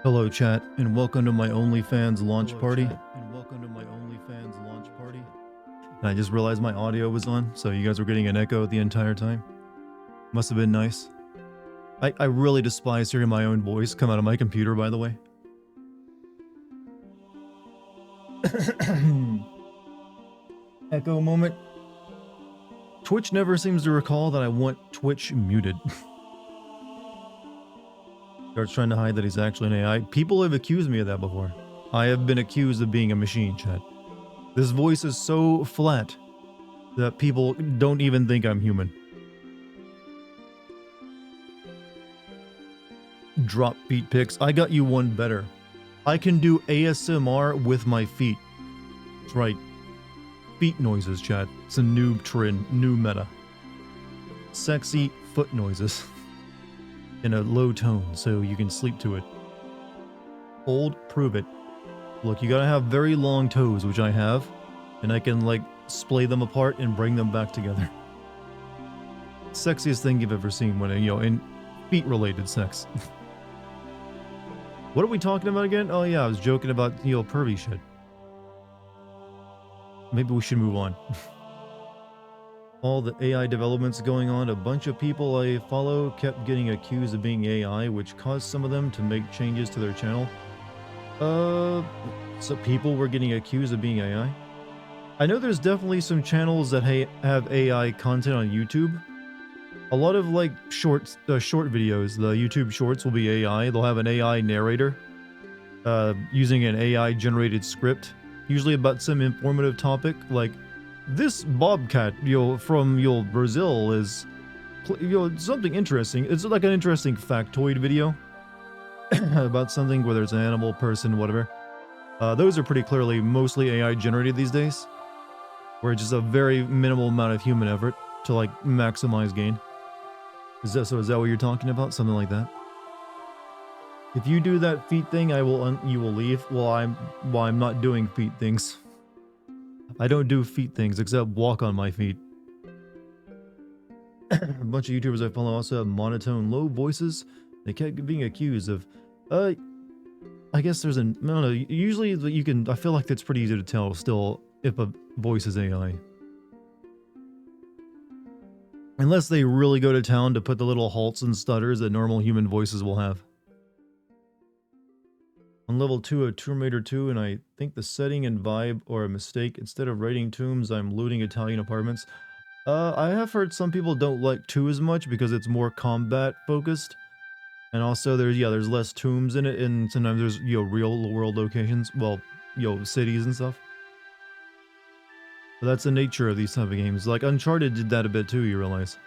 Hello chat, and welcome to my OnlyFans launch Hello, party. chat, and welcome to my OnlyFans launch party. And I just realized my audio was on, so you guys were getting an echo the entire time. Must have been nice. I really despise hearing my own voice come out of my computer, by the way. Echo moment. Twitch never seems to recall that I want Twitch muted. Starts trying to hide that he's actually an AI. People have accused me of that before. I have been accused of being a machine, chat. This voice is so flat that people don't even think I'm human. Drop feet pics. I got you one better. I can do ASMR with my feet. That's right. Feet noises, chat. It's a new trend, new meta. Sexy foot noises. In a low tone, so you can sleep to it. Old, prove it. Look, you gotta have very long toes, which I have, and I can, like, splay them apart and bring them back together. Sexiest thing you've ever seen when, in feet-related sex. What are we talking about again? Oh yeah, I was joking about, pervy shit. Maybe we should move on. All the AI developments going on, a bunch of people I follow kept getting accused of being AI, which caused some of them to make changes to their channel. So people were getting accused of being AI? I know there's definitely some channels that have AI content on YouTube. A lot of, like, short videos, the YouTube shorts will be AI. They'll have an AI narrator, using an AI-generated script, usually about some informative topic, like, this bobcat, from, Brazil is, something interesting. It's like an interesting factoid video about something, whether it's an animal, person, whatever. Those are pretty clearly mostly AI generated these days, where it's just a very minimal amount of human effort to, like, maximize gain. Is that what you're talking about? Something like that? If you do that feet thing, you will leave. Well, I'm not doing feet things. I don't do feet things except walk on my feet. A bunch of YouTubers I follow also have monotone, low voices. They kept being accused of, I guess there's I don't know, usually you can, I feel like it's pretty easy to tell still if a voice is AI. Unless they really go to town to put the little halts and stutters that normal human voices will have. On level 2 of Tomb Raider 2, and I think the setting and vibe are a mistake. Instead of raiding tombs, I'm looting Italian apartments. I have heard some people don't like 2 as much because it's more combat focused. And also there's less tombs in it, and sometimes there's, real world locations. Well, cities and stuff. But that's the nature of these type of games. Like, Uncharted did that a bit too, you realize.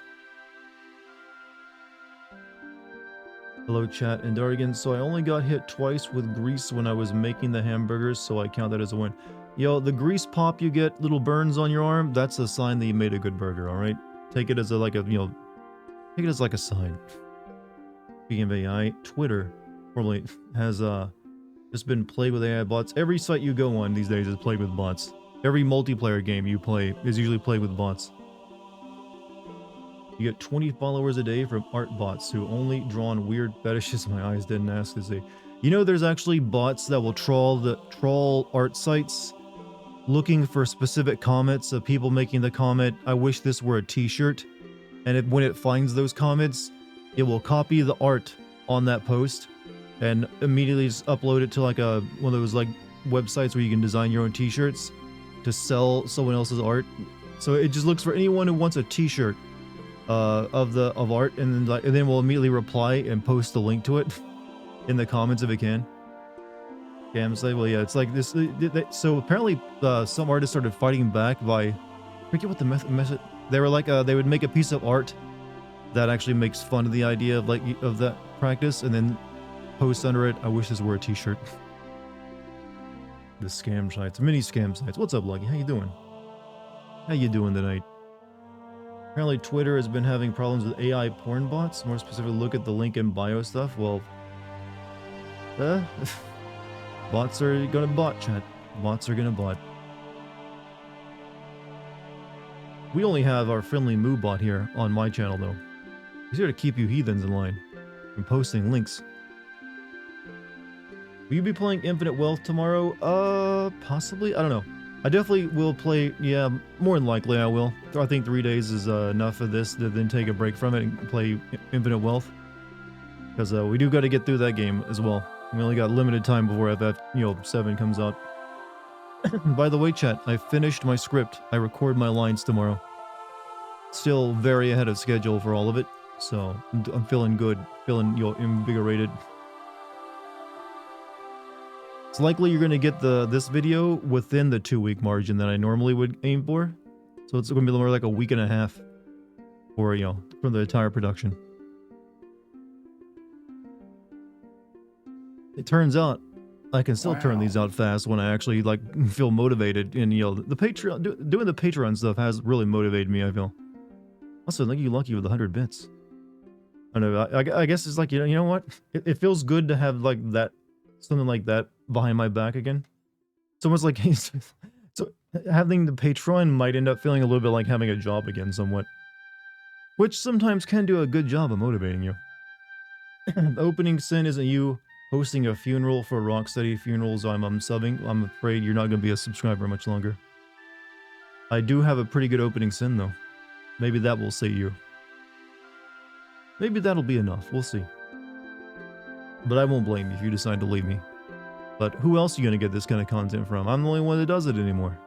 Hello chat and Dartigan. So I only got hit twice with grease when I was making the hamburgers, so I count that as a win. The grease pop you get, little burns on your arm, that's a sign that you made a good burger, alright? Take it as take it as like a sign. Speaking of AI, Twitter formally has just been plagued with AI bots. Every site you go on these days is plagued with bots. Every multiplayer game you play is usually plagued with bots. You get 20 followers a day from art bots who only draw on weird fetishes my eyes didn't ask to see. There's actually bots that will troll art sites looking for specific comments of people making the comment, I wish this were a t-shirt. And when it finds those comments, it will copy the art on that post and immediately just upload it to like one of those like websites where you can design your own t-shirts to sell someone else's art. So it just looks for anyone who wants a t-shirt of art, and then we'll immediately reply and post the link to it in the comments if it can. Scam site. Well, yeah, it's like this. So apparently, some artists started fighting back by, I forget what the method. They were like, they would make a piece of art that actually makes fun of the idea of that practice, and then post under it, I wish this were a t-shirt. The scam sites, mini scam sites. What's up, Lucky? How you doing? How you doing tonight? Apparently Twitter has been having problems with AI porn bots. More specifically, look at the link in bio stuff. Well, bots are gonna bot, chat. Bots are gonna bot. We only have our friendly Moo bot here on my channel, though. He's here to keep you heathens in line. I'm posting links. Will you be playing Infinite Wealth tomorrow? Possibly. I don't know. I definitely will play. Yeah, more than likely I will. I think 3 days is enough of this to then take a break from it and play Infinite Wealth. Because we do got to get through that game as well. We only got limited time before FF7 comes out. By the way, chat, I finished my script. I record my lines tomorrow. Still very ahead of schedule for all of it. So I'm feeling good, feeling invigorated. It's likely you're going to get this video within the 2-week margin that I normally would aim for. So it's going to be more like a week and a half for, for the entire production. It turns out I can still turn these out fast when I actually feel motivated. And the Patreon, doing the Patreon stuff has really motivated me, I feel. Also, you lucky with 100 bits. I don't know. I guess it's like, you know what? It feels good to have that, something like that behind my back again. It's almost like so having the Patreon might end up feeling a little bit like having a job again, somewhat, which sometimes can do a good job of motivating you. The opening sin isn't you hosting a funeral for Rocksteady Funerals. I'm subbing. I'm afraid you're not going to be a subscriber much longer. I do have a pretty good opening sin though. Maybe that will save you. Maybe that'll be enough. We'll see. But I won't blame you if you decide to leave me. But who else are you going to get this kind of content from? I'm the only one that does it anymore.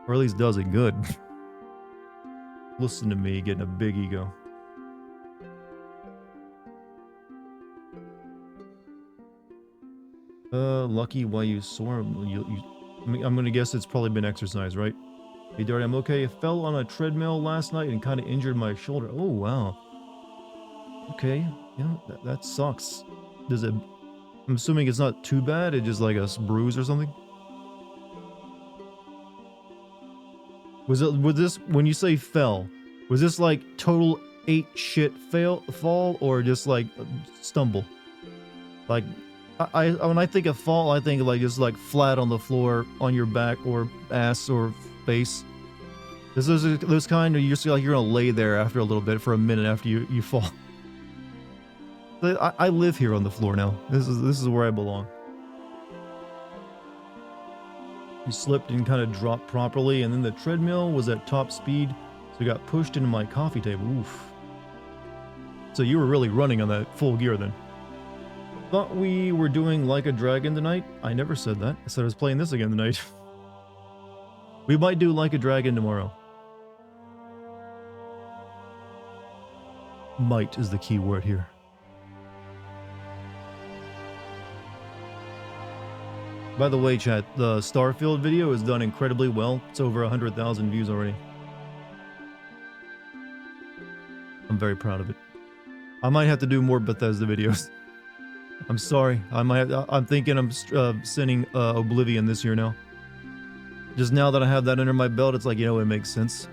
Or at least does it good. Listen to me getting a big ego. Lucky why you sore. I'm going to guess it's probably been exercise, right? Hey, Darty, I'm okay. I fell on a treadmill last night and kind of injured my shoulder. Oh, wow. Okay. Yeah, that sucks. Does it... I'm assuming it's not too bad. It's just like a bruise or something. Was this when you say fell? Was this like total 8 shit fall or just like stumble? Like when I think of fall, I think like just like flat on the floor on your back or ass or face. This is those kind of you just feel like you're gonna lay there after a little bit for a minute after you fall. I live here on the floor now. This is where I belong. You slipped and kind of dropped properly, and then the treadmill was at top speed, so you got pushed into my coffee table. Oof. So you were really running on that full gear then. Thought we were doing Like a Dragon tonight? I never said that. I said I was playing this again tonight. We might do Like a Dragon tomorrow. Might is the key word here. By the way, chat, the Starfield video is done incredibly well. It's over 100,000 views already. I'm very proud of it. I might have to do more Bethesda videos. I'm sorry. I'm thinking I'm sending Oblivion this year now. Just now that I have that under my belt, it's like, it makes sense.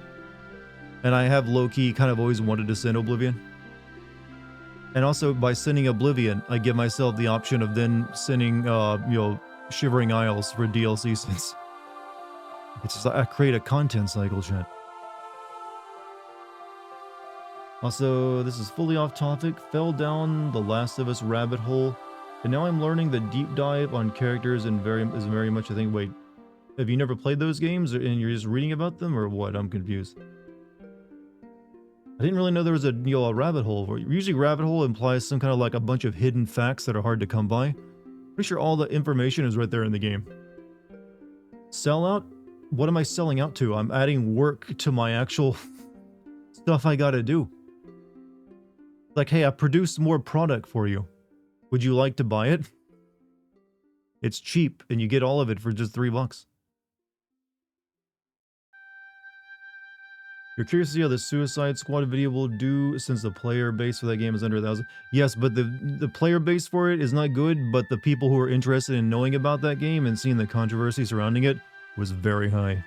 And I have low-key kind of always wanted to send Oblivion. And also, by sending Oblivion, I give myself the option of then sending, Shivering Isles for DLC since it's just I create a content cycle, chat. Also, this is fully off topic. Fell down the Last of Us rabbit hole, and now I'm learning the deep dive on characters and is very much. I think. Wait, have you never played those games, and you're just reading about them, or what? I'm confused. I didn't really know there was a rabbit hole. Usually, rabbit hole implies some kind of like a bunch of hidden facts that are hard to come by. Pretty sure all the information is right there in the game. Sell out? What am I selling out to? I'm adding work to my actual stuff I gotta do. Like, hey, I produced more product for you. Would you like to buy it? It's cheap, and you get all of it for just $3. You're curious to see how the Suicide Squad video will do since the player base for that game is under 1,000. Yes, but the player base for it is not good, but the people who are interested in knowing about that game and seeing the controversy surrounding it was very high.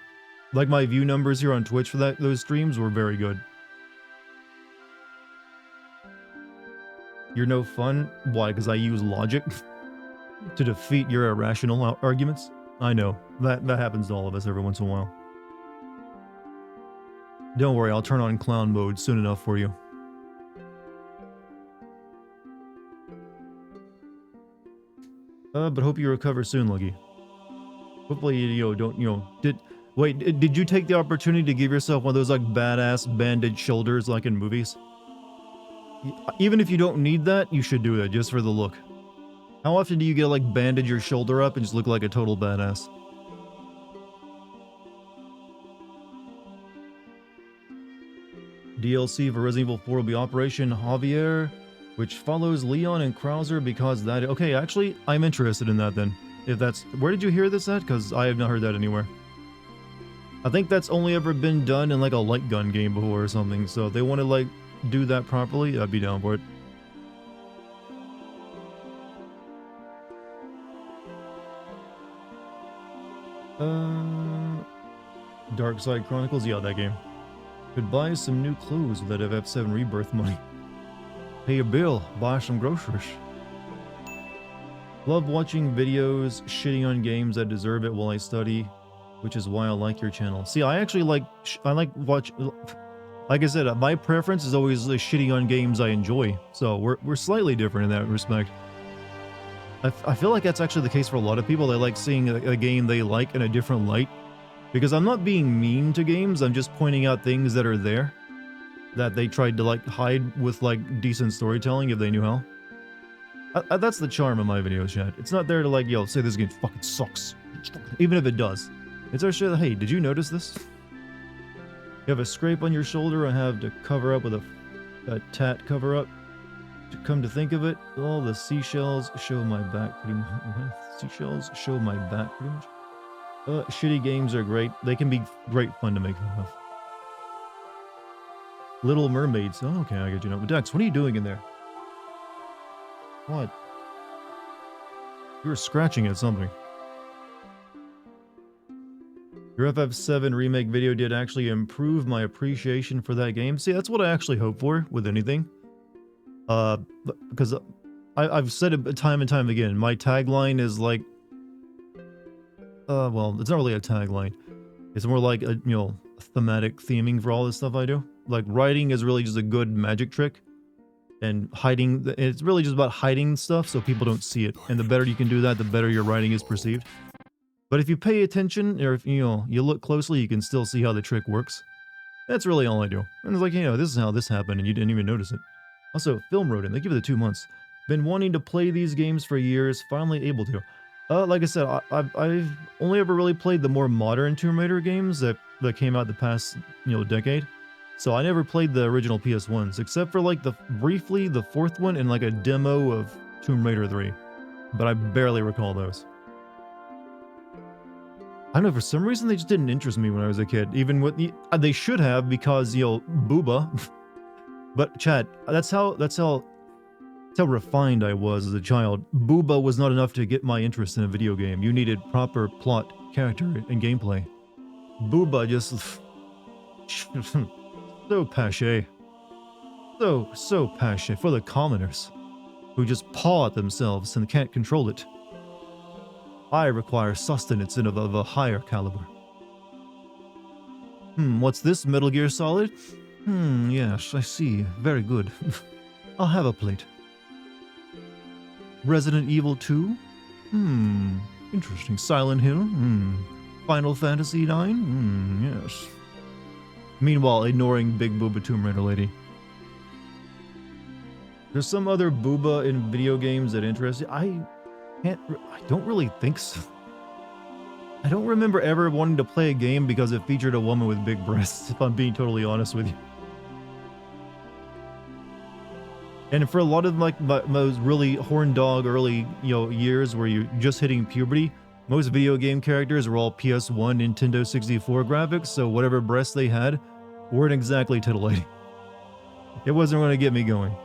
Like my view numbers here on Twitch for those streams were very good. You're no fun? Why? Because I use logic to defeat your irrational arguments? I know. That happens to all of us every once in a while. Don't worry, I'll turn on clown mode soon enough for you. But hope you recover soon, Luggy. Hopefully, did you take the opportunity to give yourself one of those, like, badass bandaged shoulders like in movies? Even if you don't need that, you should do that just for the look. How often do you get to, like, bandage your shoulder up and just look like a total badass? DLC for Resident Evil 4 will be Operation Javier, which follows Leon and Krauser because that... Okay, actually, I'm interested in that then. If that's... Where did you hear this at? Because I have not heard that anywhere. I think that's only ever been done in, like, a light gun game before or something, so if they want to, like, do that properly, I'd be down for it. Dark Side Chronicles, yeah, that game. Could buy some new clothes with that FF7 Rebirth money. Pay a bill, buy some groceries. Love watching videos, shitting on games that deserve it while I study, which is why I like your channel. See, I actually like, like I said, my preference is always shitting on games I enjoy. So we're slightly different in that respect. I feel like that's actually the case for a lot of people. They like seeing a game they like in a different light. Because I'm not being mean to games, I'm just pointing out things that are there. That they tried to, like, hide with, like, decent storytelling if they knew how. That's the charm of my videos, chat. It's not there to, like, yo, say this game fucking sucks. Even if it does. It's our shit. Hey, did you notice this? You have a scrape on your shoulder, I have to cover up with a tat cover up. To come to think of it, all the seashells show my back pretty much. Seashells show my back pretty much. Shitty games are great. They can be great fun to make fun of. Little Mermaids. Oh, okay, I get you now. Dex, what are you doing in there? What? You were scratching at something. Your FF7 remake video did actually improve my appreciation for that game. See, that's what I actually hope for with anything. Because I've said it time and time again. My tagline is like... well, it's not really a tagline. It's more like a, thematic theming for all this stuff I do. Like, writing is really just a good magic trick. And hiding, it's really just about hiding stuff so people don't see it. And the better you can do that, the better your writing is perceived. But if you pay attention, or if, you look closely, you can still see how the trick works. That's really all I do. And it's like, this is how this happened and you didn't even notice it. Also, Film Rodent, they give it the 2 months. Been wanting to play these games for years, finally able to. Like I said, I've only ever really played the more modern Tomb Raider games that came out the past, decade. So I never played the original PS1s, except for like briefly the 4th one and like a demo of Tomb Raider 3. But I barely recall those. I don't know, for some reason they just didn't interest me when I was a kid. Even with they should have, because, booba. But chat, that's how refined I was as a child. Booba was not enough to get my interest in a video game. You needed proper plot, character, and gameplay. Booba just... so pache. So pache for the commoners, who just paw at themselves and can't control it. I require sustenance of a higher caliber. What's this, Metal Gear Solid? Yes, I see. Very good. I'll have a plate. Resident Evil 2? Interesting. Silent Hill? Final Fantasy 9? Yes. Meanwhile, ignoring Big Booba Tomb Raider lady. There's some other booba in video games that interest you. I don't really think so. I don't remember ever wanting to play a game because it featured a woman with big breasts, if I'm being totally honest with you. And for a lot of like those really horn dog early years where you're just hitting puberty, most video game characters were all PS1, Nintendo 64 graphics, so whatever breasts they had weren't exactly titillating. It wasn't going to get me going.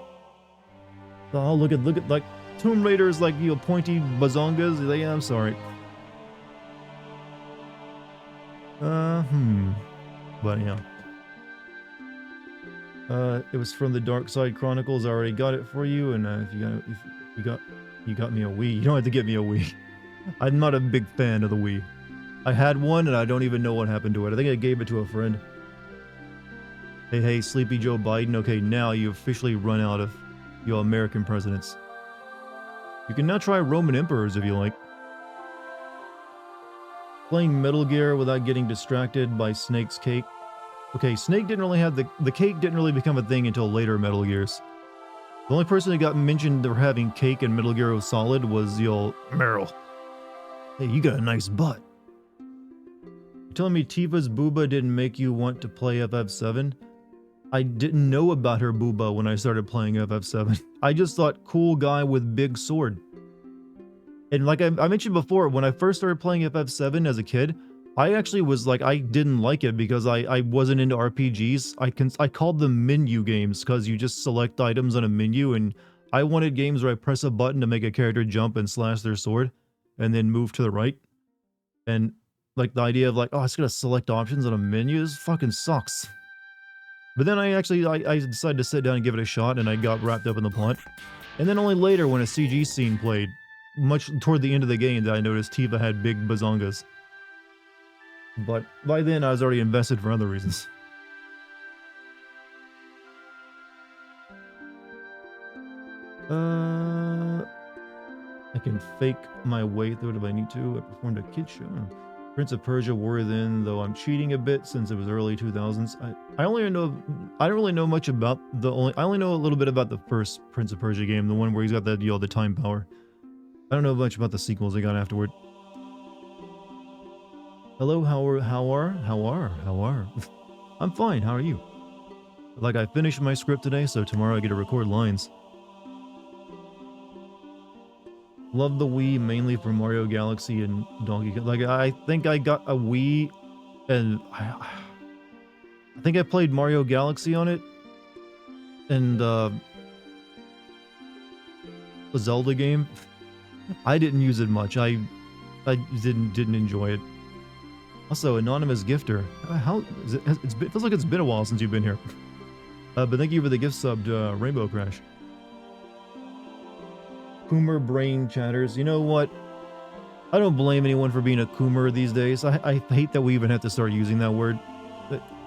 Oh, look at like Tomb Raiders, like pointy bazongas. Yeah, I'm sorry. But yeah. It was from the Dark Side Chronicles. I already got it for you, and if you got me a Wii, you don't have to get me a Wii. I'm not a big fan of the Wii. I had one, and I don't even know what happened to it. I think I gave it to a friend. Hey, Sleepy Joe Biden. Okay, now you officially run out of your American presidents. You can now try Roman Emperors if you like. Playing Metal Gear without getting distracted by Snake's cake. Okay, Snake didn't really have the cake didn't really become a thing until later Metal Gears. The only person who got mentioned for having cake in Metal Gear Solid was the old Meryl. Hey, you got a nice butt. You're telling me Tifa's booba didn't make you want to play FF7? I didn't know about her booba when I started playing FF7. I just thought cool guy with big sword. And like I mentioned before, when I first started playing FF7 as a kid, I actually was like, I didn't like it because I wasn't into RPGs. I called them menu games because you just select items on a menu, and I wanted games where I press a button to make a character jump and slash their sword and then move to the right. And like the idea of like, oh, I just gotta select options on a menu, this fucking sucks. But then I decided to sit down and give it a shot, and I got wrapped up in the plot. And then only later, when a CG scene played, much toward the end of the game, that I noticed Tifa had big bazongas. But by then, I was already invested for other reasons. I can fake my way through it if I need to. I performed a kid show. Prince of Persia War Then, though I'm cheating a bit since it was early 2000s. I don't really know much about I only know a little bit about the first Prince of Persia game, the one where he's got that, the time power. I don't know much about the sequels they got afterward. Hello, how are? I'm fine, how are you? Like, I finished my script today, so tomorrow I get to record lines. Love the Wii mainly for Mario Galaxy and Donkey Kong. Like, I think I got a Wii, and I think I played Mario Galaxy on it, and a Zelda game. I didn't use it much. I didn't enjoy it. Also, anonymous gifter. How is it? It feels like it's been a while since you've been here. But thank you for the gift sub to Rainbow Crash. Coomer brain chatters. You know what? I don't blame anyone for being a coomer these days. I hate that we even have to start using that word.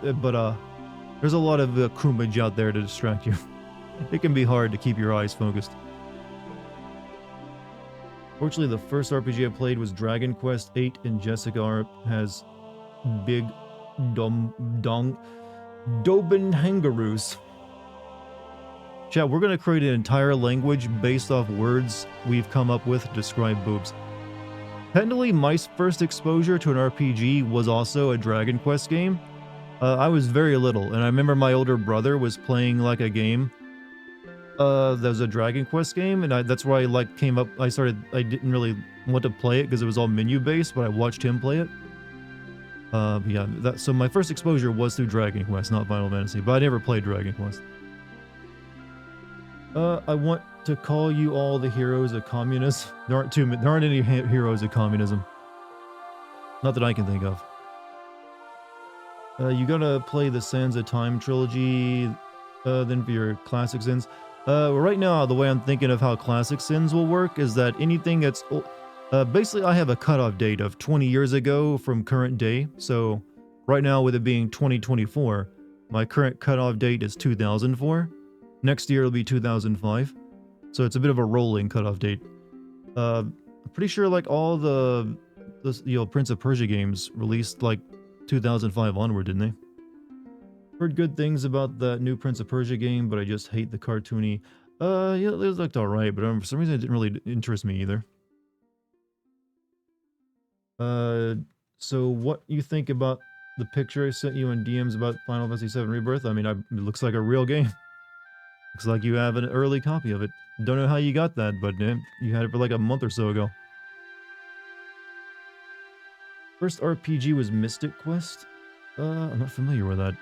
But there's a lot of coomage out there to distract you. It can be hard to keep your eyes focused. Fortunately, the first RPG I played was Dragon Quest VIII, and Jessica has big Doben Hangaroos. Chat, we're going to create an entire language based off words we've come up with to describe boobs. Technically, my first exposure to an RPG was also a Dragon Quest game. I was very little, and I remember my older brother was playing like a game that was a Dragon Quest game, and that's where I like came up. I didn't really want to play it because it was all menu based, but I watched him play it. Yeah, so my first exposure was through Dragon Quest, not Final Fantasy, but I never played Dragon Quest. I want to call you all the heroes of communism. There aren't any heroes of communism. Not that I can think of. You gotta play the Sands of Time trilogy, then for your classic sins. Right now, the way I'm thinking of how classic sins will work is that anything that's... basically, I have a cutoff date of 20 years ago from current day. So, right now, with it being 2024, my current cutoff date is 2004. Next year, it'll be 2005. So, it's a bit of a rolling cutoff date. I'm pretty sure, like, all the Prince of Persia games released, like, 2005 onward, didn't they? Heard good things about that new Prince of Persia game, but I just hate the cartoony. Yeah, it looked alright, but for some reason it didn't really interest me either. So what you think about the picture I sent you in DMs about Final Fantasy VII Rebirth? I mean, it looks like a real game. Looks like you have an early copy of it. Don't know how you got that, but you had it for like a month or so ago. First RPG was Mystic Quest? I'm not familiar with that.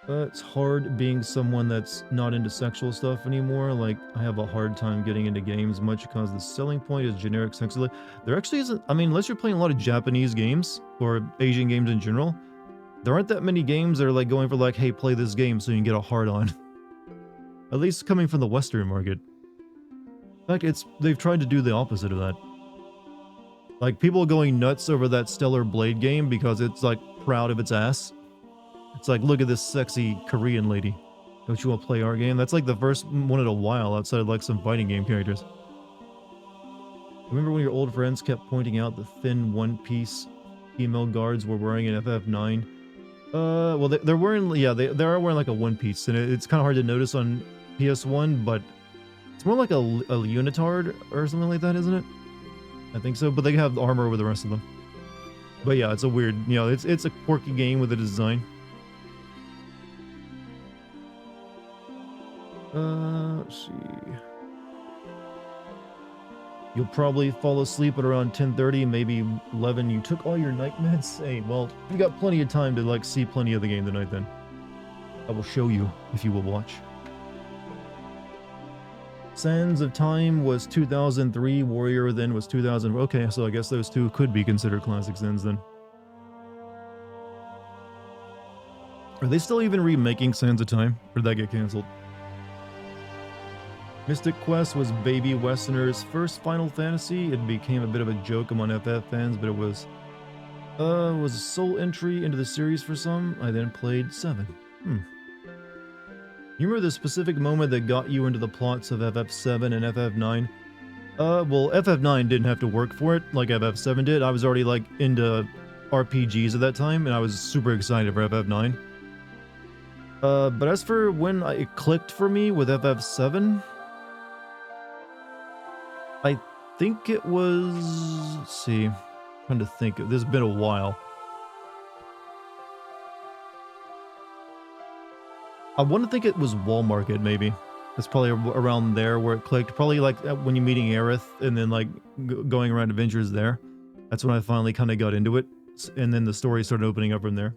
It's hard being someone that's not into sexual stuff anymore. Like, I have a hard time getting into games much because the selling point is generic sexually. There actually isn't, I mean, unless you're playing a lot of Japanese games or Asian games in general, there aren't that many games that are like going for like, hey, play this game so you can get a hard on. At least coming from the Western market. In fact, they've tried to do the opposite of that. Like, people going nuts over that Stellar Blade game because it's like proud of its ass. It's like, look at this sexy Korean lady. Don't you want to play our game? That's like the first one in a while outside of like some fighting game characters. Remember when your old friends kept pointing out the thin One Piece female guards were wearing an FF9? Well, they're wearing, yeah, they are wearing like a One Piece, and it's kind of hard to notice on PS1, but it's more like a unitard or something like that, isn't it? I think so, but they have armor over the rest of them. But yeah, it's a weird, you know, it's a quirky game with a design. Let's see. You'll probably fall asleep at around 10:30, maybe 11. You took all your night meds? Hey, well, you got plenty of time to like see plenty of the game tonight then. I will show you if you will watch. Sands of Time was 2003, Warrior then was 2000. Okay, so I guess those two could be considered classic Sands then. Are they still even remaking Sands of Time? Or did that get canceled? Mystic Quest was Baby Westerner's first Final Fantasy. It became a bit of a joke among FF fans, but it was a sole entry into the series for some. I then played 7. You remember the specific moment that got you into the plots of FF7 and FF9? Well, FF9 didn't have to work for it like FF7 did. I was already like into RPGs at that time, and I was super excited for FF9. But as for when it clicked for me with FF7, I think it was, let's see, I'm trying to think, this has been a while. I want to think it was Wall Market, maybe. That's probably around there where it clicked. Probably like when you're meeting Aerith and then like going around adventures there. That's when I finally kind of got into it. And then the story started opening up from there.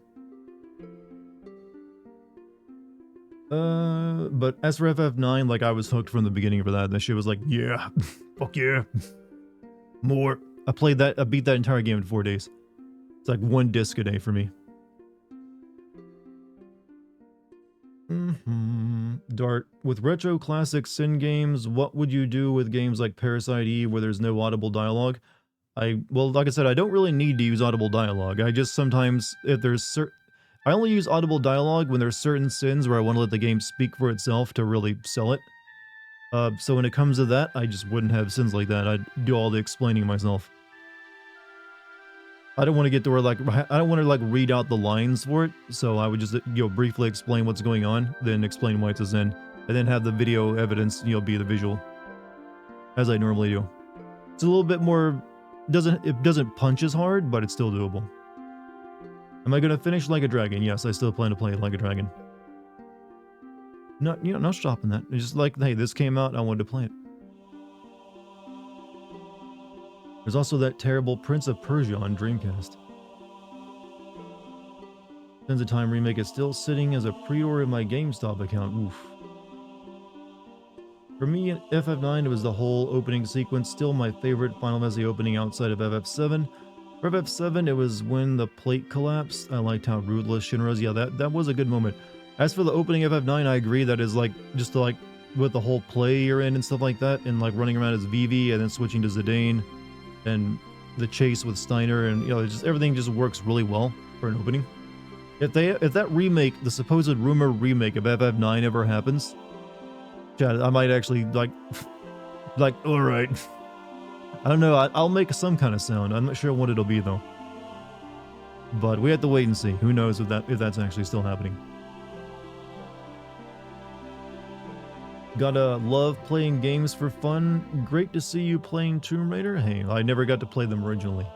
But as for FF9, like I was hooked from the beginning for that. That shit was like, yeah, fuck yeah, more. I beat that entire game in 4 days. It's like 1 disc a day for me. Dart, with retro classic Sin games, what would you do with games like Parasite Eve where there's no audible dialogue? Well, like I said, I don't really need to use audible dialogue. I just sometimes, if there's I only use audible dialogue when there's certain sins where I want to let the game speak for itself to really sell it. So when it comes to that, I just wouldn't have sins like that. I'd do all the explaining myself. I don't want to get to where like, I don't want to like read out the lines for it. So I would just, briefly explain what's going on, then explain why it's a sin, and then have the video evidence, be the visual. As I normally do. It's a little bit more, it doesn't punch as hard, but it's still doable. Am I gonna finish Like a Dragon? Yes, I still plan to play Like a Dragon. Not stopping that. It's just like, hey, this came out, I wanted to play it. There's also that terrible Prince of Persia on Dreamcast. Sands of Time remake is still sitting as a pre-order in my GameStop account. Oof. For me, in FF9, it was the whole opening sequence, still my favorite Final Fantasy opening outside of FF7. For FF7, it was when the plate collapsed. I liked how ruthless Shinra's. Yeah, that was a good moment. As for the opening FF9, I agree that is like, just to like, with the whole play you're in and stuff like that, and like running around as Vivi and then switching to Zidane, and the chase with Steiner, and everything just works really well for an opening. If that remake, the supposed rumor remake of FF9 ever happens, Chad, I might actually like all right. I don't know. I'll make some kind of sound. I'm not sure what it'll be though. But we have to wait and see. Who knows if that's actually still happening. Gotta love playing games for fun. Great to see you playing Tomb Raider. Hey, I never got to play them originally.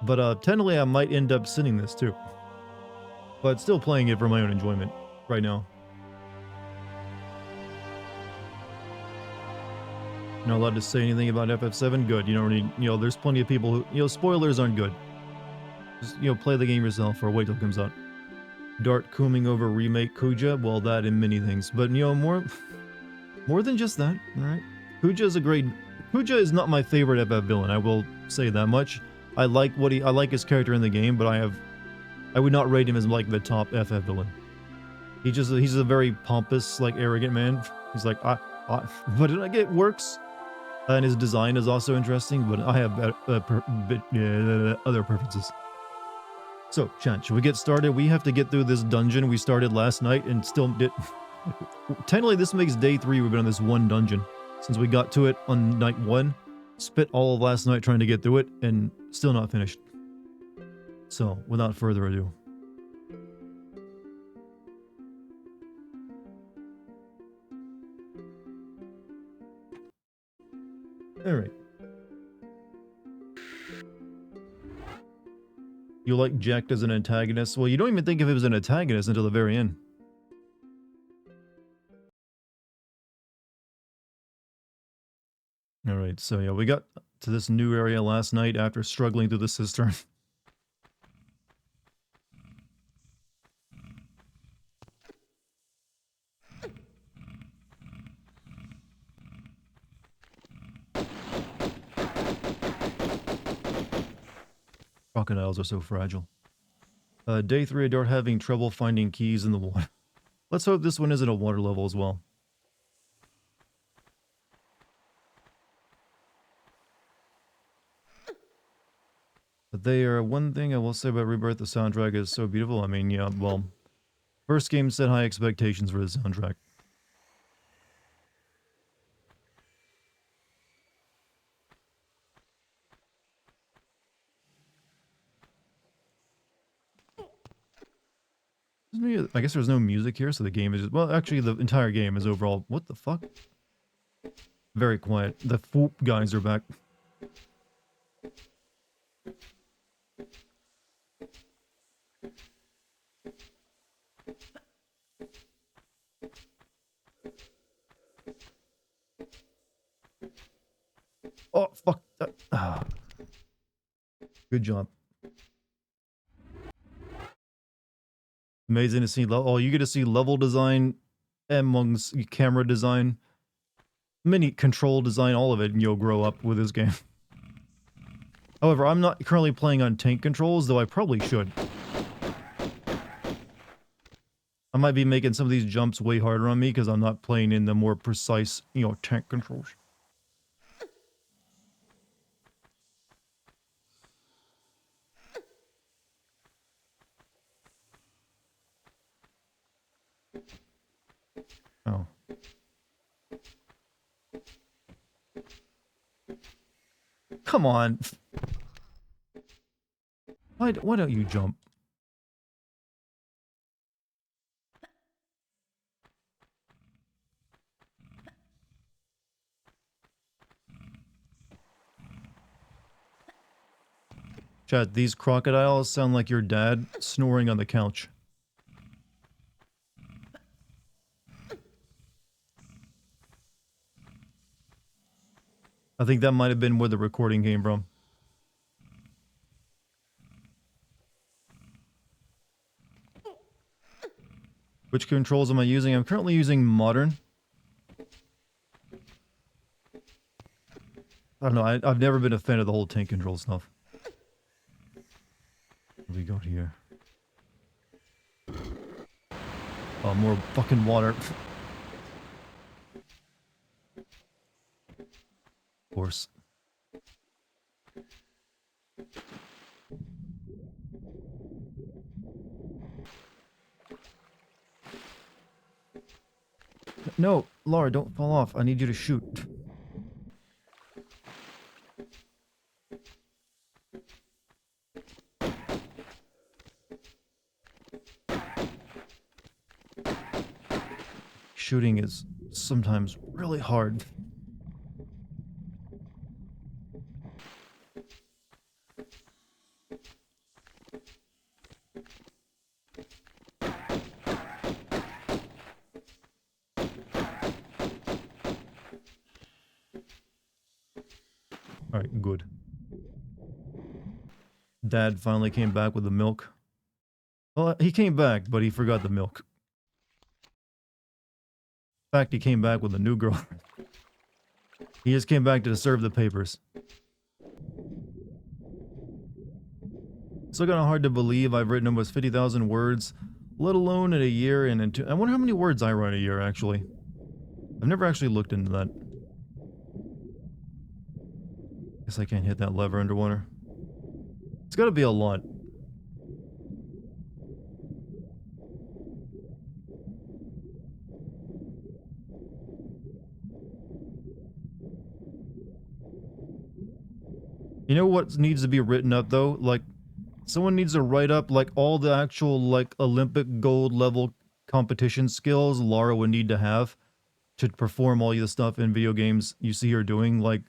But technically I might end up sending this too. But still playing it for my own enjoyment right now. Not allowed to say anything about FF7? Good. You don't need, there's plenty of people who, spoilers aren't good. Just, play the game yourself or wait till it comes out. Dart cooming over remake Kuja? Well, that and many things. But, more than just that, alright? Kuja is not my favorite FF villain, I will say that much. I like his character in the game, but I would not rate him as like the top FF villain. He's a very pompous, like arrogant man. He's like, but it works. And his design is also interesting, but I have other preferences. So, chat, should we get started? We have to get through this dungeon we started last night and still did. Technically, this makes day 3 we've been on this one dungeon. Since we got to it on night 1, spent all of last night trying to get through it, and still not finished. So, without further ado. Alright. You like Jack as an antagonist? Well, you don't even think of him as an antagonist until the very end. Alright, so yeah, we got to this new area last night after struggling through the cistern. Crocodiles are so fragile. Day 3, I start having trouble finding keys in the water. Let's hope this one isn't a water level as well. But they are one thing I will say about Rebirth, the soundtrack is so beautiful. I mean, yeah, well, first game set high expectations for the soundtrack. I guess there's no music here, so the game is just, well, actually the entire game is overall, what the fuck? Very quiet. The Foop guys are back. Oh, fuck. Good job. Amazing to see. Oh, you get to see level design, amongst camera design, mini control design, all of it, and you'll grow up with this game. However, I'm not currently playing on tank controls, though I probably should. I might be making some of these jumps way harder on me because I'm not playing in the more precise, tank controls. Oh. Come on. Why don't you jump? Chat, these crocodiles sound like your dad snoring on the couch. I think that might have been where the recording came from. Which controls am I using? I'm currently using modern. I don't know, I've never been a fan of the whole tank control stuff. What do we got here? Oh, more fucking water. Of course. No, Laura, don't fall off. I need you to shoot. Shooting is sometimes really hard. Alright, good. Dad finally came back with the milk. Well, he came back, but he forgot the milk. In fact, he came back with a new girl. He just came back to serve the papers. Still kind of hard to believe I've written almost 50,000 words, let alone in a year and in I wonder how many words I write a year, actually. I've never actually looked into that. Guess I can't hit that lever underwater. It's gotta be a lot. You know what needs to be written up though? Like, someone needs to write up like all the actual like Olympic gold level competition skills Lara would need to have to perform all the stuff in video games you see her doing. Like,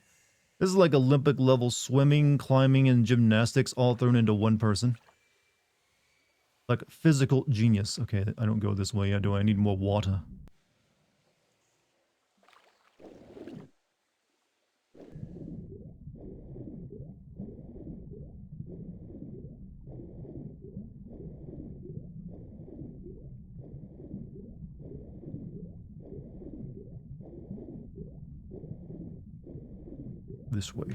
this is like Olympic level swimming, climbing, and gymnastics all thrown into one person. Like physical genius. Okay, I don't go this way yet, do I? I need more water. This way.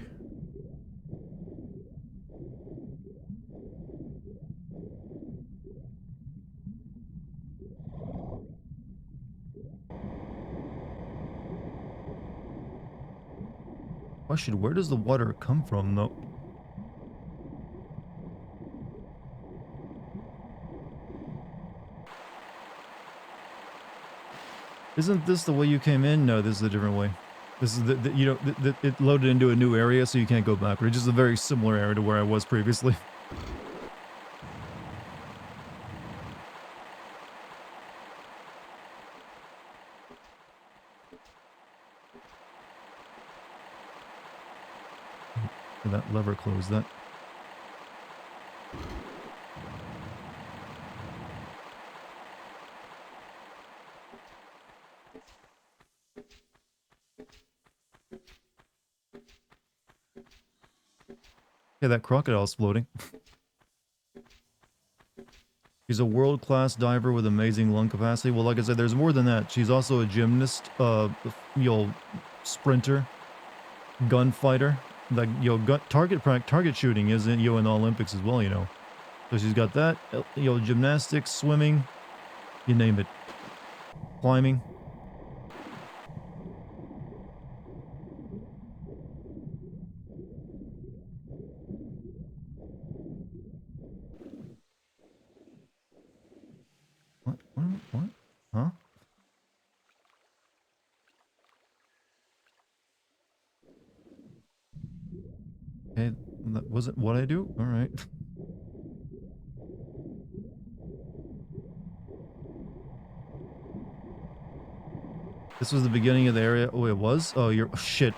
Question, where does the water come from though? Isn't this the way you came in? No, this is a different way. This is you know, it loaded into a new area, so you can't go backward. It's just a very similar area to where I was previously. And that lever closed that. Yeah, that crocodile's floating. She's a world-class diver with amazing lung capacity. Well, like I said, there's more than that. She's also a gymnast, you know, sprinter, gunfighter. Like, you know, target shooting is in, you know, in the Olympics as well, you know. So she's got that, you know, gymnastics, swimming, you name it. Climbing. What? Huh? Okay, that wasn't what I do? Alright. This was the beginning of the area. Oh, it was? Oh, you're... Oh, shit.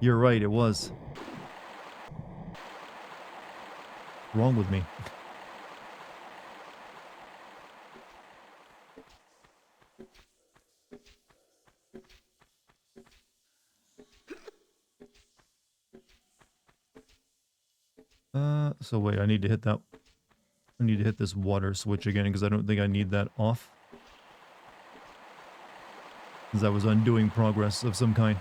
You're right, it was. What's wrong with me? So wait, I need to hit that... I need to hit this water switch again, because I don't think I need that off. Because I was undoing progress of some kind.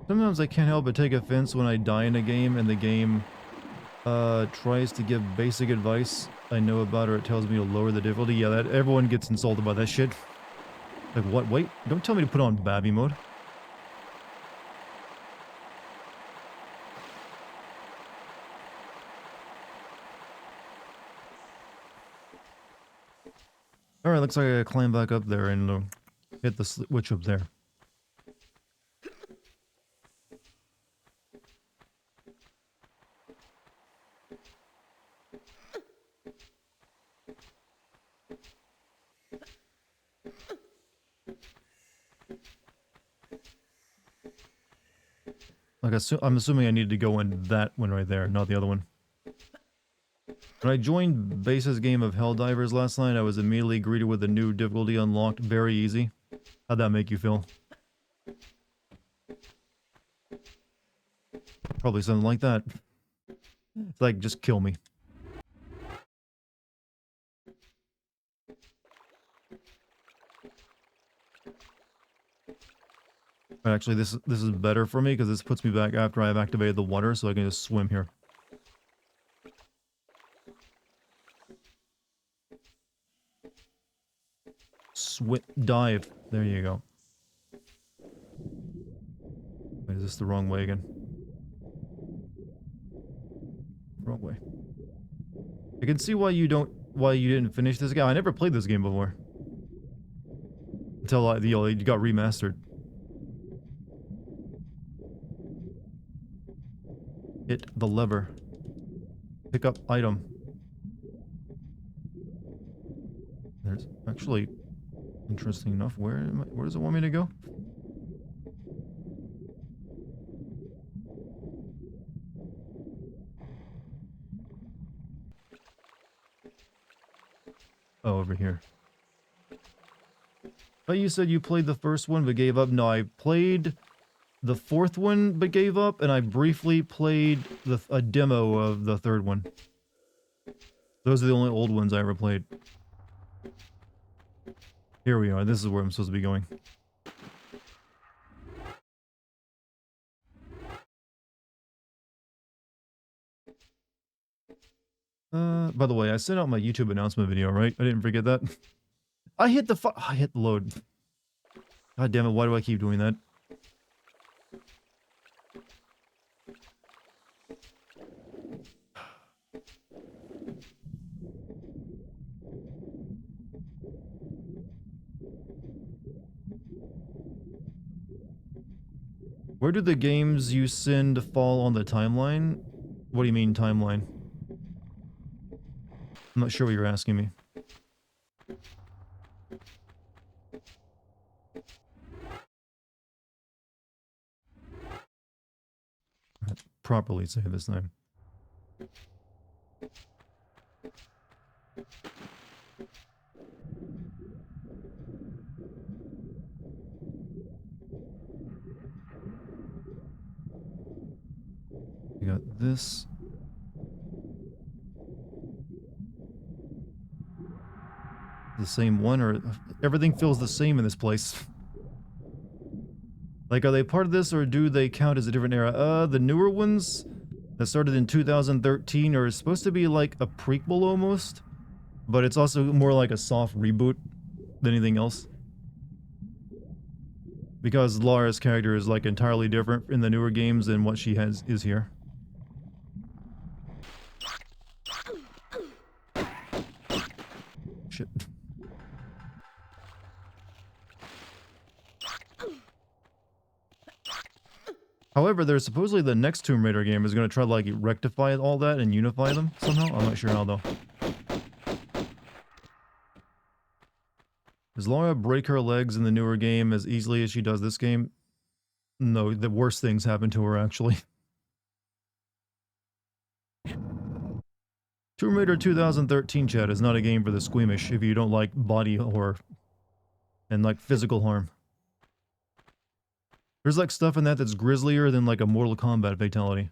Sometimes I can't help but take offense when I die in a game and the game tries to give basic advice I know about, or it tells me to lower the difficulty. Yeah, that everyone gets insulted by that shit. Like, what? Wait, don't tell me to put on Babby mode. Alright, looks like I gotta climb back up there and hit the switch up there. Like, I'm assuming I need to go in that one right there, not the other one. When I joined Base's game of Helldivers last night, I was immediately greeted with a new difficulty unlocked. Very easy. How'd that make you feel? Probably something like that. It's like, just kill me. Actually, this is better for me because this puts me back after I've activated the water, so I can just swim here. Dive. There you go. Wait, is this the wrong way again? wrong way. I can see why you didn't finish this game. I never played this game before. Until it got remastered. Hit the lever. Pick up item. There's actually, interesting enough, where does it want me to go? Oh, over here. Oh, you said you played the first one but gave up? No, I played the fourth one but gave up, and I briefly played a demo of the third one. Those are the only old ones I ever played. Here we are. This is where I'm supposed to be going. By the way, I sent out my YouTube announcement video, right? I didn't forget that. I hit the load. God damn it, why do I keep doing that? Where do the games you send fall on the timeline? What do you mean, timeline? I'm not sure what you're asking me. Properly say this time. We got this. The same one, or everything feels the same in this place. Like, are they part of this, or do they count as a different era? The newer ones that started in 2013 are supposed to be like a prequel almost, but it's also more like a soft reboot than anything else. Because Lara's character is like entirely different in the newer games than what she is here. Shit. However, there's supposedly the next Tomb Raider game is going to try to like rectify all that and unify them somehow. I'm not sure how though. Does Lara break her legs in the newer game as easily as she does this game? No, the worst things happen to her actually. Tomb Raider 2013, chat, is not a game for the squeamish if you don't like body horror and like physical harm. There's like stuff in that that's grislier than like a Mortal Kombat fatality.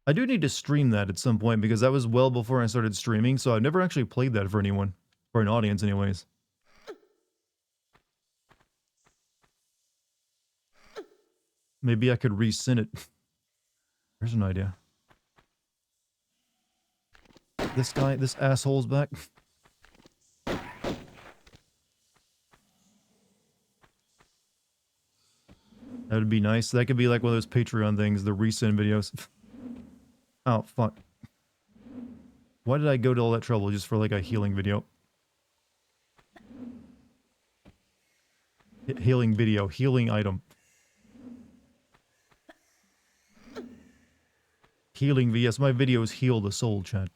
I do need to stream that at some point because that was well before I started streaming, so I've never actually played that for anyone. For an audience anyways. Maybe I could resyn it. Here's an idea. This asshole's back. That would be nice. That could be like one of those Patreon things, the resend videos. Oh, fuck. Why did I go to all that trouble just for like a healing video? Healing video, healing item. Healing VS. My videos heal the soul, chat.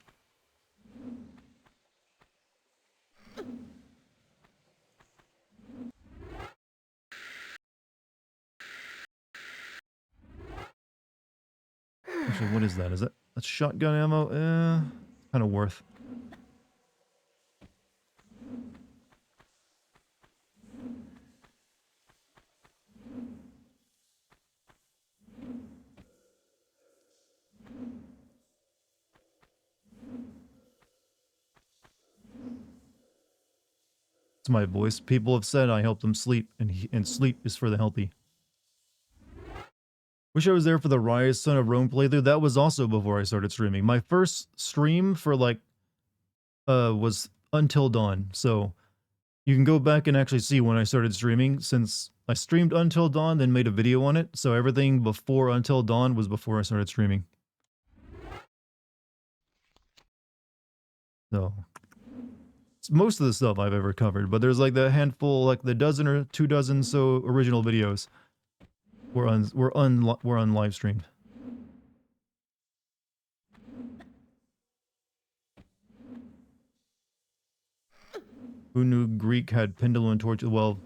Actually, what is that? Is that that's shotgun ammo? Kind of worth. It's my voice. People have said I help them sleep, and sleep is for the healthy. Wish I was there for the Rise Son of Rome playthrough. That was also before I started streaming. My first stream for like was Until Dawn. So you can go back and actually see when I started streaming, since I streamed Until Dawn, then made a video on it. So everything before Until Dawn was before I started streaming. So most of the stuff I've ever covered, but there's like the handful, like the dozen or 2 dozen so original videos were on live streamed. Who knew Greek had pendulum torches? Well,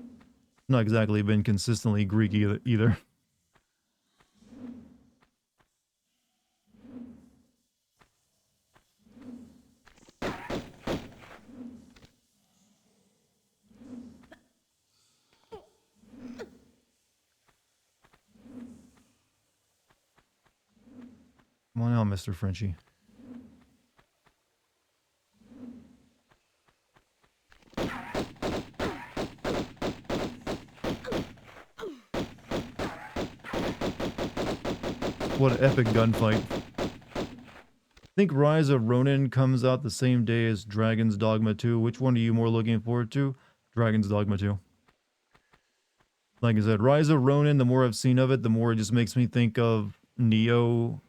not exactly been consistently Greek either. Come on out, Mr. Frenchie. What an epic gunfight. I think Rise of Ronin comes out the same day as Dragon's Dogma 2. Which one are you more looking forward to? Dragon's Dogma 2. Like I said, Rise of Ronin, the more I've seen of it, the more it just makes me think of Neo,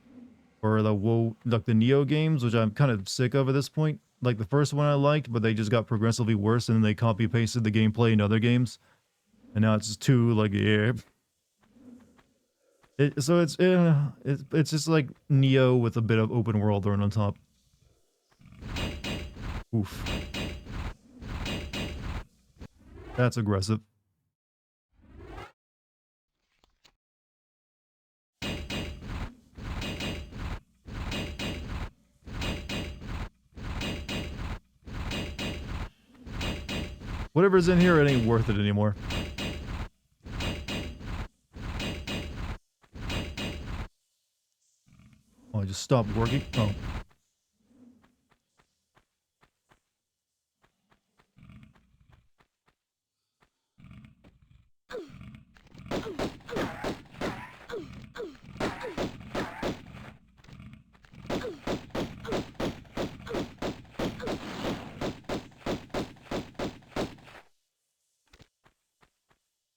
or like the Neo games, which I'm kind of sick of at this point. Like the first one I liked, but they just got progressively worse, and then they copy pasted the gameplay in other games, and now it's just too like yeah. So it's just like Neo with a bit of open world thrown on top. Oof, that's aggressive. Whatever's in here, it ain't worth it anymore. Oh, I just stopped working. Oh.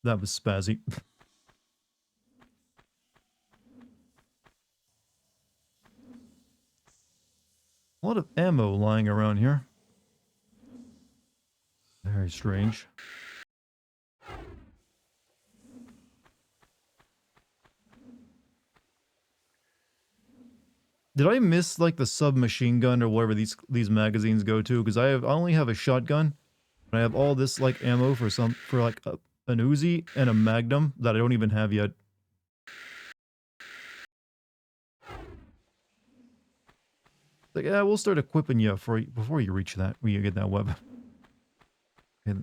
That was spazzy. A lot of ammo lying around here. Very strange. Did I miss like the submachine gun or whatever these magazines go to? Because I only have a shotgun. I have all this like ammo for like an Uzi and a Magnum that I don't even have yet. Like, yeah, we'll start equipping you before you reach that, when you get that weapon. Okay,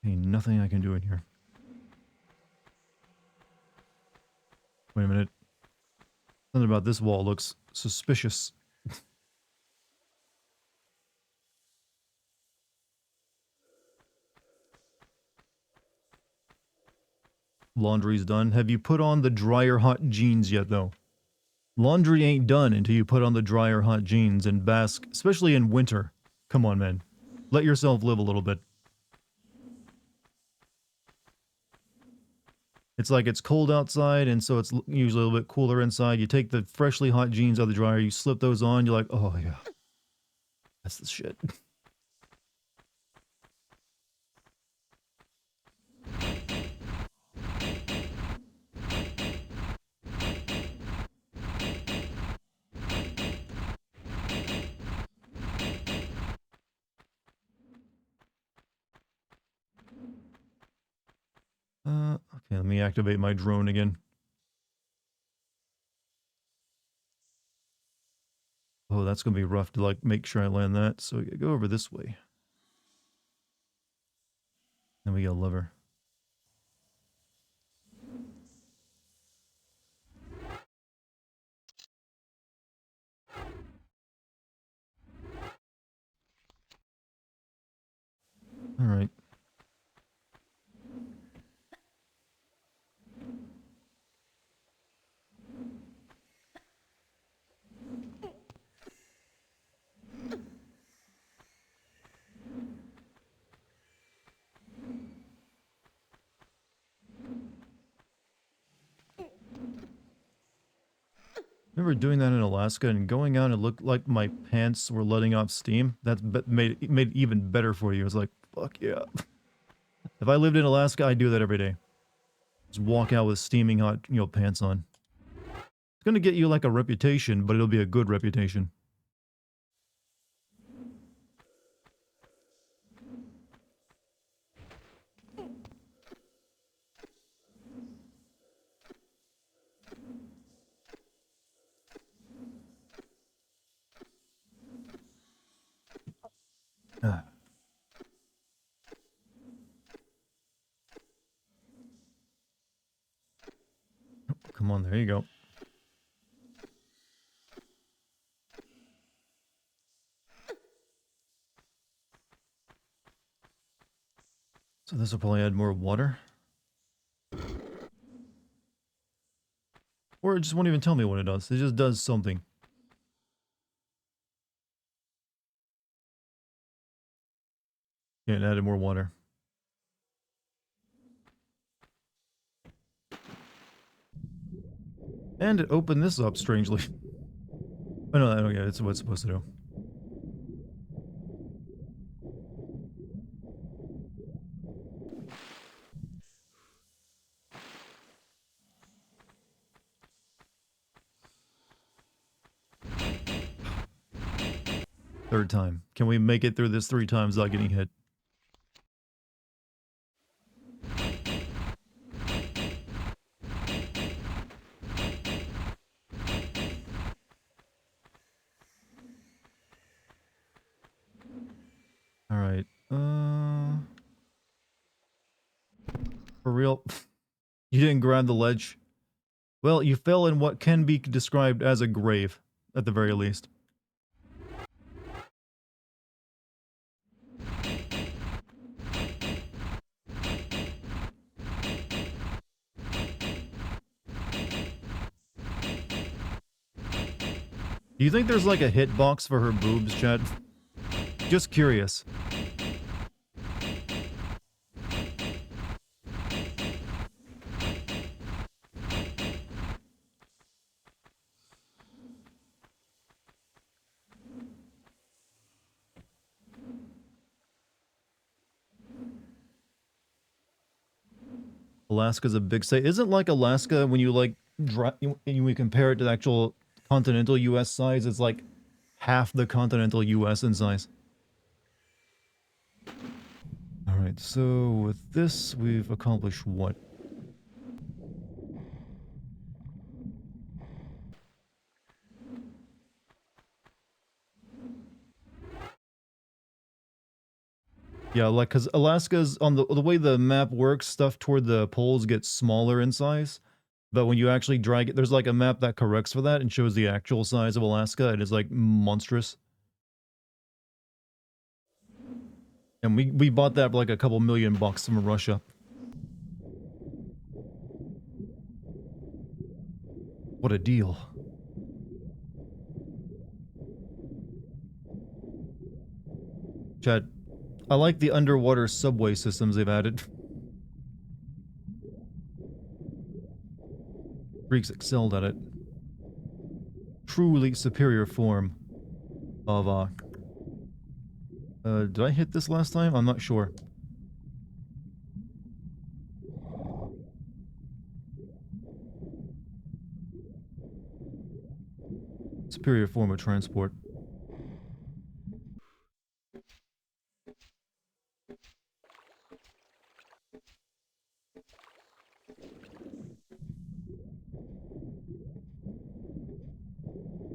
Ain't nothing I can do in here. Wait a minute. Something about this wall looks suspicious. Laundry's done. Have you put on the dryer hot jeans yet, though? Laundry ain't done until you put on the dryer hot jeans and bask, especially in winter. Come on, man. Let yourself live a little bit. It's like it's cold outside, and so it's usually a little bit cooler inside. You take the freshly hot jeans out of the dryer, you slip those on, you're like, oh yeah, that's the shit. Okay, let me activate my drone again. Oh, that's gonna be rough to like make sure I land that. So we go over this way. Then we got a lever. All right. remember doing that in Alaska and going out and it looked like my pants were letting off steam. That made it even better for you. It's like, fuck yeah. If I lived in Alaska, I'd do that every day. Just walk out with steaming hot, pants on. It's gonna get you like a reputation, but it'll be a good reputation. Ah. Come on, there you go. So this will probably add more water. Or it just won't even tell me what it does. It just does something. Yeah, it added more water. And it opened this up strangely. Oh no, okay, it's what it's supposed to do. Third time. Can we make it through this 3 times without getting hit? Alright, for real? You didn't grab the ledge? Well, you fell in what can be described as a grave, at the very least. Do you think there's like a hitbox for her boobs, Chad? Just curious. Alaska's a big state. Isn't like Alaska when you like when we compare it to the actual continental US size, it's like half the continental US in size. Alright, so with this we've accomplished what? Yeah, like, cause Alaska's on the way the map works, stuff toward the poles gets smaller in size. But when you actually drag it, there's like a map that corrects for that and shows the actual size of Alaska. It is like monstrous. And we bought that for like a couple $1,000,000 from Russia. What a deal. Chad, I like the underwater subway systems they've added. Greeks excelled at it. Truly superior form of, did I hit this last time? I'm not sure. Superior form of transport.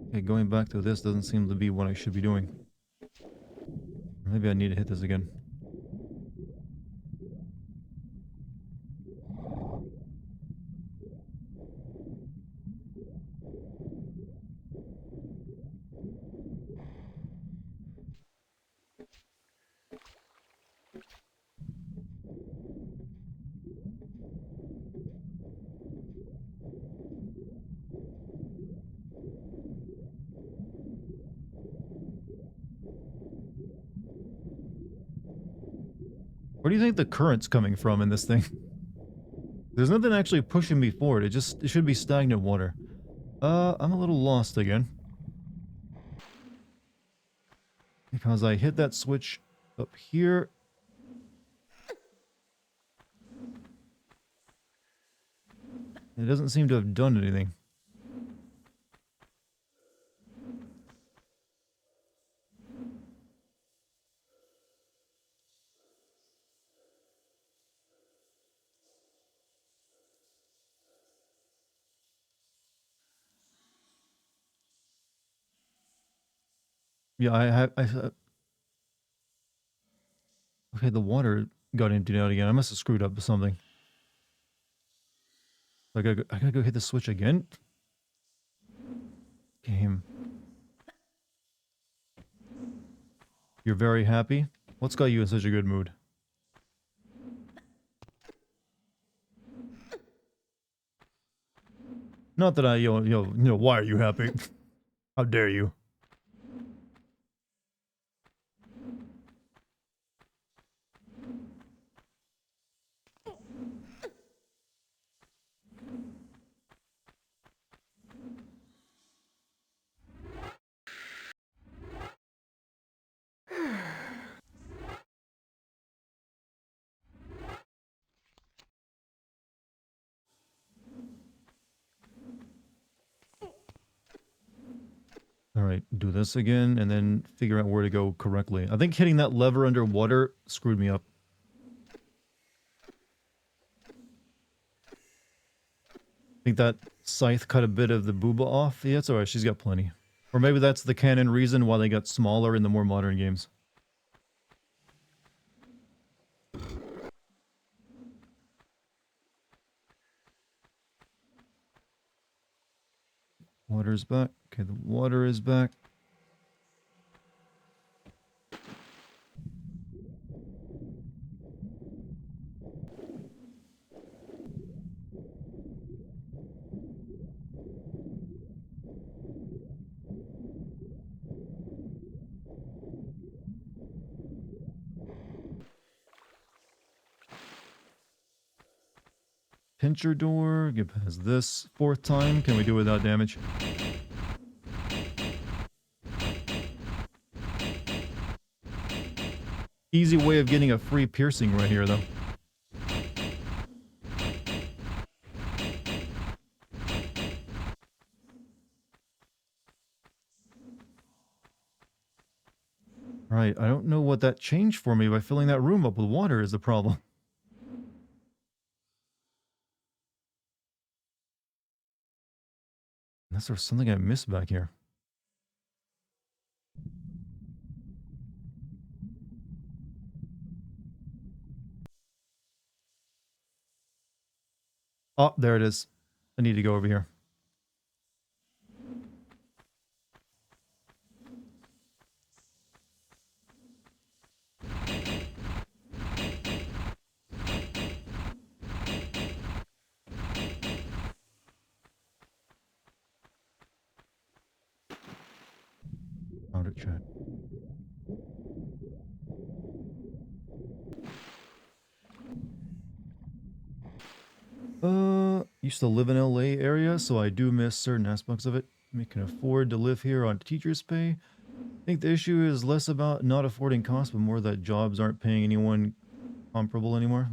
Okay, going back to this doesn't seem to be what I should be doing. Maybe I need to hit this again. Where do you think the current's coming from in this thing? There's nothing actually pushing me forward. It should be stagnant water. I'm a little lost again. Because I hit that switch up here. It doesn't seem to have done anything. Yeah, okay, the water got emptied out again. I must have screwed up with something. I gotta go hit the switch again? Game. You're very happy? What's got you in such a good mood? Not that why are you happy? How dare you? Alright, do this again, and then figure out where to go correctly. I think hitting that lever underwater screwed me up. I think that scythe cut a bit of the booba off. Yeah, it's alright, she's got plenty. Or maybe that's the canon reason why they got smaller in the more modern games. Water's back. Okay, the water is back. Pincher door. Get past this. Fourth time. Can we do without damage? Easy way of getting a free piercing right here, though. Right, I don't know what that changed for me by filling that room up with water is the problem. Unless there's something I missed back here. Oh, there it is. I need to go over here. Found it, chat. Used to live in LA area, so I do miss certain aspects of it. I can afford to live here on teacher's pay. I think the issue is less about not affording costs, but more that jobs aren't paying anyone comparable anymore.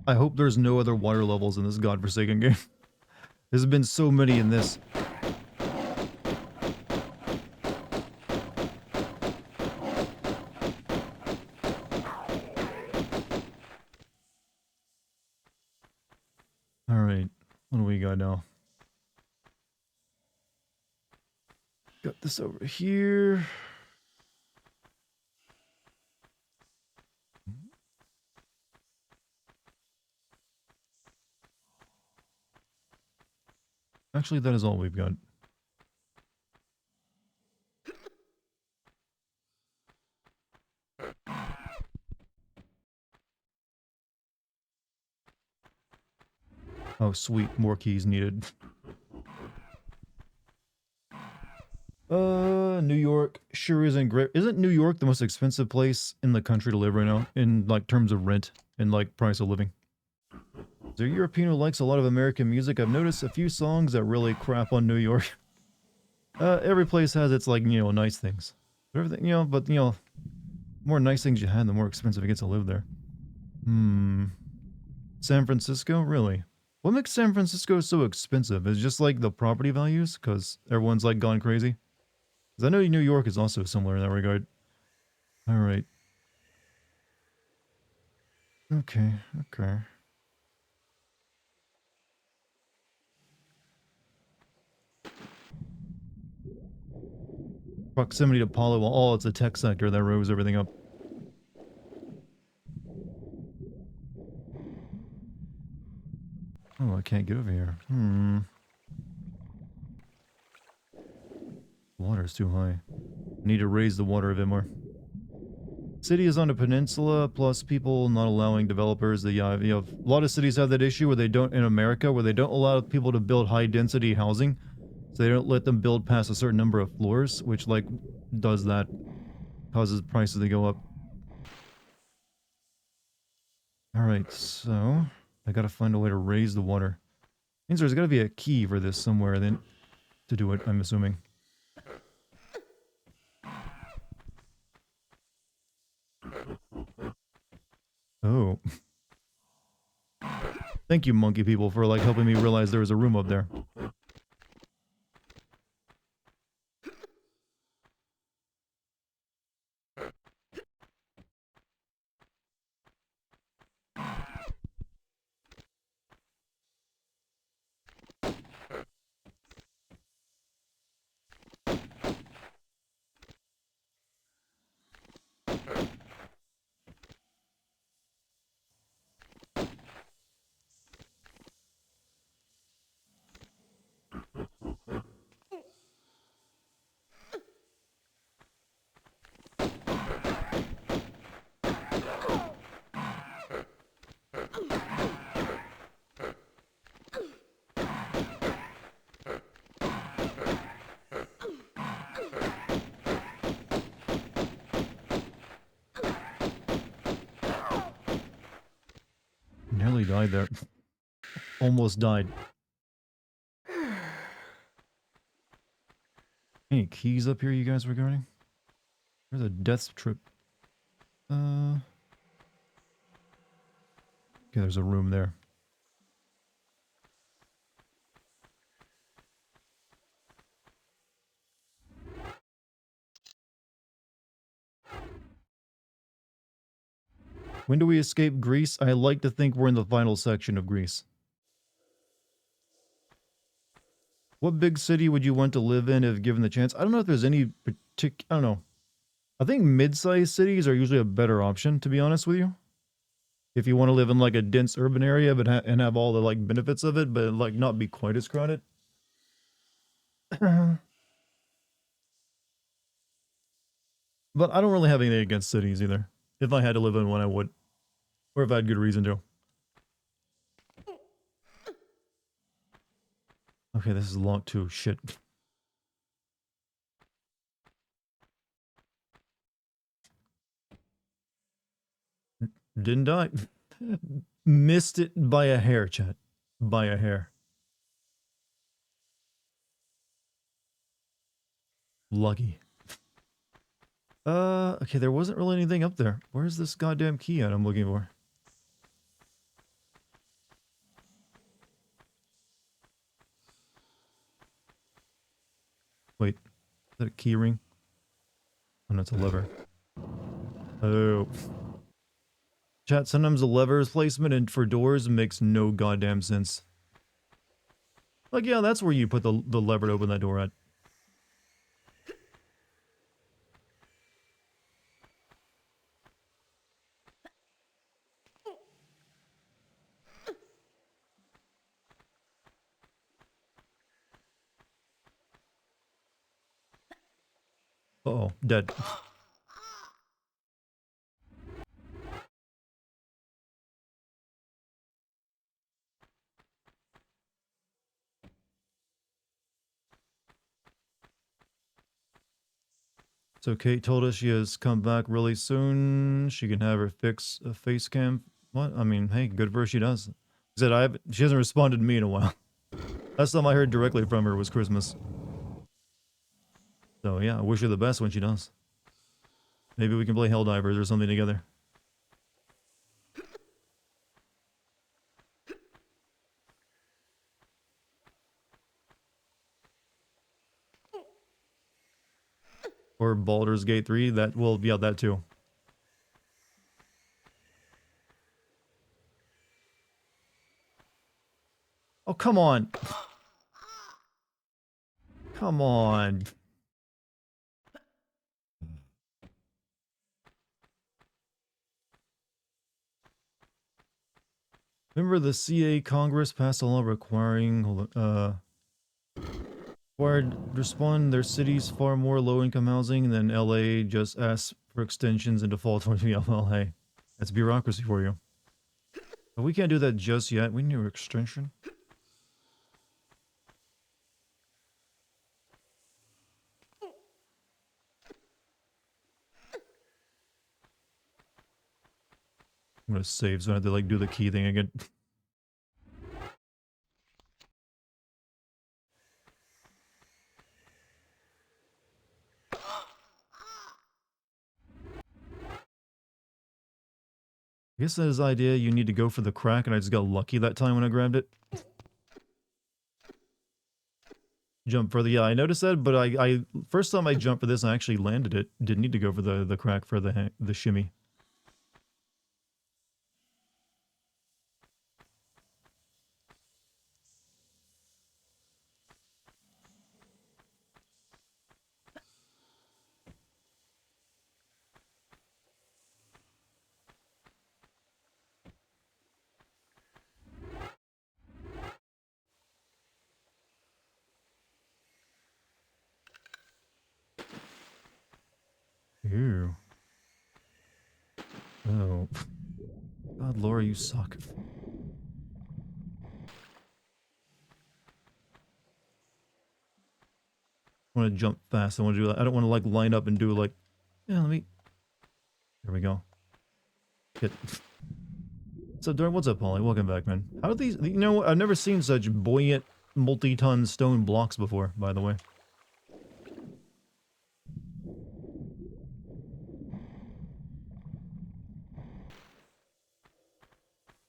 I hope there's no other water levels in this godforsaken game. There's been so many in this. Alright, what do we got now? Got this over here. Actually, that is all we've got. Oh, sweet. More keys needed. New York sure isn't great. Isn't New York the most expensive place in the country to live right now? In, like, terms of rent and, like, price of living? Is there a European who likes a lot of American music? I've noticed a few songs that really crap on New York. Every place has its, like, you know, nice things. Everything, you know, but, you know, the more nice things you have, the more expensive it gets to live there. San Francisco? Really? What makes San Francisco so expensive? Is it just, like, the property values? Because everyone's, like, gone crazy? Because I know New York is also similar in that regard. Alright. Okay, okay. Proximity to Palo. Oh, it's a tech sector that rose everything up. Oh, I can't get over here. Water's too high. I need to raise the water a bit more. City is on a peninsula, plus people not allowing developers. You know, a lot of cities have that issue where they don't, in America, where they don't allow people to build high density housing. So they don't let them build past a certain number of floors, which, like, does that. Causes prices to go up. Alright, so I gotta find a way to raise the water. Means there's gotta be a key for this somewhere then to do it, I'm assuming. Oh. Thank you, monkey people, for, like, helping me realize there was a room up there. Nearly died there. Almost died. Any keys up here you guys regarding? There's a death trip. Okay, there's a room there. When do we escape Greece? I like to think we're in the final section of Greece. What big city would you want to live in if given the chance? I don't know if there's any particular... I don't know. I think mid-sized cities are usually a better option, to be honest with you. If you want to live in, like, a dense urban area but and have all the, like, benefits of it, but, like, not be quite as crowded. But I don't really have anything against cities either. If I had to live in one, I would. Or if I had good reason to. Okay, this is locked too. Shit. Didn't die. Missed it by a hair, chat. By a hair. Lucky. Okay, there wasn't really anything up there. Where's this goddamn key at I'm looking for? Wait, is that a key ring? Oh, no, it's a lever. Oh. Chat, sometimes the lever's placement and for doors makes no goddamn sense. Like, yeah, that's where you put the lever to open that door at. Uh-oh, dead. So Kate told us she has come back really soon. She can have her fix a face cam. What? I mean, hey, good for her. She does. She said she hasn't responded to me in a while. Last time I heard directly from her was Christmas. So yeah, I wish her the best when she does. Maybe we can play Helldivers or something together. Or Baldur's Gate 3. That will, yeah, that too. Oh, come on. Come on. Remember the CA Congress passed a law requiring required to respond their cities far more low-income housing than LA just asked for extensions and default. Well, hey, that's bureaucracy for you. But we can't do that just yet. We need an extension. I'm gonna save so I have to like do the key thing again. I guess that is the idea. You need to go for the crack, and I just got lucky that time when I grabbed it. Jump further. Yeah, I noticed that, but I first time I jumped for this, I actually landed it. Didn't need to go for the crack for the shimmy. Ew. Oh. God, Laura, you suck. I want to jump fast. I want to do that. I don't want to like line up and do like, yeah, let me. There we go. Hit. So, Darn, what's up, Polly? Welcome back, man. How do these, you know, I've never seen such buoyant, multi-ton stone blocks before, by the way.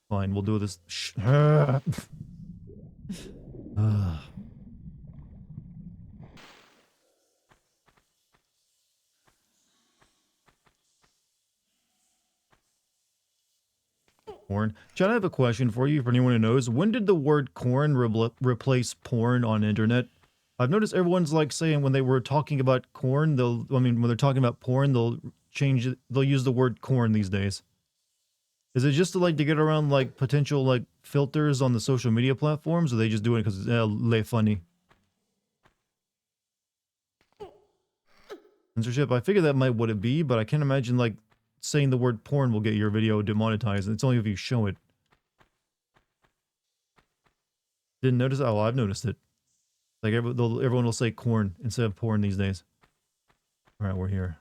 Fine, we'll do this. Shh. Corn. Chad, I have a question for you, for anyone who knows. When did the word corn replace porn on internet? I've noticed everyone's like saying when they were talking about corn, when they're talking about porn, they'll change it, they'll use the word corn these days. Is it just to like to get around like potential like filters on the social media platforms, or they just do it because it's le funny? Censorship, I figure that might what it be, but I can't imagine like saying the word porn will get your video demonetized. It's only if you show it. Didn't notice? Oh, I've noticed it. Like everyone will say corn instead of porn these days. All right, we're here.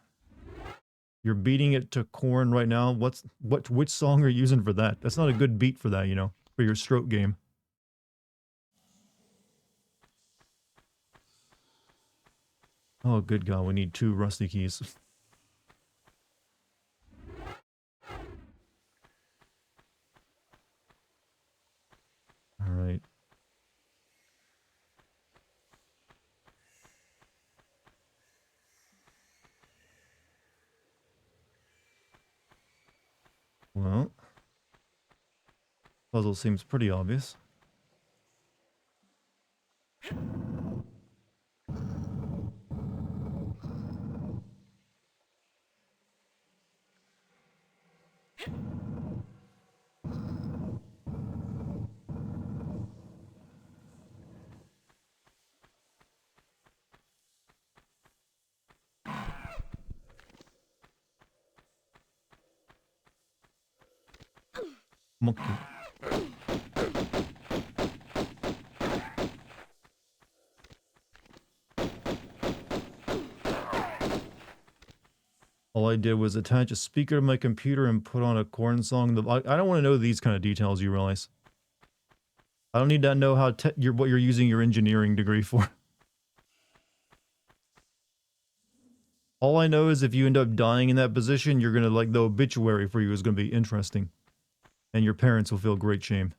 You're beating it to corn right now. Which song are you using for that? That's not a good beat for that, you know, for your stroke game. Oh, good God, we need 2 rusty keys. All right. Well, puzzle seems pretty obvious. Monkey. All I did was attach a speaker to my computer and put on a corn song. I don't want to know these kind of details, you realize. I don't need to know how what you're using your engineering degree for. All I know is if you end up dying in that position, you're gonna, like, the obituary for you is gonna be interesting. And your parents will feel great shame.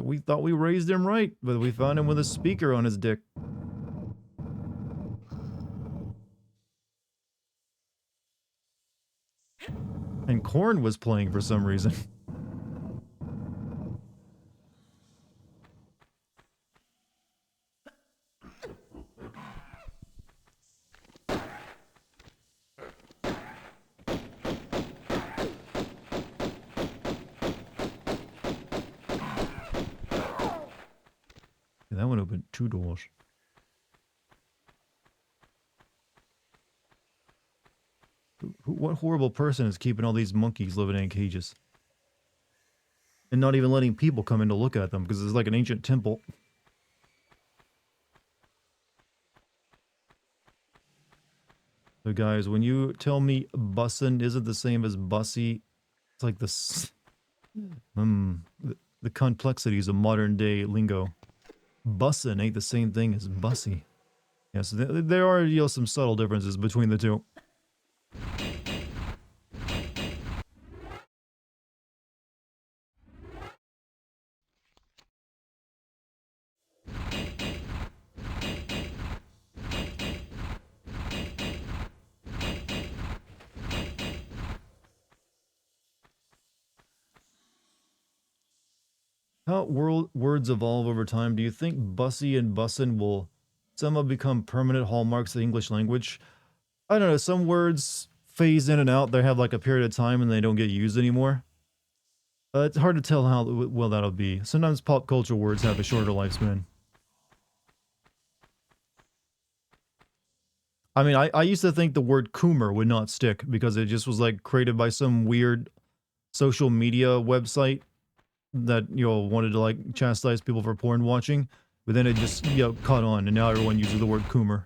We thought we raised him right, but we found him with a speaker on his dick. And Korn was playing for some reason. That one opened 2 doors. What horrible person is keeping all these monkeys living in cages? And not even letting people come in to look at them, because it's like an ancient temple. So guys, when you tell me bussin' isn't the same as bussy, it's like this... the complexities of modern day lingo. Bussin' ain't the same thing as bussy. Yes, there are, you know, some subtle differences between the two. How words evolve over time, do you think bussy and bussin' will somehow become permanent hallmarks of the English language? I don't know, some words phase in and out, they have like a period of time and they don't get used anymore. It's hard to tell how well that'll be. Sometimes pop culture words have a shorter lifespan. I mean, I used to think the word coomer would not stick because it just was like created by some weird social media website that, you know, wanted to like chastise people for porn watching, but then it just, you know, caught on and now everyone uses the word coomer.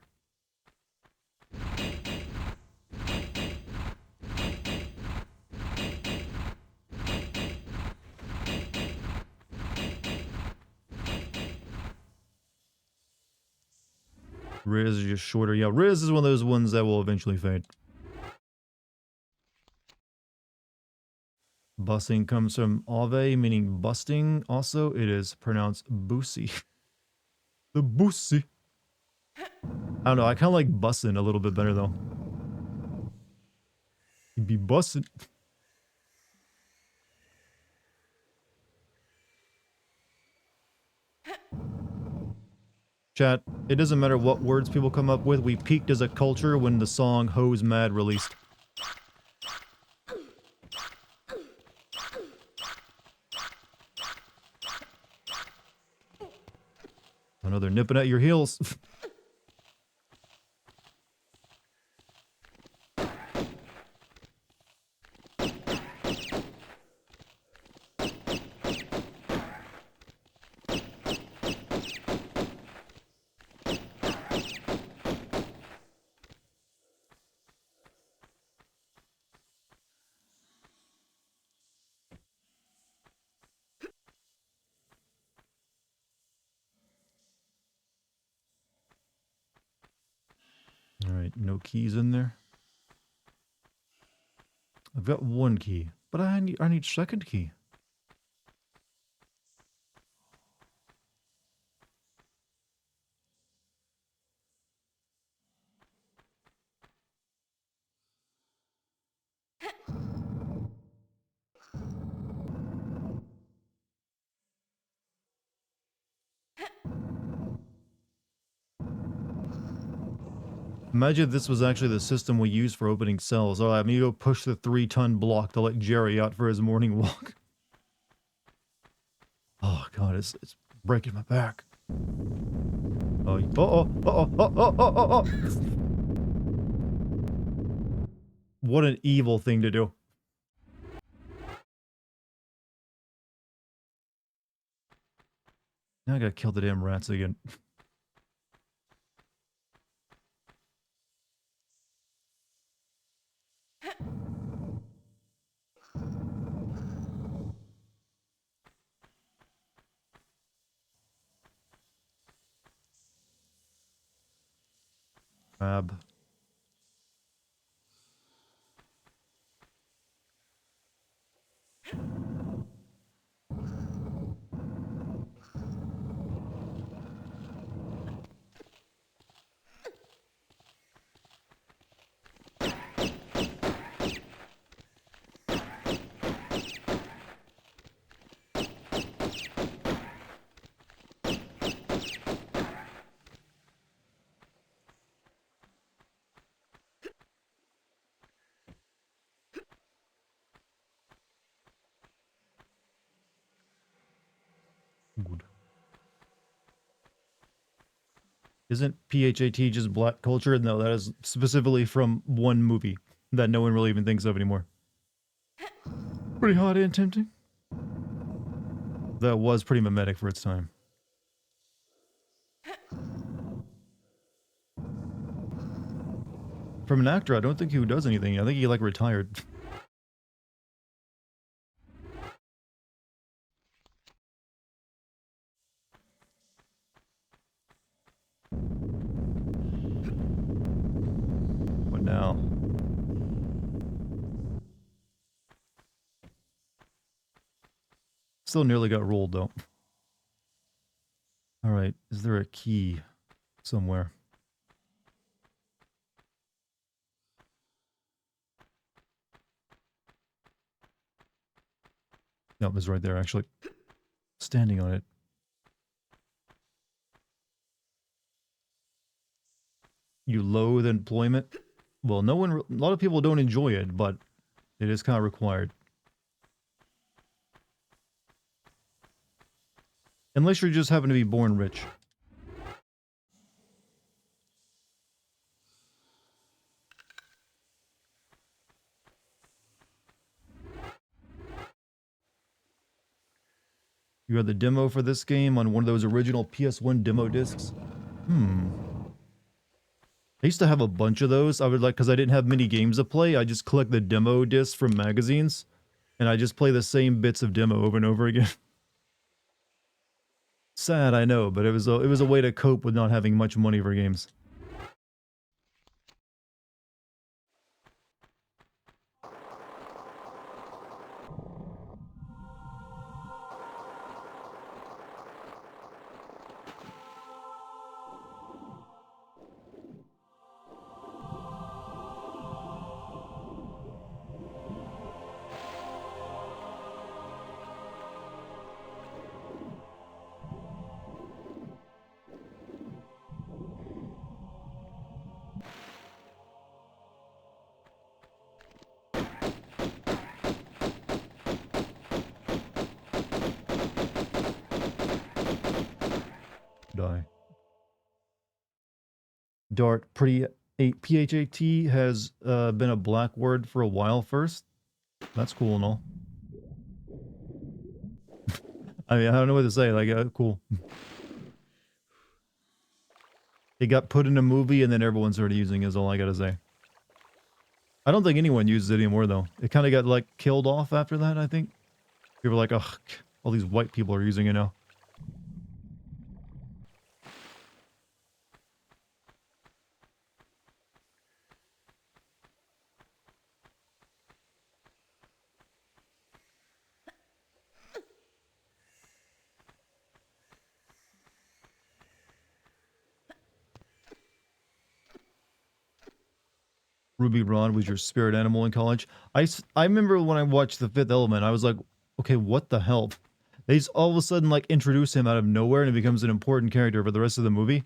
Riz is just shorter. Yeah, Riz is one of those ones that will eventually fade. Bussing comes from ave, meaning busting. Also, it is pronounced boosie. The boosie. I don't know, I kind of like bussin' a little bit better, though. You'd be bussin'. Chat, it doesn't matter what words people come up with, we peaked as a culture when the song Hose Mad released. I know they're nipping at your heels. Alright, no keys in there. I've got 1 key, but I need second key. Imagine if this was actually the system we use for opening cells. Oh, I'm gonna go push the 3-ton block to let Jerry out for his morning walk. Oh god, it's breaking my back. Oh, oh. What an evil thing to do. Now I gotta kill the damn rats again. Crab. Good. Isn't PHAT just black culture? No, that is specifically from one movie that no one really even thinks of anymore. Pretty hot and tempting. That was pretty mimetic for its time. From an actor, I don't think he does anything. I think he, like, retired. What now? Still nearly got rolled, though. Alright, is there a key somewhere? No, it was right there, actually. Standing on it. You loathe employment? Well, a lot of people don't enjoy it, but it is kind of required. Unless you just happen to be born rich. You had the demo for this game on one of those original PS1 demo discs? I used to have a bunch of those. I would like, because I didn't have many games to play, I just collect the demo discs from magazines, and I just play the same bits of demo over and over again. Sad, I know, but it was a way to cope with not having much money for games. Die. Dart, PHAT has been a black word for a while first. That's cool and all. I mean, I don't know what to say, like, cool. It got put in a movie and then everyone started using it, is all I gotta say. I don't think anyone uses it anymore, though. It kind of got, like, killed off after that, I think. People were like, ugh, all these white people are using it now. Ruby Rod was your spirit animal in college. I remember when I watched The Fifth Element, I was like, okay, what the hell? They just all of a sudden, like, introduce him out of nowhere and it becomes an important character for the rest of the movie.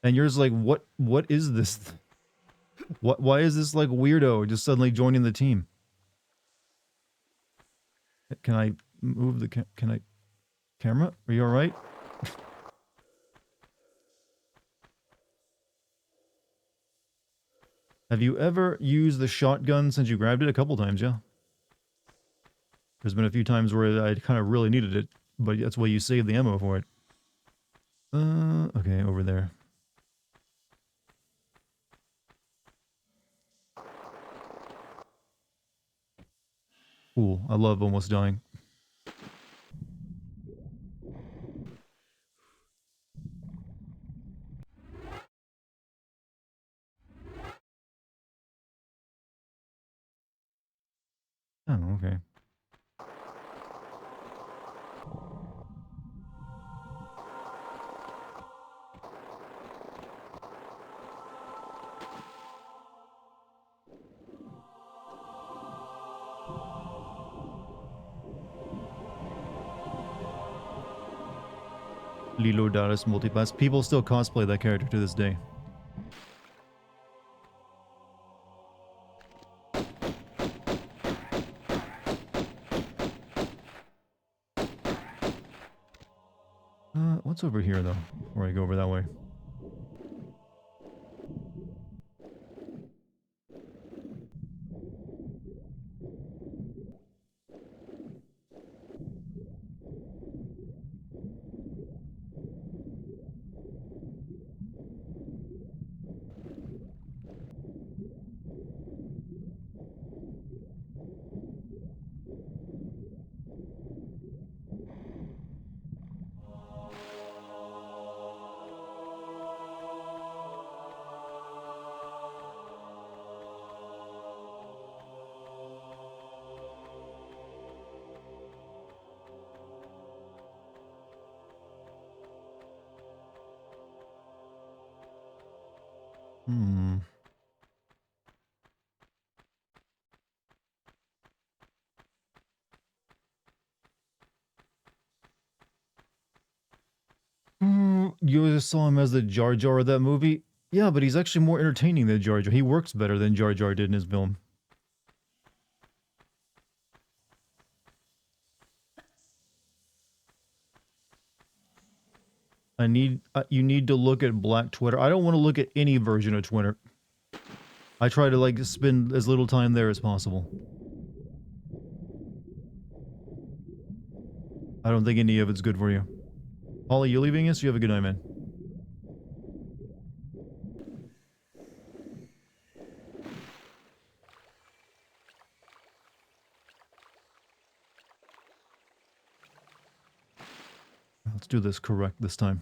And you're just like, what is this? Why is this, like, weirdo just suddenly joining the team? Can I move the camera? Are you alright? Have you ever used the shotgun since you grabbed it? A couple times, yeah. There's been a few times where I kind of really needed it, but that's why you save the ammo for it. Okay, over there. Cool. I love almost dying. Oh, okay. Lilo Dallas Multipass. People still cosplay that character to this day. What's over here, though, before I go over that way? Hmm. You just saw him as the Jar Jar of that movie? Yeah, but he's actually more entertaining than Jar Jar. He works better than Jar Jar did in his film. You need to look at Black Twitter. I don't want to look at any version of Twitter. I try to like spend as little time there as possible. I don't think any of it's good for you. Holly, you leaving us? You have a good night, man. Let's do this correct this time.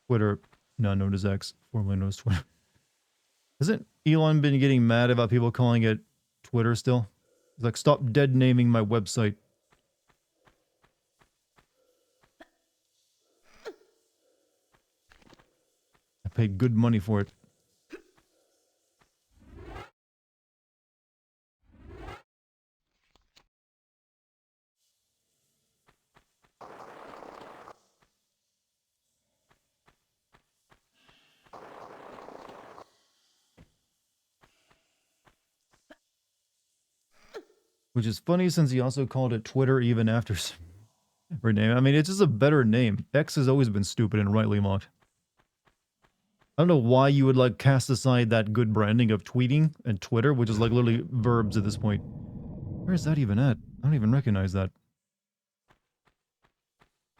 Twitter, now known as X, formerly known as Twitter. Hasn't Elon been getting mad about people calling it Twitter still? He's like, stop dead naming my website. I paid good money for it. Which is funny since he also called it Twitter even after rename. I mean, it's just a better name. X has always been stupid and rightly mocked. I don't know why you would like cast aside that good branding of tweeting and Twitter, which is like literally verbs at this point. Where is that even at? I don't even recognize that.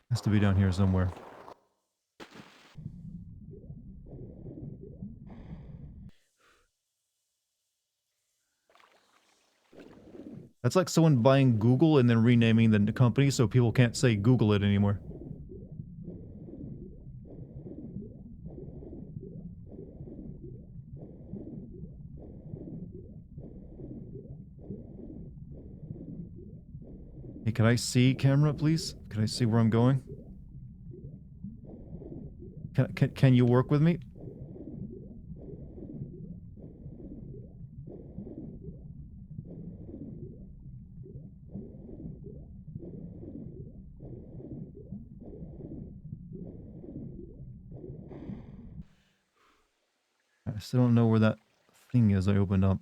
Has to be down here somewhere. That's like someone buying Google and then renaming the company so people can't say Google it anymore. Hey, can I see camera, please? Can I see where I'm going? Can you work with me? I still don't know where that thing is I opened up.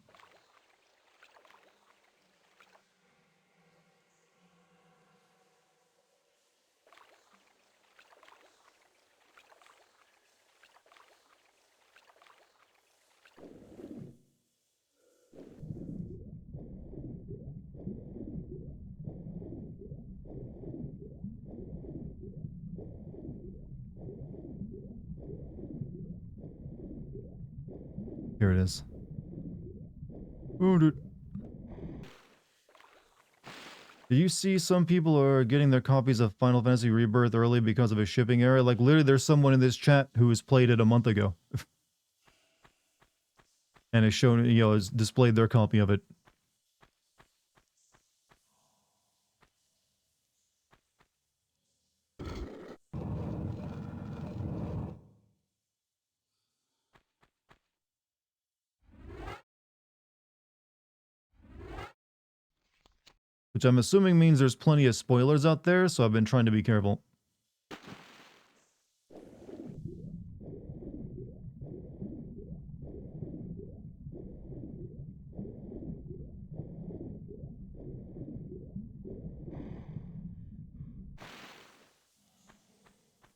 Here it is. Ooh, dude. Did you see some people are getting their copies of Final Fantasy Rebirth early because of a shipping error? Like, literally, there's someone in this chat who has played it a month ago. And has shown, you know, has displayed their copy of it. Which I'm assuming means there's plenty of spoilers out there, so I've been trying to be careful.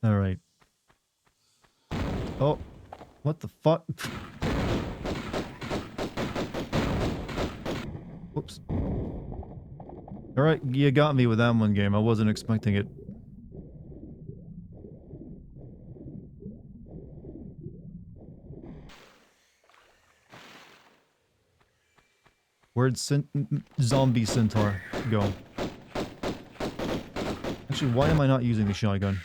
Alright. Oh, what the fuck? Whoops. Alright, you got me with that one, game. I wasn't expecting it. Where'd zombie centaur go? Actually, why am I not using the shotgun?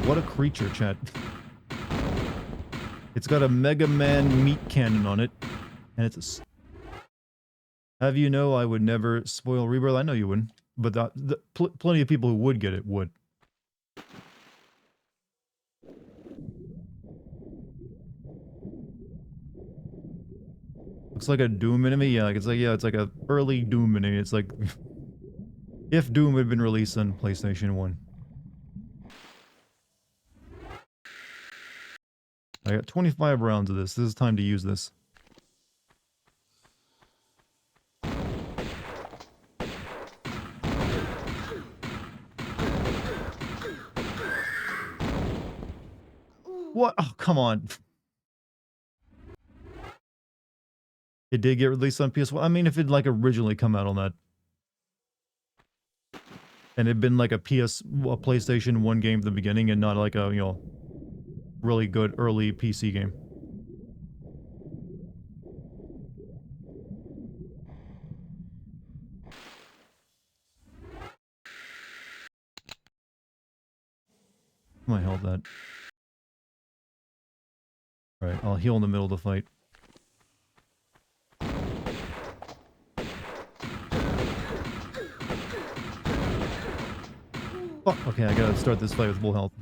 What a creature, chat. It's got a Mega Man meat cannon on it, and it's a... Have you know I would never spoil Rebirth? I know you wouldn't, but plenty of people who would get it would. Looks like a Doom enemy? Yeah, it's like a early Doom enemy. It's like... if Doom had been released on PlayStation 1. I got 25 rounds of this. This is time to use this. What? Oh, come on. It did get released on PS1. I mean, if it like originally come out on that. And it'd been like a PlayStation 1 game at the beginning and not like a, you know, really good early PC game. I held that. Alright, I'll heal in the middle of the fight. Oh, okay, I gotta start this fight with full health.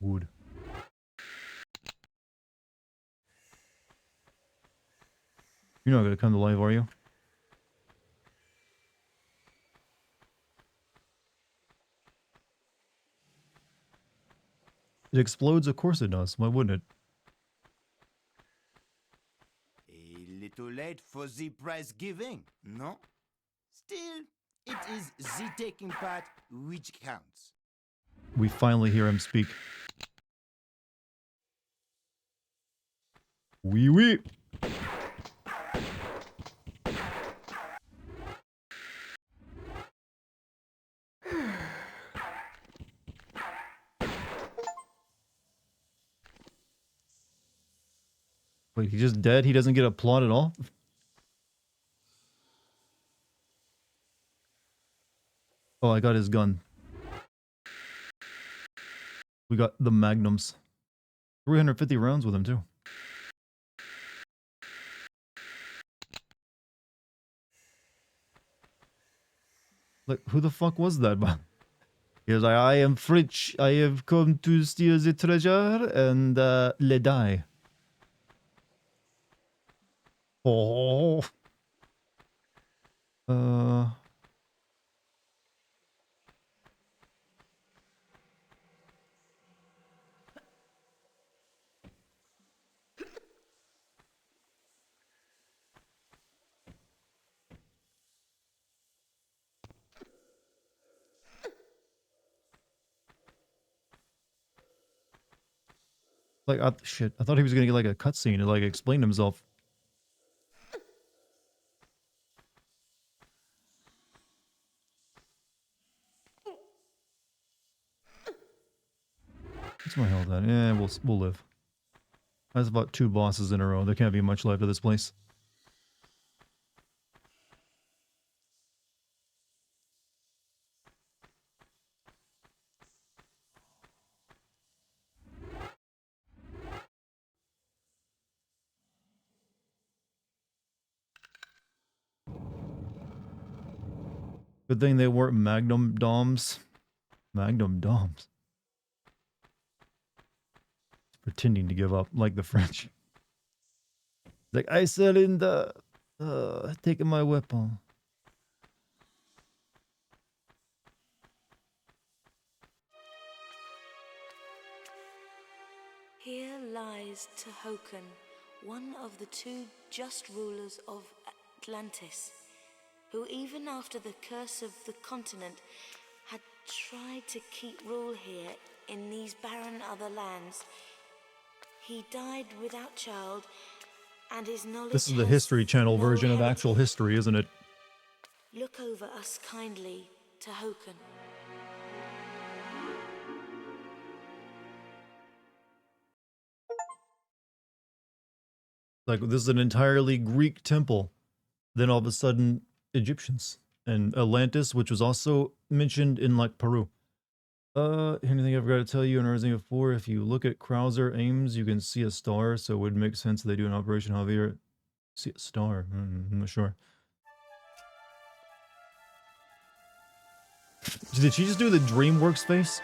Wood. You're not gonna come to life, are you? It explodes? Of course it does. Why wouldn't it? A little late for the prize giving, no? Still, it is the taking part which counts. We finally hear him speak. Wee wee! Wait, he's just dead? He doesn't get a plot at all? Oh, I got his gun. We got the magnums. 350 rounds with him, too. Like, who the fuck was that? He was like, I am Fritz. I have come to steal the treasure and le die. Oh. Like, shit. I thought he was gonna get like a cutscene to like explain himself. What's my health at? Yeah, we'll live. That's about 2 bosses in a row. There can't be much left of this place. Good thing they weren't Magnum Doms. Magnum Doms. Pretending to give up, like the French. Like, I surrender. Taking my weapon. Here lies Tehokan, one of the 2 just rulers of Atlantis, who even after the curse of the continent had tried to keep rule here in these barren other lands. He died without child, and his knowledge This is the has History Channel no version of actual heritage. history, isn't it? Look over us kindly, Tehokan. Like, this is an entirely Greek temple. Then all of a sudden, Egyptians. And Atlantis, which was also mentioned in, like, Peru. Anything I've got to tell you in Resident Evil 4, if you look at Krauser aims, you can see a star, so it would make sense they do an Operation Javier. See a star? I'm not sure. Did she just do the DreamWorks face?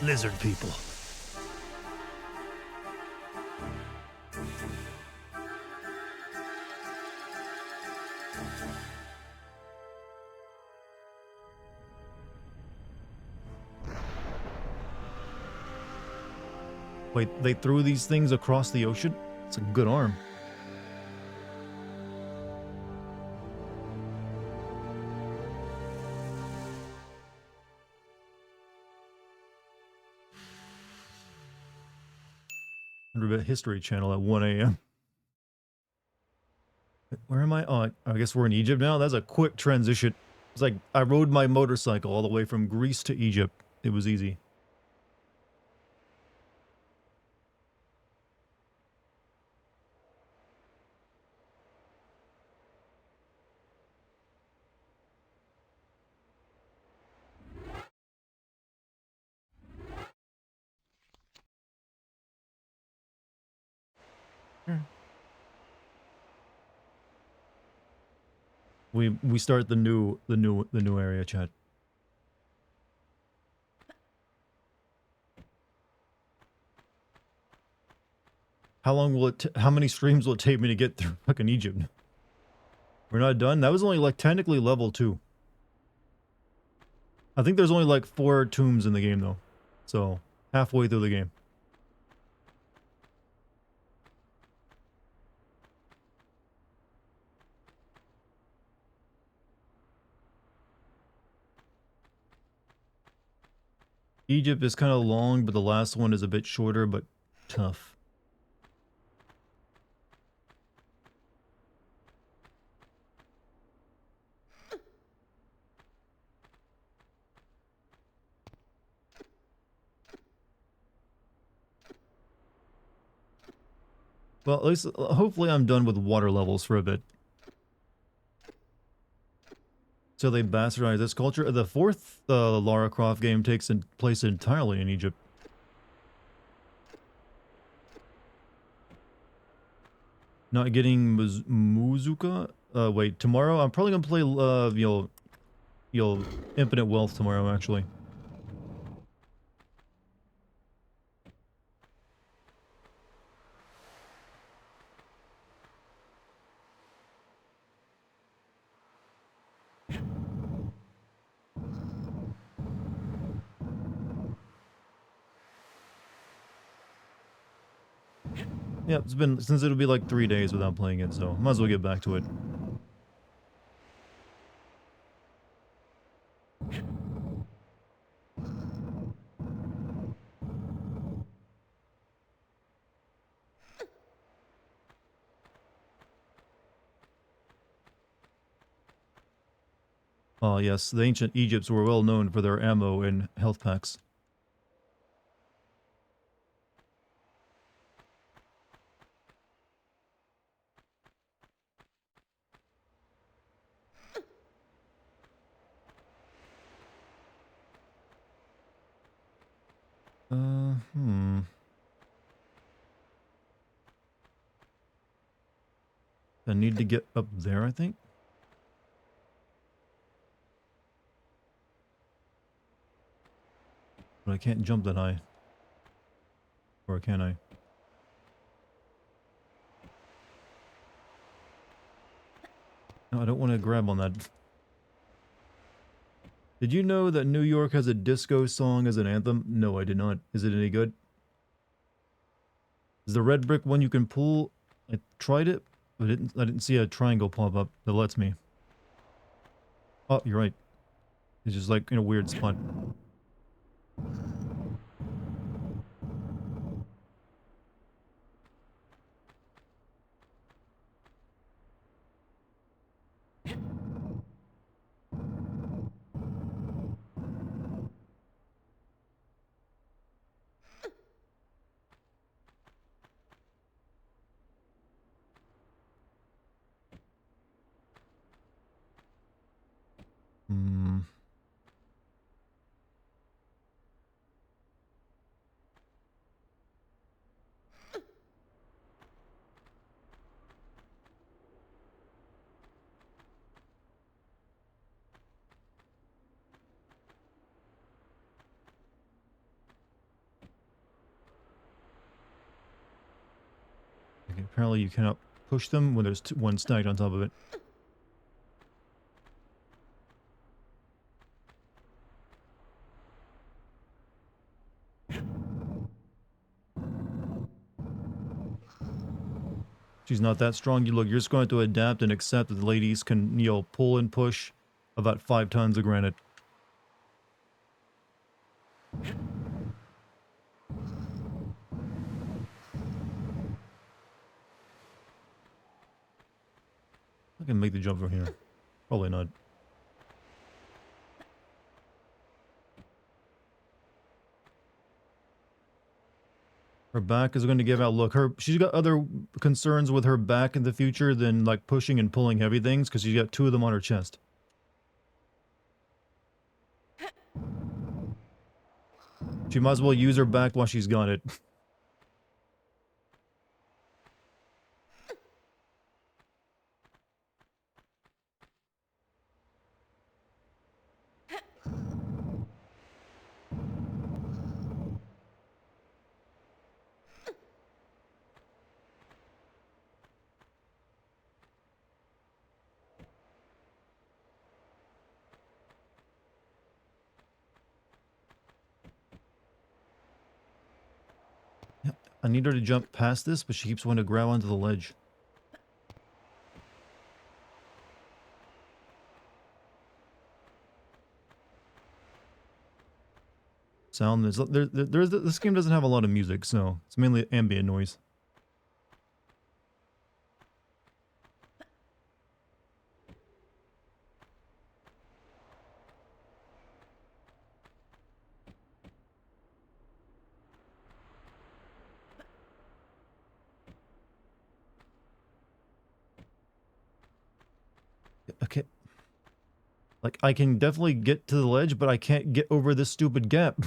Lizard people. Wait, they threw these things across the ocean? It's a good arm. History Channel at 1 a.m. Where am I? Oh, I guess we're in Egypt now. That's a quick transition. It's like I rode my motorcycle all the way from Greece to Egypt. It was easy. We start the new area, chat. How long will it? How many streams will it take me to get through fucking Egypt? We're not done. That was only like technically level 2. I think there's only like 4 tombs in the game though, so halfway through the game. Egypt is kind of long, but the last one is a bit shorter, but tough. Well, at least, hopefully I'm done with water levels for a bit. So they bastardized this culture. The 4th Lara Croft game takes place entirely in Egypt. Not getting Muzuka? Wait, tomorrow? I'm probably gonna play, Infinite Wealth tomorrow, actually. Yeah, it's been, since it'll be like 3 days without playing it, so might as well get back to it. Oh yes, the ancient Egypts were well known for their ammo and health packs. Hmm. I need to get up there, I think. But I can't jump that high. Or can I? No, I don't want to grab on that. Did you know that New York has a disco song as an anthem? No, I did not. Is it any good? Is the red brick one you can pull? I tried it, but I didn't see a triangle pop up that lets me. Oh, you're right. It's just like in a weird spot. Hmm. Okay, apparently you cannot push them when there's one stacked on top of it. She's not that strong. You look, you're just going to adapt and accept that the ladies can, pull and push about 5 tons of granite. I can make the jump from here. Probably not. Her back is going to give out. Look, she's got other concerns with her back in the future than like pushing and pulling heavy things because she's got 2 of them on her chest. She might as well use her back while she's got it. I need her to jump past this, but she keeps wanting to grab onto the ledge. Sound this game doesn't have a lot of music, so it's mainly ambient noise. Okay. Like, I can definitely get to the ledge, but I can't get over this stupid gap.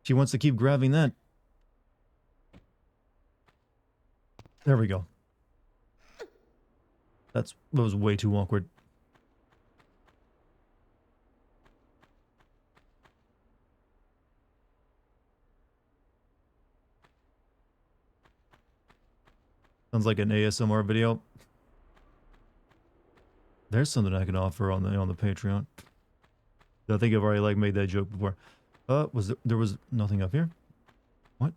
She wants to keep grabbing that. There we go. That was way too awkward. Sounds like an ASMR video. There's something I can offer on the Patreon. I think I've already like made that joke before. There was nothing up here? What?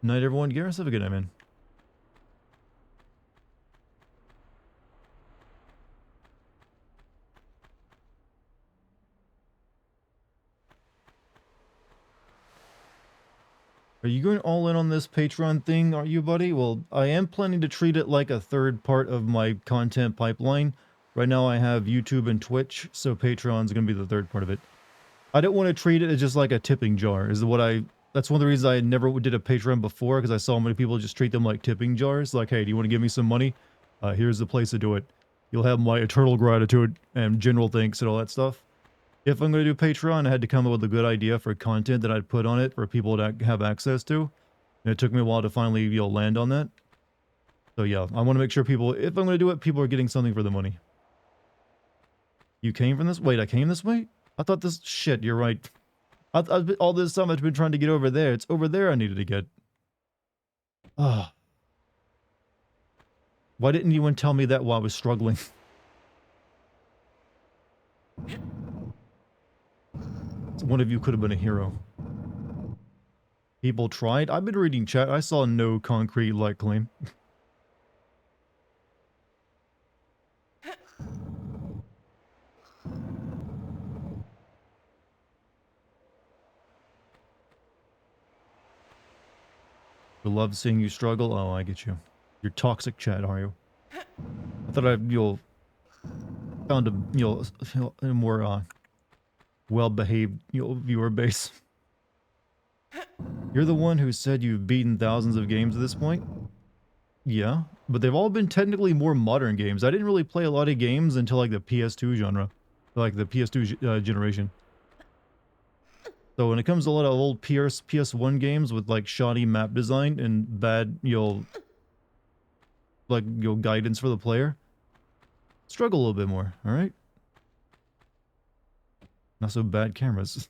Night everyone. Garrus, have a good night, man. Are you going all in on this Patreon thing, are you, buddy? Well, I am planning to treat it like a third part of my content pipeline. Right now I have YouTube and Twitch, so Patreon's going to be the third part of it. I don't want to treat it as just like a tipping jar, that's one of the reasons I never did a Patreon before, because I saw many people just treat them like tipping jars. Like, hey, do you want to give me some money? Here's the place to do it. You'll have my eternal gratitude and general thanks and all that stuff. If I'm going to do Patreon, I had to come up with a good idea for content that I'd put on it for people to have access to. And it took me a while to finally, land on that. So yeah, I want to make sure if I'm going to do it, people are getting something for the money. You came from this? Wait, I came this way? I thought this... Shit, you're right. All this time I've been trying to get over there. It's over there I needed to get. Ah. Why didn't anyone tell me that while I was struggling? One of you could have been a hero. People tried. I've been reading chat. I saw no concrete like claim. I love seeing you struggle. Oh, I get you. You're toxic, chat, are you? I thought found a more well-behaved viewer base. You're the one who said you've beaten thousands of games at this point? Yeah, but they've all been technically more modern games. I didn't really play a lot of games until like the PS2 genre. Like the PS2 generation. So when it comes to a lot of old PS1 games with like shoddy map design and bad, guidance for the player, struggle a little bit more, alright? Not so bad cameras.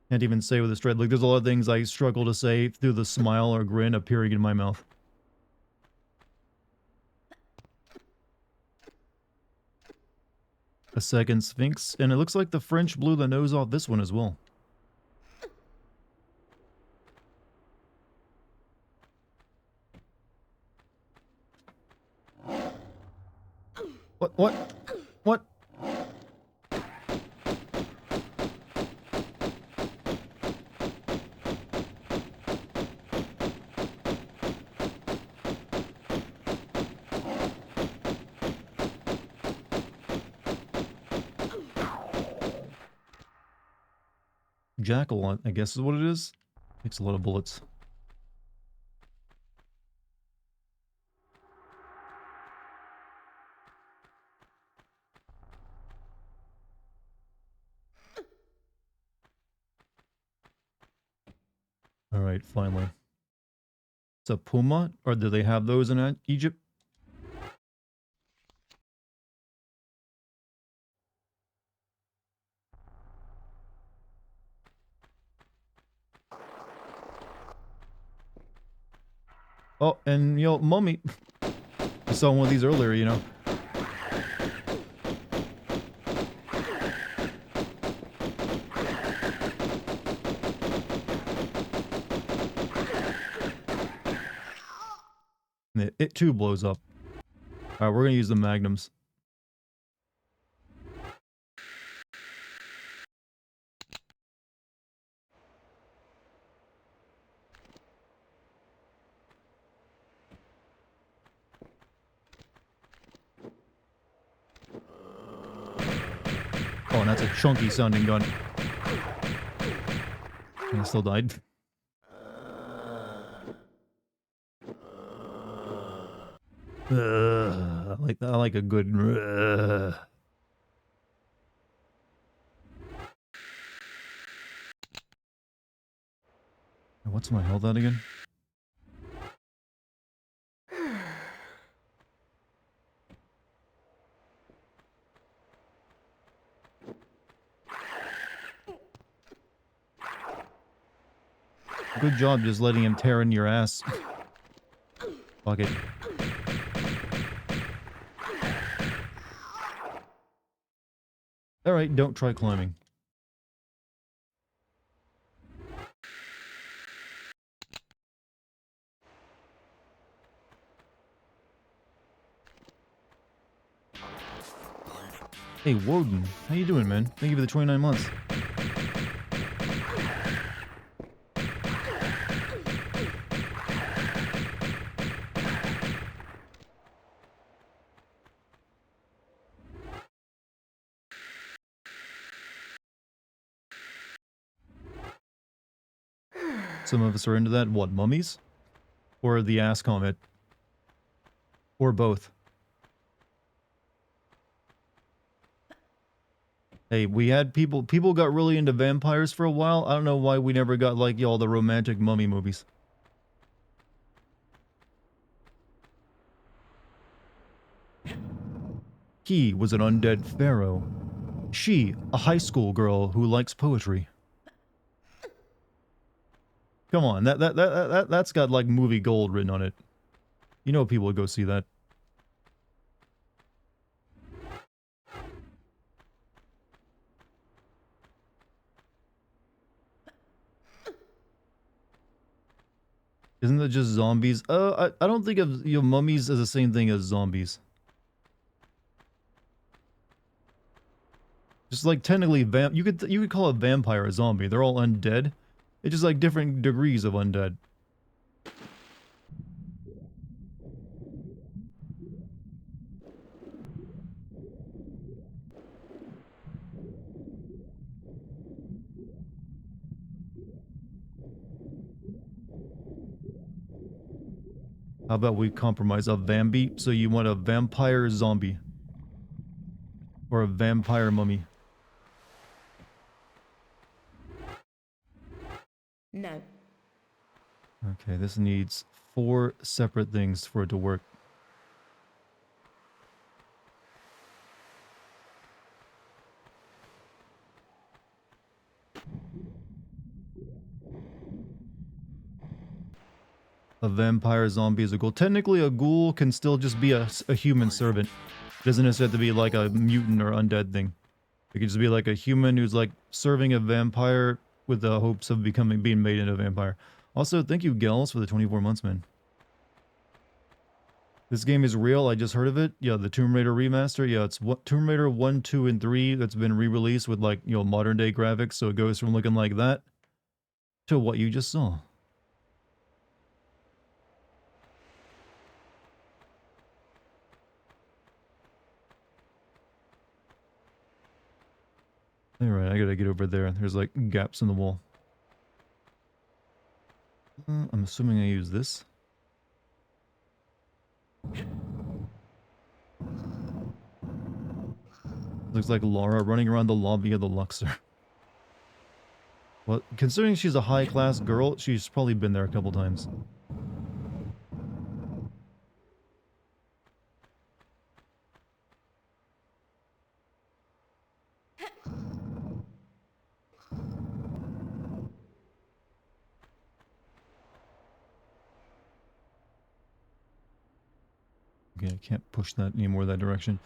Can't even say with a straight look. There's a lot of things I struggle to say through the smile or grin appearing in my mouth. A second Sphinx, and it looks like the French blew the nose off this one as well. What? Jackal, I guess is what it is. Takes a lot of bullets. Alright, finally. It's a puma? Or do they have those in Egypt? Oh, and mummy. I saw one of these earlier. And it too blows up. Alright, we're gonna use the magnums. Oh, and that's a chunky sounding gun. And I still died. I like a good... what's my health at again? Good job just letting him tear in your ass. Fuck it. Alright, don't try climbing. Hey, Woden. How you doing, man? Thank you for the 29 months. Some of us are into that. What, mummies? Or the ass comet? Or both? Hey, we had people got really into vampires for a while. I don't know why we never got, like, y'all, the romantic mummy movies. He was an undead pharaoh. She, a high school girl who likes poetry. Come on, that's got, like, movie gold written on it. You know people would go see that. Isn't that just zombies? I don't think of, you know, mummies as the same thing as zombies. Just like technically, you could call a vampire a zombie. They're all undead. It's just like different degrees of undead. How about we compromise a Vambi? So you want a vampire zombie. Or a vampire mummy. No. Okay, this needs 4 separate things for it to work. A vampire zombie is a ghoul. Technically, a ghoul can still just be a human servant. It doesn't necessarily have to be like a mutant or undead thing. It could just be like a human who's like serving a vampire with the hopes of being made into a vampire. Also, thank you, Gels, for the 24 months, man. This game is real. I just heard of it. Yeah, the Tomb Raider remaster. Yeah, it's Tomb Raider 1, 2, and 3 that's been re-released with, like, you know, modern day graphics. So it goes from looking like that to what you just saw. Alright, I gotta get over there. There's like gaps in the wall. I'm assuming I use this. Looks like Laura running around the lobby of the Luxor. Well, considering she's a high-class girl, she's probably been there a couple times. Okay, I can't push that anymore that direction.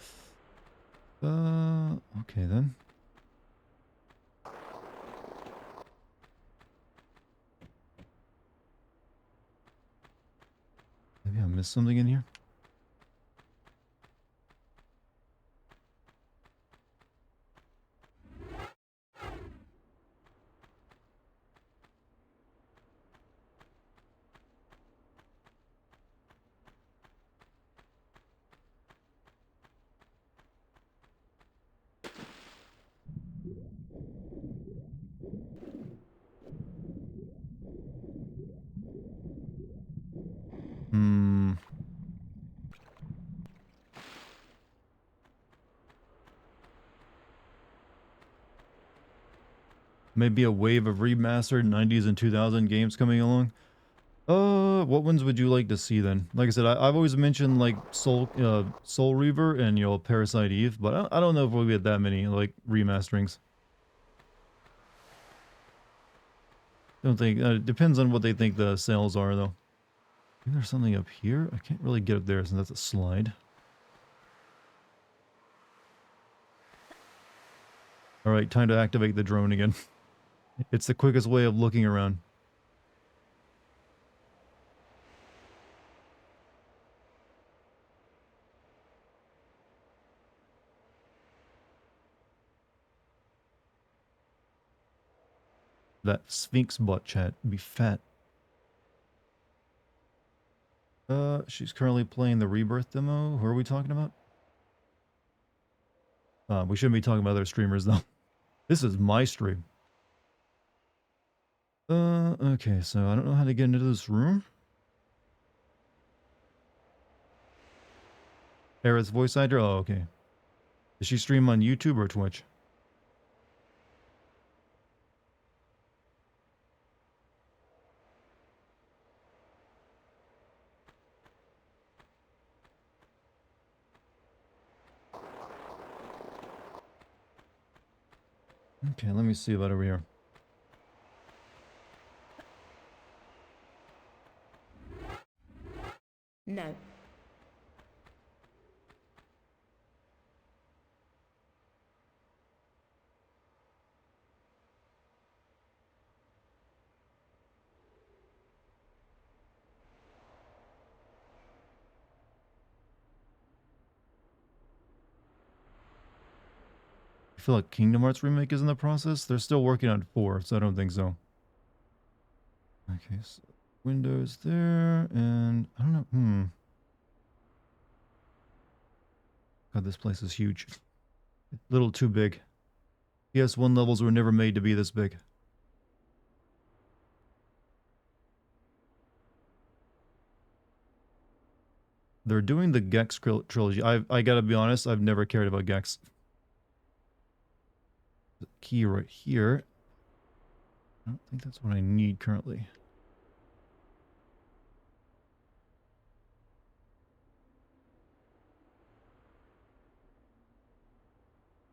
Okay then. Maybe I missed something in here? Hmm. Maybe a wave of remastered 90s and 2000 games coming along. What ones would you like to see then? Like I said, I've always mentioned like Soul Reaver and Parasite Eve, but I don't know if we'll get that many like remasterings. Don't think it depends on what they think the sales are though. Maybe there's something up here. I can't really get up there since that's a slide. All right, time to activate the drone again. It's the quickest way of looking around. That Sphinx bot chat would be fat. She's currently playing the Rebirth demo. Who are we talking about? We shouldn't be talking about other streamers though. This is my stream. Okay, so I don't know how to get into this room. Aerith's voice actor? Oh, okay. Does she stream on YouTube or Twitch? Okay, let me see about over here. No. I feel like Kingdom Hearts remake is in the process. They're still working on 4, so I don't think so. Okay, so Windows there, and I don't know. God, this place is huge. A little too big. PS1 levels were never made to be this big. They're doing the Gex trilogy. I gotta be honest, I've never cared about Gex. The key right here. I don't think that's what I need currently.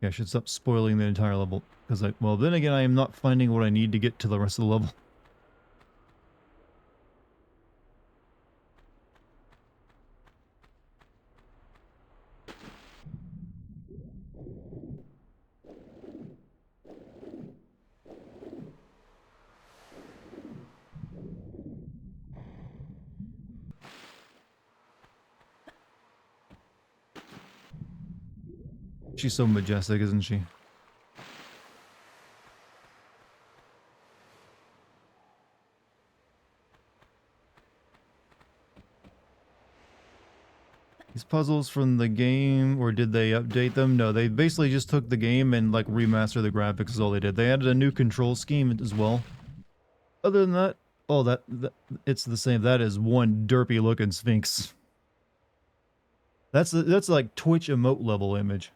Yeah, I should stop spoiling the entire level. Because well, then again, I am not finding what I need to get to the rest of the level. She's so majestic, isn't she? These puzzles from the game, or did they update them? No, they basically just took the game and like remastered the graphics is all they did. They added a new control scheme as well. Other than that, oh, that it's the same. That is one derpy looking Sphinx. That's like Twitch emote level image.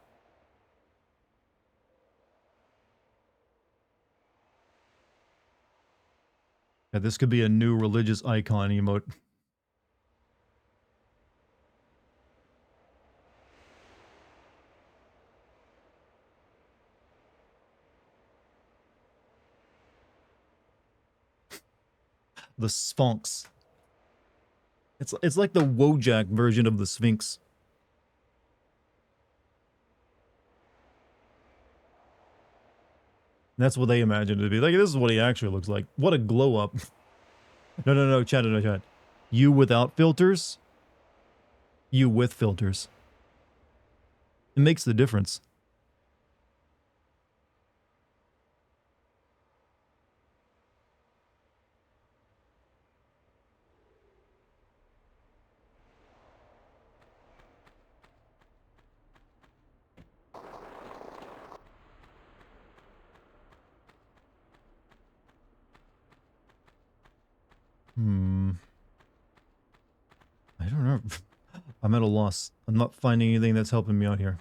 Yeah, this could be a new religious icon emote. The Sphinx. It's like the Wojak version of the Sphinx. That's what they imagined it to be. Like, this is what he actually looks like. What a glow up. No, chat, no, chat. You without filters. You with filters. It makes the difference. I don't know. I'm at a loss. I'm not finding anything that's helping me out here.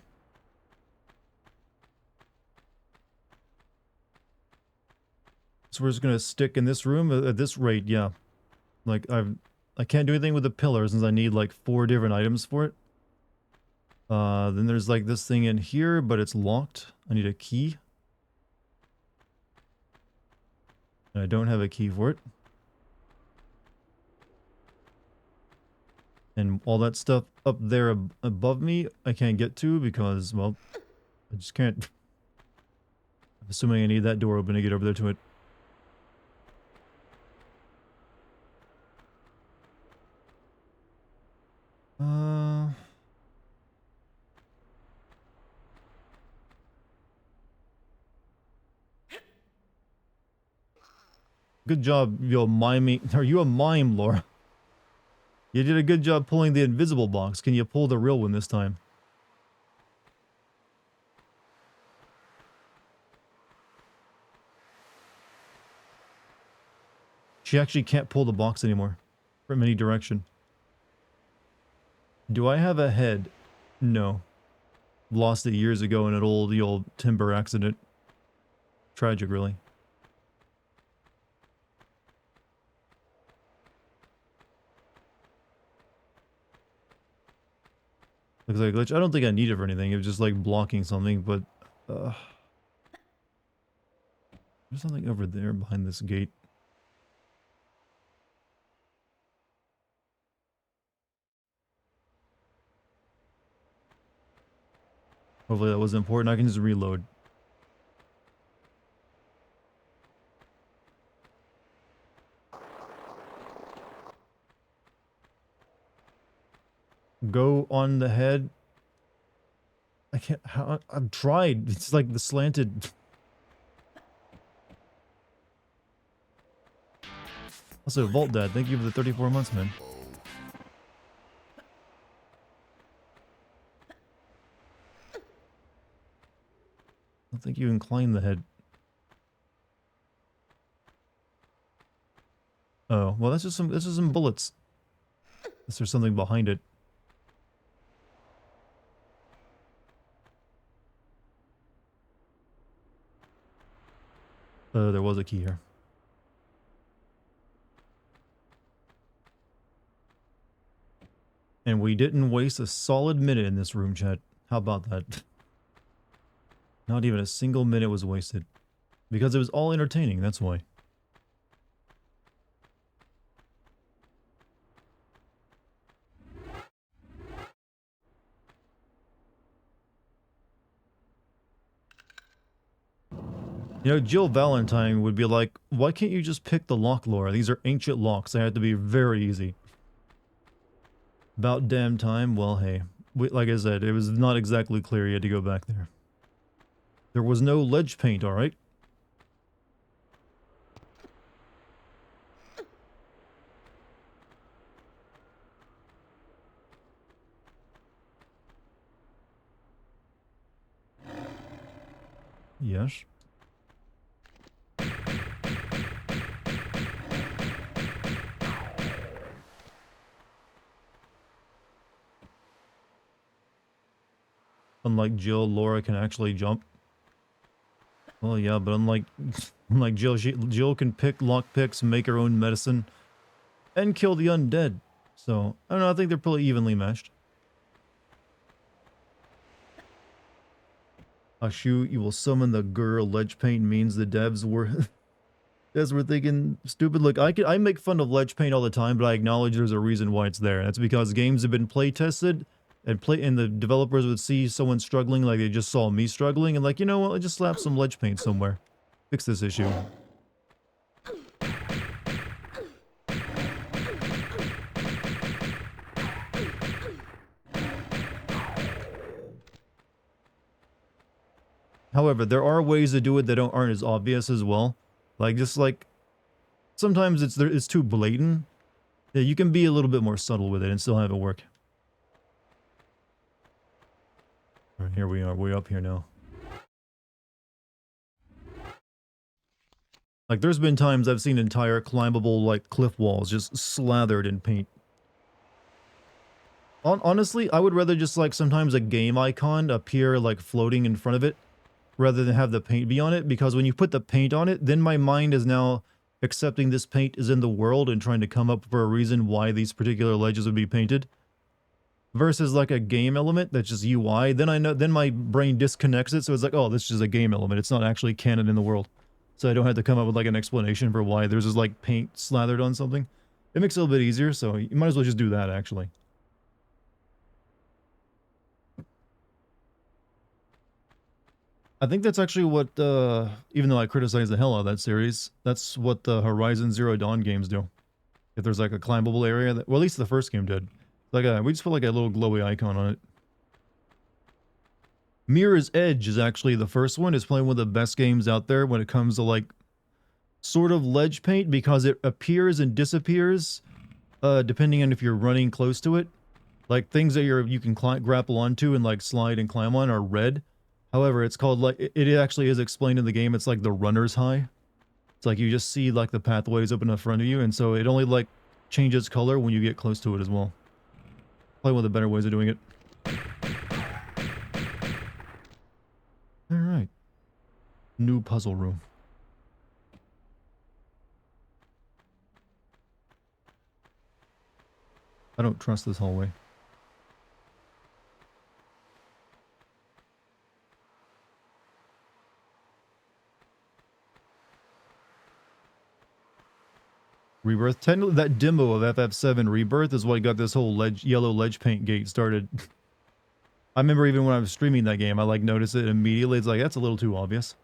So we're just gonna stick in this room at this rate, yeah. Like I can't do anything with the pillar since I need like 4 different items for it. Then there's like this thing in here, but it's locked. I need a key. And I don't have a key for it. And all that stuff up there above me, I can't get to because, well, I just can't. I'm assuming I need that door open to get over there to it. Good job, yo, miming. Are you a mime, Laura? You did a good job pulling the invisible box. Can you pull the real one this time? She actually can't pull the box anymore from any direction. Do I have a head? No. Lost it years ago in the old timber accident. Tragic, really. Looks like a glitch. I don't think I need it for anything. It was just like blocking something, but there's something over there behind this gate. Hopefully that wasn't important. I can just reload. Go on the head. I can't. I've tried. It's like the slanted. Also, Vault Dad, thank you for the 34 months, man. I don't think you incline the head. Oh, well, that's just some bullets. Unless there's something behind it. There was a key here. And we didn't waste a solid minute in this room, chat. How about that? Not even a single minute was wasted. Because it was all entertaining, that's why. You know, Jill Valentine would be like, why can't you just pick the lock, Laura? These are ancient locks. They have to be very easy. About damn time. Well, hey. Like I said, it was not exactly clear you had to go back there. There was no ledge paint, alright? Yes. Unlike Jill, Laura can actually jump. Well, yeah, but unlike Jill, Jill can pick lockpicks, make her own medicine, and kill the undead. So, I don't know, I think they're pretty evenly matched. Ashu, you will summon the girl. Ledge paint means the devs were... devs were thinking stupid. Look, I make fun of ledge paint all the time, but I acknowledge there's a reason why it's there. That's because games have been play tested. And the developers would see someone struggling like they just saw me struggling and like, you know what, I just slap some ledge paint somewhere. Fix this issue. However, there are ways to do it that aren't as obvious as well. Like, just like, sometimes it's too blatant. Yeah, you can be a little bit more subtle with it and still have it work. Alright, here we are. We're up here now. Like, there's been times I've seen entire climbable, like, cliff walls just slathered in paint. Honestly, I would rather just, like, sometimes a game icon appear, like, floating in front of it. rather than have the paint be on it, because when you put the paint on it, then my mind is now accepting this paint is in the world and trying to come up for a reason why these particular ledges would be painted. Versus like a game element that's just UI, then I know, then my brain disconnects it, so it's like, oh, this is just a game element. It's not actually canon in the world. So I don't have to come up with like an explanation for why there's just like paint slathered on something. It makes it a little bit easier, so you might as well just do that actually. I think that's actually what, even though I criticize the hell out of that series, that's what the Horizon Zero Dawn games do. If there's like a climbable area, that, well, at least the first game did. Like we just put like a little glowy icon on it. Mirror's Edge is actually the first one. It's probably one of the best games out there when it comes to like sort of ledge paint, because it appears and disappears depending on if you're running close to it. Like things that you can grapple onto and like slide and climb on are red. However, it's called like, it actually is explained in the game. It's like the runner's high. It's like you just see like the pathways open in front of you, and so it only like changes color when you get close to it as well. Probably one of the better ways of doing it. Alright. New puzzle room. I don't trust this hallway. Rebirth. Technically, that demo of FF7 Rebirth is what got this whole yellow ledge paint gate started. I remember even when I was streaming that game, I like noticed it immediately. It's like, that's a little too obvious.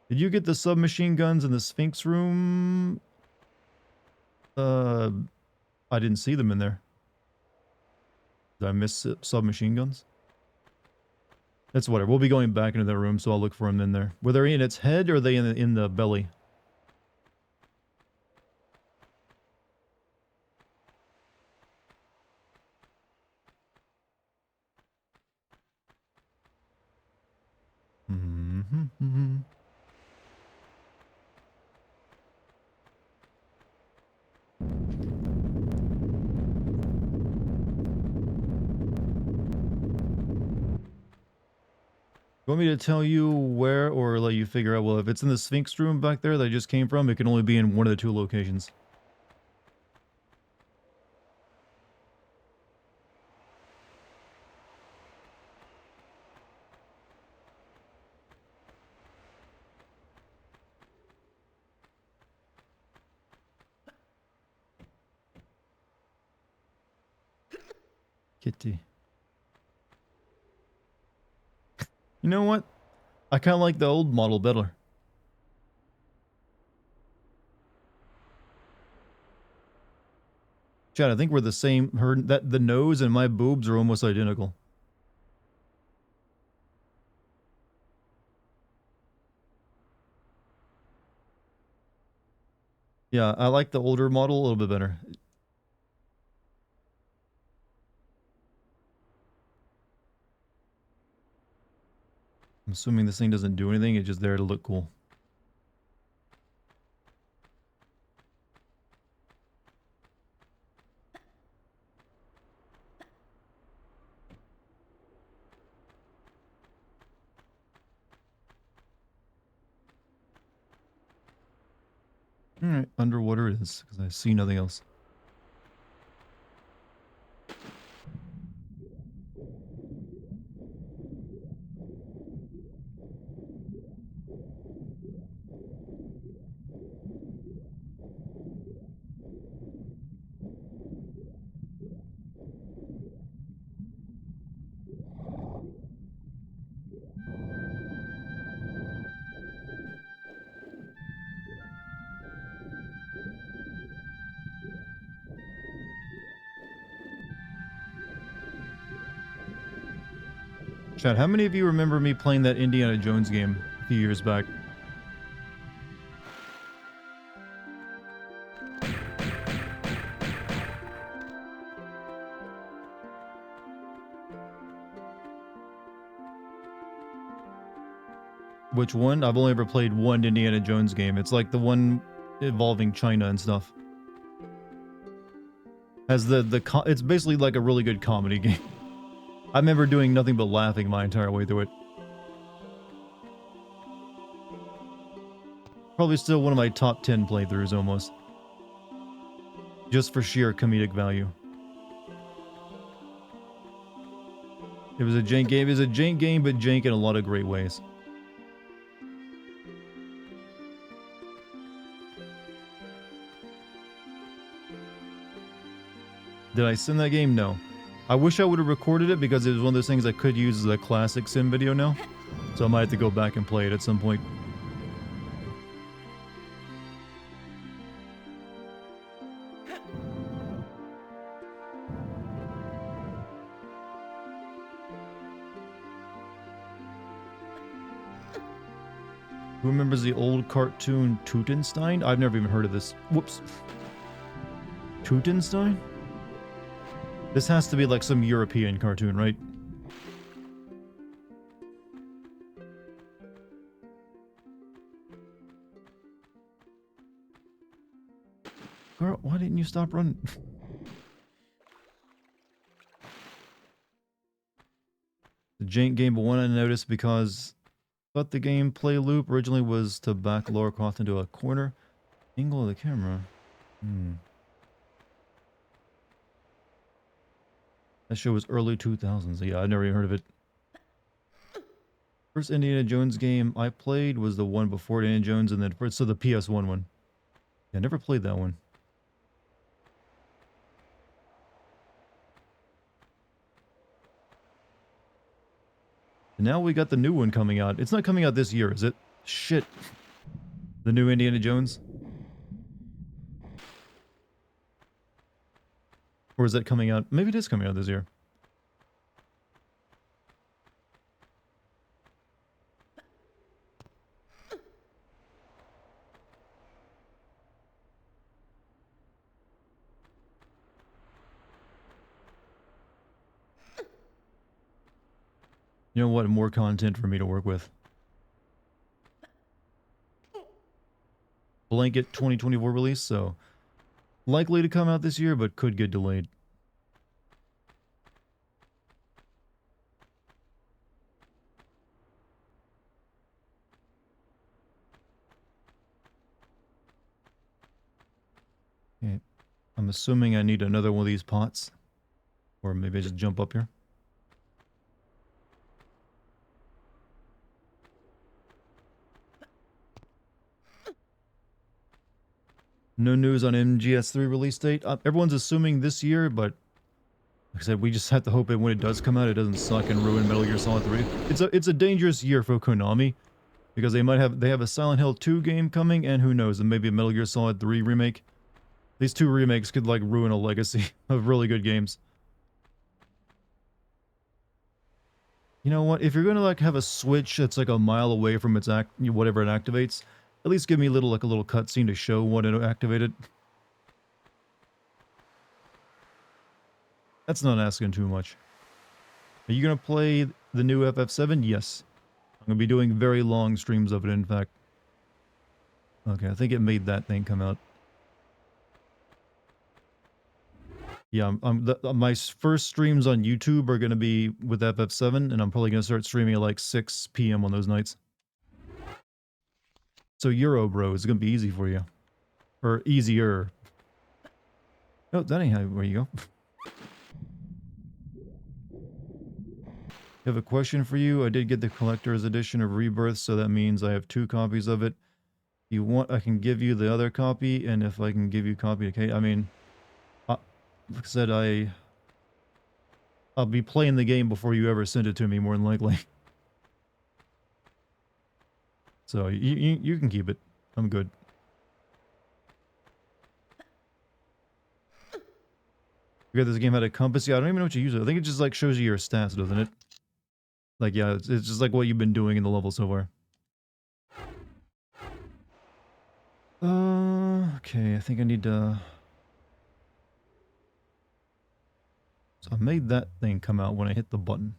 Did you get the submachine guns in the Sphinx room? I didn't see them in there. Did I miss submachine guns? That's whatever. We'll be going back into that room, so I'll look for them in there. Were they in its head, or are they in the belly? You want me to tell you where, or let you figure out? Well, if it's in the Sphinx room back there that I just came from, it can only be in one of the two locations. Kitty. You know what? I kind of like the old model better. Chad, I think we're the same. The nose and my boobs are almost identical. Yeah, I like the older model a little bit better. I'm assuming this thing doesn't do anything, it's just there to look cool. Alright, underwater it is, because I see nothing else. Chad, how many of you remember me playing that Indiana Jones game a few years back? Which one? I've only ever played one Indiana Jones game. It's like the one involving China and stuff. Has it's basically like a really good comedy game. I remember doing nothing but laughing my entire way through it. Probably still one of my top 10 playthroughs almost. Just for sheer comedic value. It was a jank game. It was a jank game, but jank in a lot of great ways. Did I sim that game? No. I wish I would have recorded it because it was one of those things I could use as a classic sim video now. So I might have to go back and play it at some point. Who remembers the old cartoon Teutonstein? I've never even heard of this. Whoops. Teutonstein? This has to be like some European cartoon, right? Girl, why didn't you stop running? The jank game, but one I noticed because I thought the gameplay loop originally was to back Lara Croft into a corner. Angle of the camera. That show was early 2000s. Yeah, I never even heard of it. First Indiana Jones game I played was the one before Indiana Jones, and then first, so the PS1 one. Yeah, I never played that one. And now we got the new one coming out. It's not coming out this year, is it? Shit. The new Indiana Jones? Or is that coming out? Maybe it is coming out this year. You know what? More content for me to work with. Blanket 2024 release, so likely to come out this year, but could get delayed. Okay. I'm assuming I need another one of these pots. Or maybe I just jump up here. No news on MGS3 release date. Everyone's assuming this year, but like I said, we just have to hope that when it does come out, it doesn't suck and ruin Metal Gear Solid 3. It's a dangerous year for Konami because they have a Silent Hill 2 game coming, and who knows, and maybe a Metal Gear Solid 3 remake. These two remakes could like ruin a legacy of really good games. You know what? If you're gonna like have a switch that's like a mile away from its whatever it activates, at least give me a little cutscene to show what it activated. That's not asking too much. Are you gonna play the new FF7? Yes. I'm gonna be doing very long streams of it, in fact. Okay, I think it made that thing come out. Yeah, my first streams on YouTube are gonna be with FF7, and I'm probably gonna start streaming at like 6 p.m. on those nights. So Euro Bro is gonna be easy for you. Or easier. Oh, that ain't how where you go. I have a question for you. I did get the collector's edition of Rebirth, so that means I have 2 copies of it. If you want, I can give you the other copy, and if I can give you a copy of Kate, I mean, like I said, I'll be playing the game before you ever send it to me, more than likely. So you can keep it. I'm good. Forget this game had a compass. Yeah, I don't even know what you use it. I think it just like shows you your stats, doesn't it? Like, yeah, it's just like what you've been doing in the level so far. Okay, I think I need to... So I made that thing come out when I hit the button.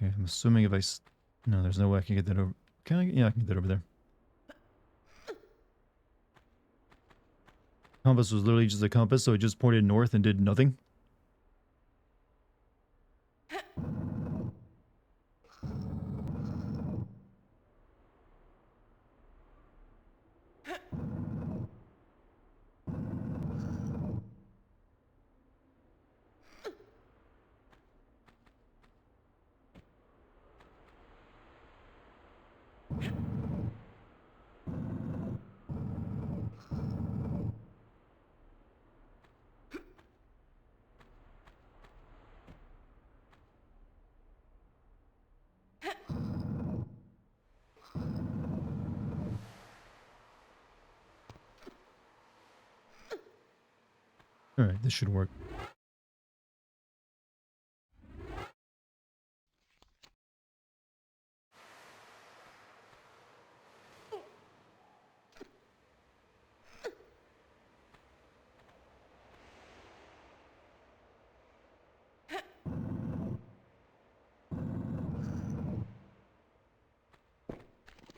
Okay, I'm assuming if no, there's no way I can get that over. Can I? Yeah, I can get that over there. Compass was literally just a compass, so it just pointed north and did nothing. Alright, this should work.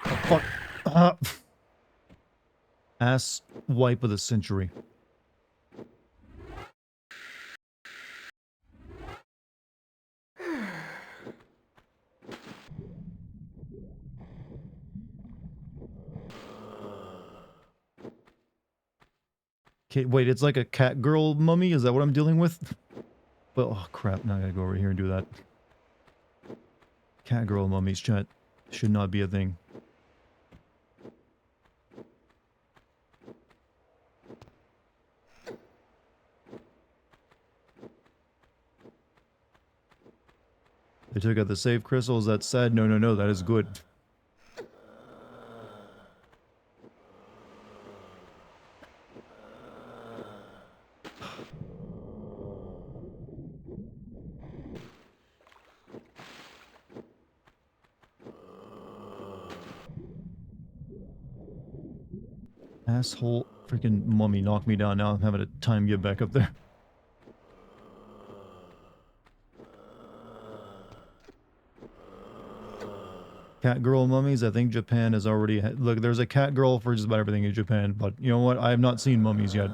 Oh, fuck. Ass wipe of the century. Okay, wait, it's like a cat girl mummy? Is that what I'm dealing with? But, oh crap, now I gotta go over here and do that. Cat girl mummies, chat. Should not be a thing. They took out the save crystals. That's sad. No, no, no. That is good. Asshole freaking mummy knocked me down. Now I'm having a time get back up there. Cat girl mummies. I think Japan has already look. There's a cat girl for just about everything in Japan, but you know what? I have not seen mummies yet.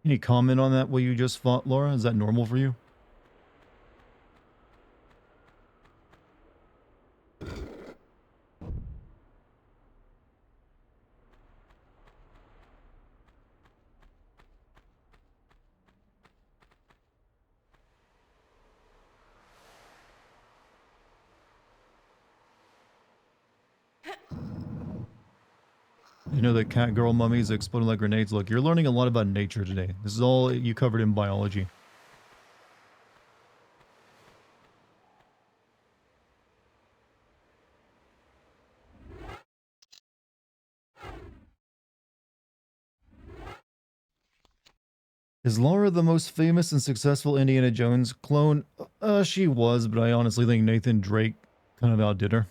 Any comment on that? What you just fought, Laura? Is that normal for you? You know the cat girl mummies exploding like grenades. Look, you're learning a lot about nature today. This is all you covered in biology. Is Laura the most famous and successful Indiana Jones clone? She was, but I honestly think Nathan Drake kind of outdid her.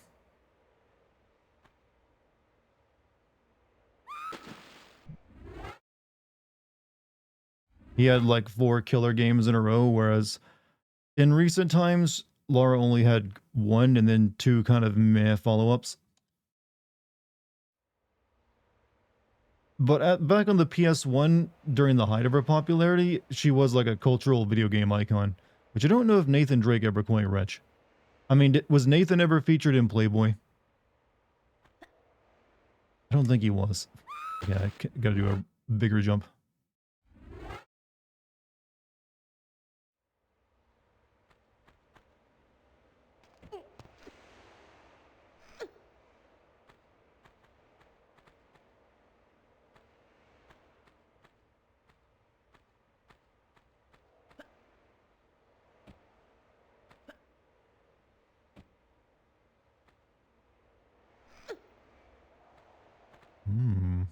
He had like 4 killer games in a row, whereas in recent times, Laura only had 1 and then 2 kind of meh follow-ups. But back on the PS1, during the height of her popularity, she was like a cultural video game icon, which I don't know if Nathan Drake ever quite reached. I mean, was Nathan ever featured in Playboy? I don't think he was. Yeah, I gotta do a bigger jump. Hmm.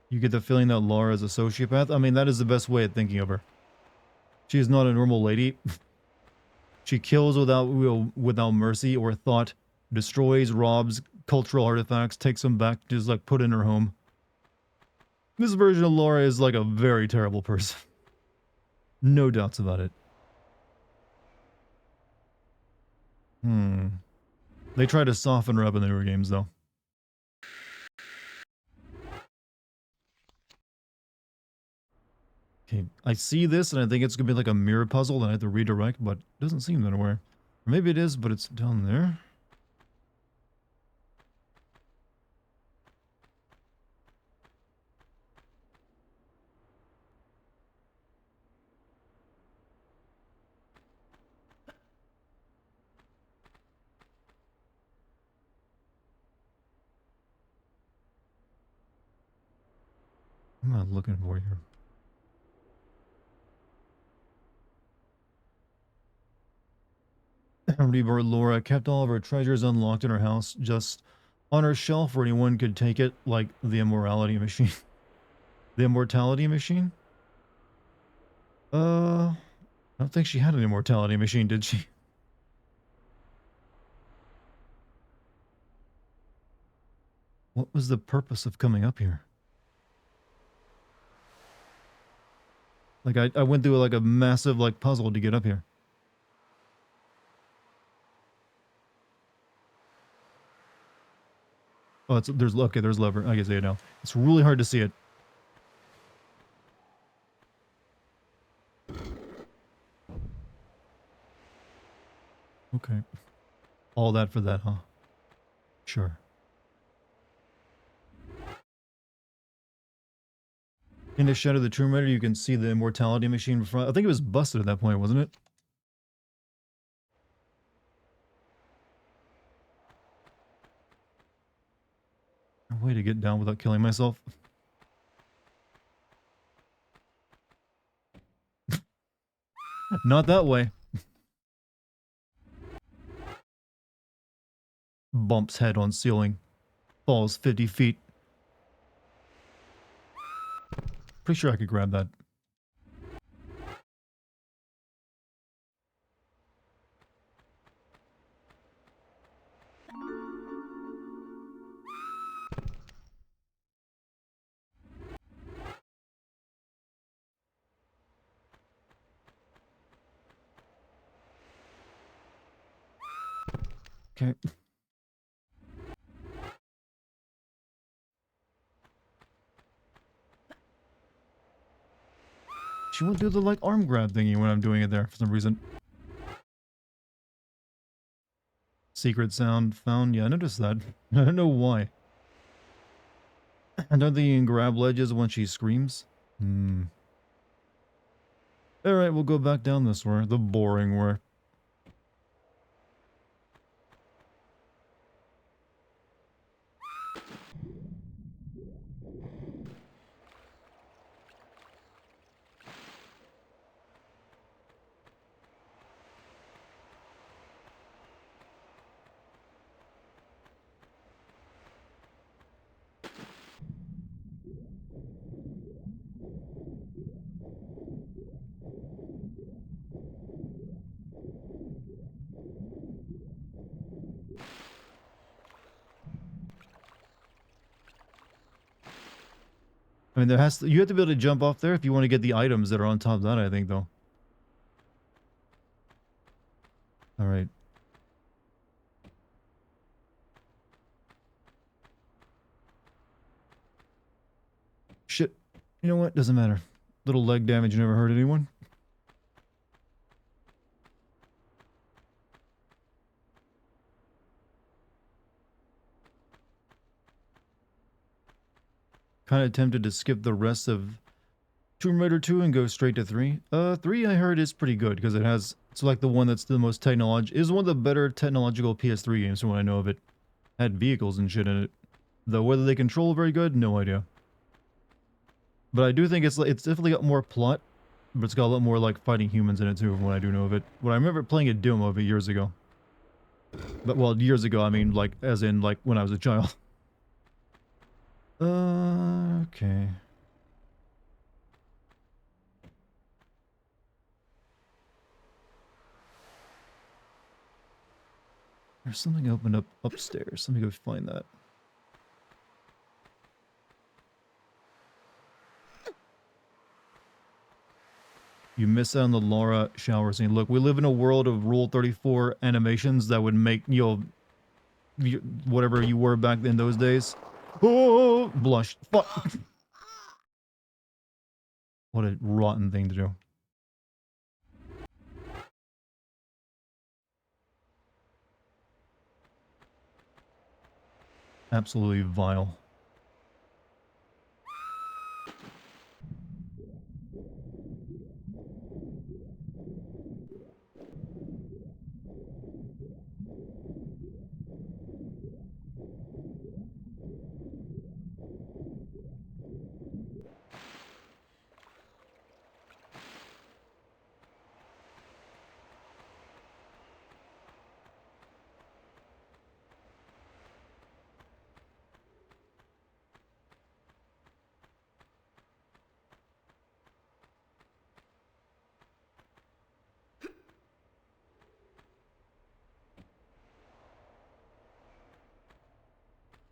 You get the feeling that Laura is a sociopath? I mean, that is the best way of thinking of her. She is not a normal lady. She kills without mercy or thought, destroys, robs cultural artifacts, takes them back, just like put in her home. This version of Laura is like a very terrible person. No doubts about it. They try to soften her up in the newer games, though. Okay, I see this, and I think it's gonna be like a mirror puzzle that I have to redirect, but it doesn't seem that way. Or maybe it is, but it's down there. What am I looking for here? Reborn Laura kept all of her treasures unlocked in her house, just on her shelf where anyone could take it, like the immorality machine. The immortality machine? I don't think she had an immortality machine, did she? What was the purpose of coming up here? Like, I went through like a massive like puzzle to get up here. Oh, there's lever. I guess I know. It's really hard to see it. Okay. All that for that, huh? Sure. In the Shadow of the Tomb Raider, you can see the immortality machine in front. I think it was busted at that point, wasn't it? A way to get down without killing myself. Not that way. Bumps head on ceiling. Falls 50 feet. Pretty sure I could grab that. Okay. She won't do the like arm grab thingy when I'm doing it there for some reason. Secret sound found. Yeah, I noticed that. I don't know why. And don't think you can grab ledges when she screams? Alright, we'll go back down this way. The boring way. I mean, you have to be able to jump off there if you want to get the items that are on top of that, I think, though. Alright. Shit. You know what? Doesn't matter. Little leg damage never hurt anyone. Kind of tempted to skip the rest of Tomb Raider 2 and go straight to 3. 3 I heard is pretty good because it's like the one that's the most is one of the better technological PS3 games from what I know of it. Had vehicles and shit in it. Though whether they control very good, no idea. But I do think it's definitely got more plot, but it's got a lot more like fighting humans in it too from what I do know of it. When I remember playing a demo of it years ago. But well, years ago, I mean like as in like when I was a child. Okay. There's something opened up upstairs. Let me go find that. You miss out on the Laura shower scene. Look, we live in a world of Rule 34 animations that would make, whatever you were back in those days. Oh, blushed. Fuck. What a rotten thing to do. Absolutely vile.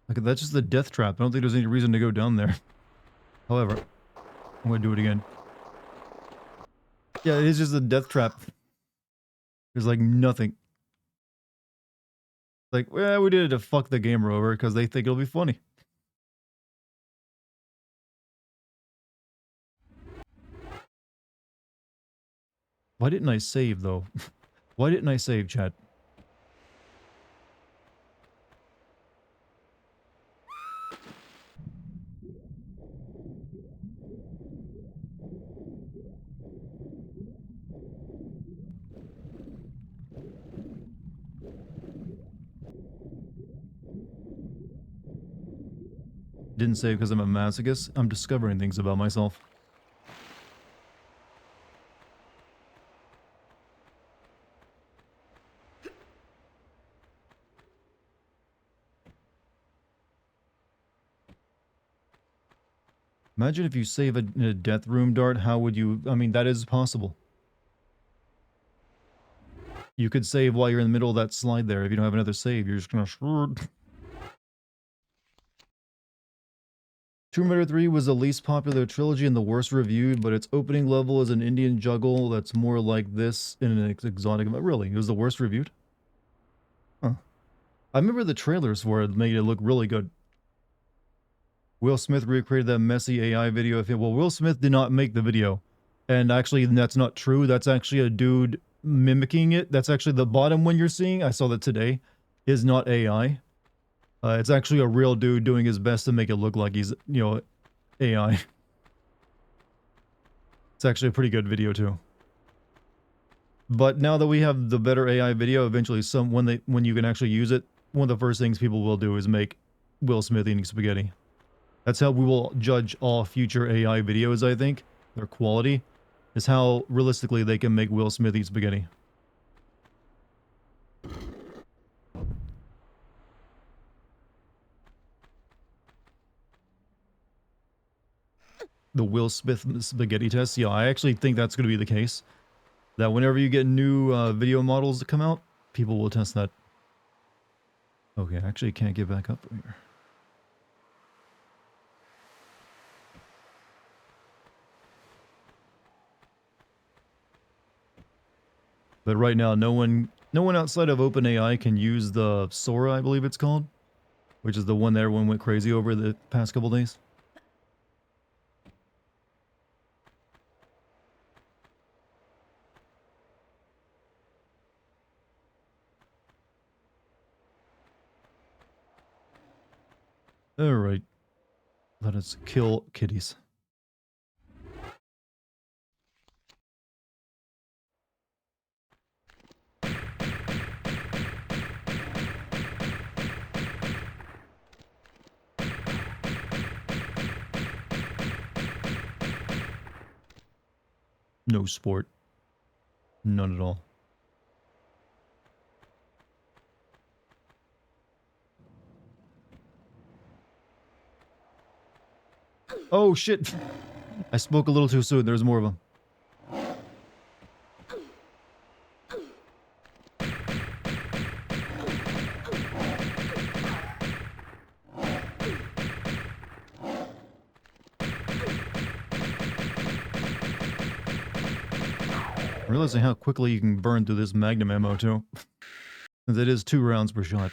Like, that's just the death trap. I don't think there's any reason to go down there. However, I'm gonna do it again. Yeah, it is just a death trap. There's like nothing. Like, well, we did it to fuck the gamer over because they think it'll be funny. Why didn't I save, though? Why didn't I save, chat? Didn't save because I'm a masochist. I'm discovering things about myself. Imagine if you save in a death room, Dart. How would you... I mean, that is possible. You could save while you're in the middle of that slide there. If you don't have another save, you're just gonna... Tomb Raider 3 was the least popular trilogy and the worst reviewed, but its opening level is an Indian juggle that's more like this in an exotic... Really? It was the worst reviewed? Huh. I remember the trailers for it made it look really good. Will Smith recreated that messy AI video. Well, Will Smith did not make the video. And actually, that's not true. That's actually a dude mimicking it. That's actually the bottom one you're seeing. I saw that today. Is not AI. It's actually a real dude doing his best to make it look like he's, AI. It's actually a pretty good video too. But now that we have the better AI video, eventually when you can actually use it, one of the first things people will do is make Will Smith eating spaghetti. That's how we will judge all future AI videos, I think. Their quality is how realistically they can make Will Smith eat spaghetti. The Will Smith spaghetti test? Yeah, I actually think that's going to be the case. That whenever you get new video models to come out, people will test that. Okay, I actually can't get back up from here. But right now, no one outside of OpenAI can use the Sora, I believe it's called, which is the one that everyone went crazy over the past couple days. Alright. Let us kill kitties. No sport. None at all. Oh, shit. I spoke a little too soon. There's more of them. I'm realizing how quickly you can burn through this magnum ammo, too. Since it is 2 rounds per shot.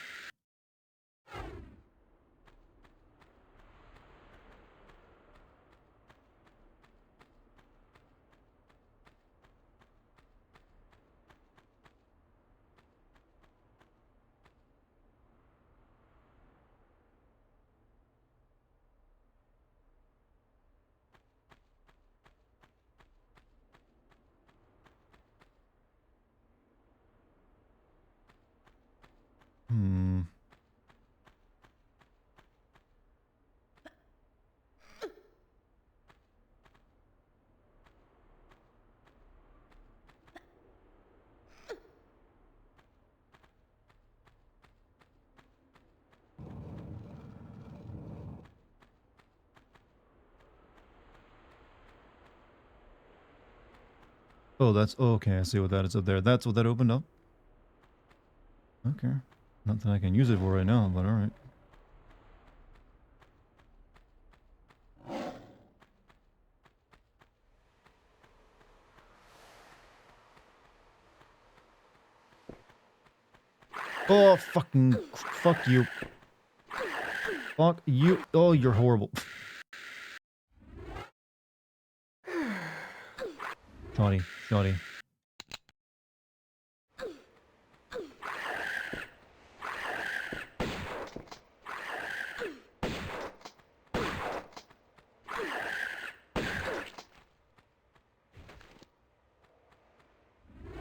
Hmm. Oh, that's... Oh, okay, I see what that is up there. That's what that opened up? Okay. Not that I can use it for right now, but alright. Oh, fucking... Fuck you. Fuck you. Oh, you're horrible. Shoddy. Shoddy.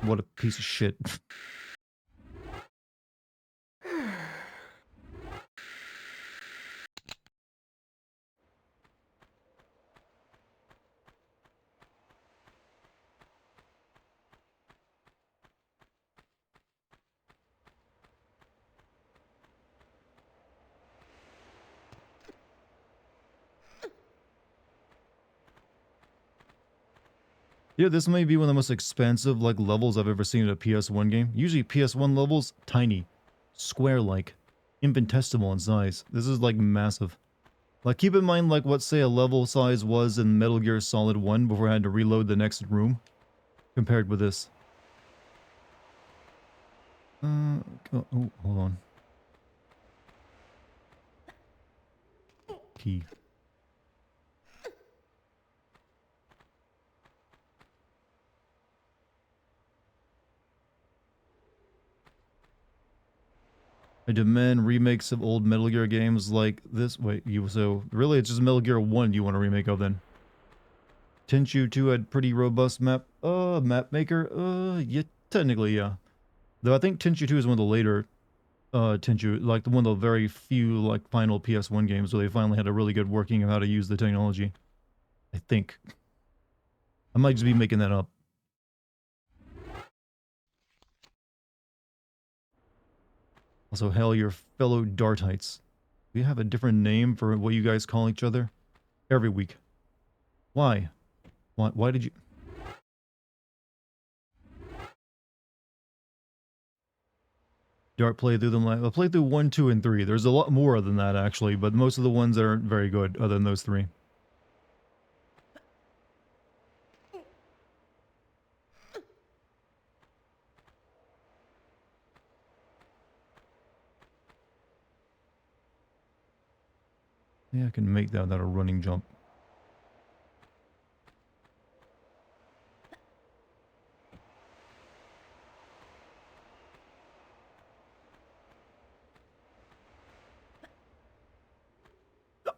What a piece of shit. Yeah, this may be one of the most expensive like levels I've ever seen in a PS1 game. Usually PS1 levels, tiny, square-like, infinitesimal in size. This is like massive. Like keep in mind like what say a level size was in Metal Gear Solid 1 before I had to reload the next room, compared with this. Oh, hold on. Key. I demand remakes of old Metal Gear games like this. Wait, so really it's just Metal Gear 1 you want a remake of then? Tenchu 2 had pretty robust map maker. Yeah, technically, yeah. Though I think Tenchu 2 is one of the later Tenchu, like one of the very few like final PS1 games where they finally had a really good working of how to use the technology. I think. I might just be making that up. Also, hail your fellow Dartites. Do you have a different name for what you guys call each other? Every week. Why? Why did you... Dart play through them. I played through 1, 2, and 3. There's a lot more than that actually, but most of the ones aren't very good other than those 3. Yeah, I can make that without a running jump.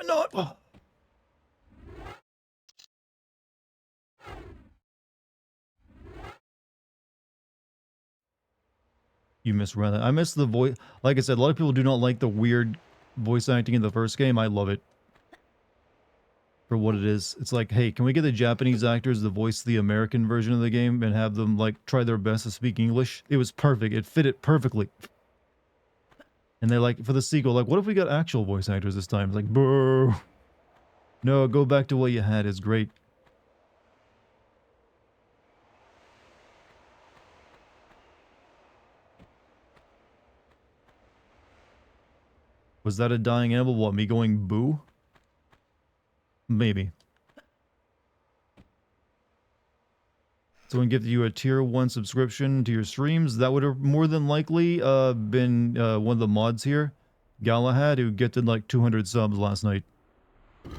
No! Oh. You misread that. I miss the voice. Like I said, a lot of people do not like the weird voice acting in the first game. I love it. For what it is. It's like, hey, can we get the Japanese actors to voice the American version of the game and have them, like, try their best to speak English? It was perfect. It fit it perfectly. And they're like, for the sequel, like, what if we got actual voice actors this time? It's like, boo. No, go back to what you had. It's great. Was that a dying animal? What, me going boo? Maybe. Someone gifted you a tier 1 subscription to your streams. That would have more than likely been one of the mods here. Galahad, who gifted like 200 subs last night. I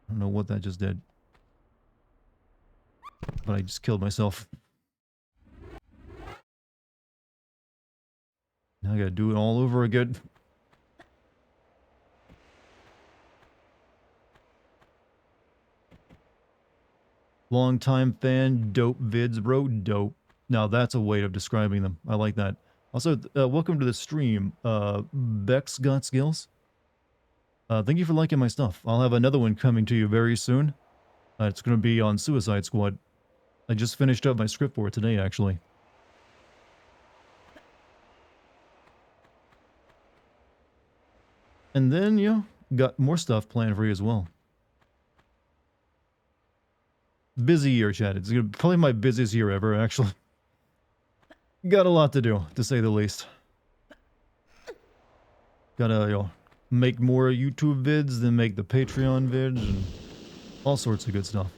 don't know what that just did. But I just killed myself. Now I gotta do it all over again. Long time fan, dope vids, bro. Dope. Now that's a way of describing them. I like that. Also, welcome to the stream, Bex Got Skills. Thank you for liking my stuff. I'll have another one coming to you very soon. It's going to be on Suicide Squad. I just finished up my script for it today, actually. And then, you know, got more stuff planned for you as well. Busy year, Chad. It's probably my busiest year ever, actually. Got a lot to do, to say the least. Gotta, you know, make more YouTube vids, then make the Patreon vids, and all sorts of good stuff.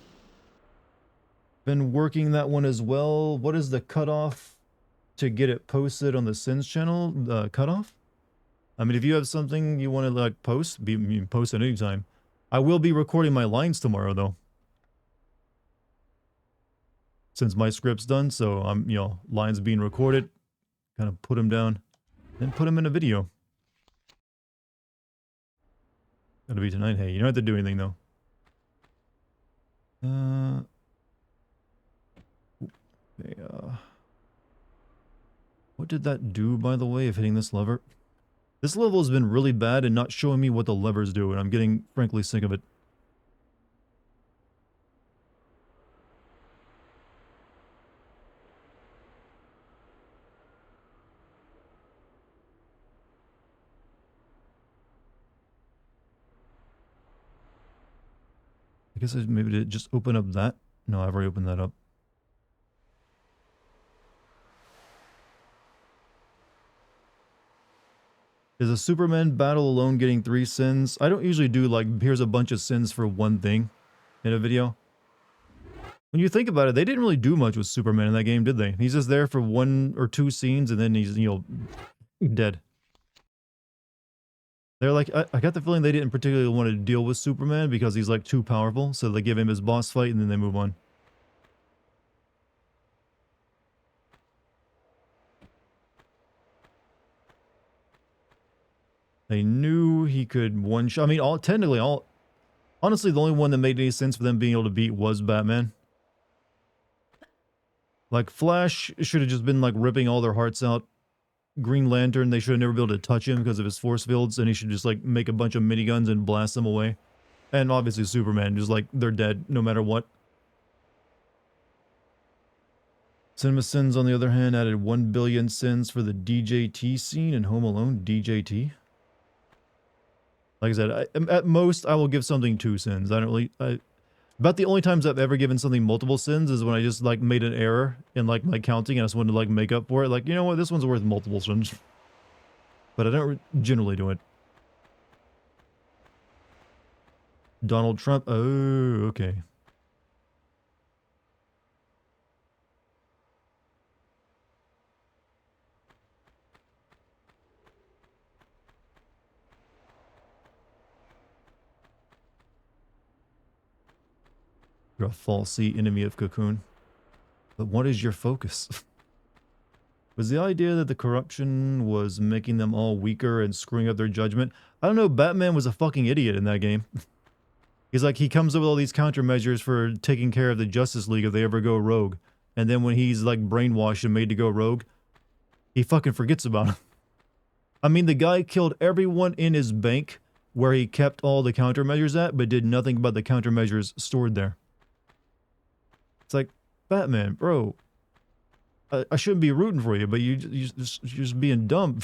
Been working that one as well. What is the cutoff to get it posted on the Sins channel? The cutoff? I mean, if you have something you want to like post, you can post at any time. I will be recording my lines tomorrow, though. Since my script's done, so I'm, you know, lines being recorded, kind of put them down, then put them in a video. That'll be tonight. Hey, you don't have to do anything, though. Okay, what did that do, by the way, of hitting this lever? This level has been really bad and not showing me what the levers do, and I'm getting, frankly, sick of it. I guess maybe to just open up that. No, I've already opened that up. Is a Superman battle alone getting 3 sins? I don't usually do like, here's a bunch of sins for one thing in a video. When you think about it, they didn't really do much with Superman in that game, did they? He's just there for 1 or 2 scenes and then he's, you know, dead. They're like, I got the feeling they didn't particularly want to deal with Superman because he's like too powerful, so they give him his boss fight and then they move on. They knew he could one-shot. I mean, technically, honestly, the only one that made any sense for them being able to beat was Batman. Like, Flash should have just been, like, ripping all their hearts out. Green Lantern, they should have never been able to touch him because of his force fields, and he should just, like, make a bunch of miniguns and blast them away. And obviously Superman, just, like, they're dead no matter what. Cinema Sins, on the other hand, added 1 billion sins for the DJT scene in Home Alone. DJT? Like I said, at most, I will give something 2 sins. I don't really... about the only times I've ever given something multiple sins is when I just, like, made an error in, like, my counting and I just wanted to, like, make up for it. Like, you know what? This one's worth multiple sins. But I don't generally do it. Donald Trump. Oh, okay. You're a falsy enemy of Cocoon. But what is your focus? Was the idea that the corruption was making them all weaker and screwing up their judgment? I don't know, Batman was a fucking idiot in that game. He's like, he comes up with all these countermeasures for taking care of the Justice League if they ever go rogue. And then when he's like brainwashed and made to go rogue, he fucking forgets about it. I mean, the guy killed everyone in his bank where he kept all the countermeasures at, but did nothing about the countermeasures stored there. It's like, Batman, bro, I shouldn't be rooting for you, but you're just being dumb.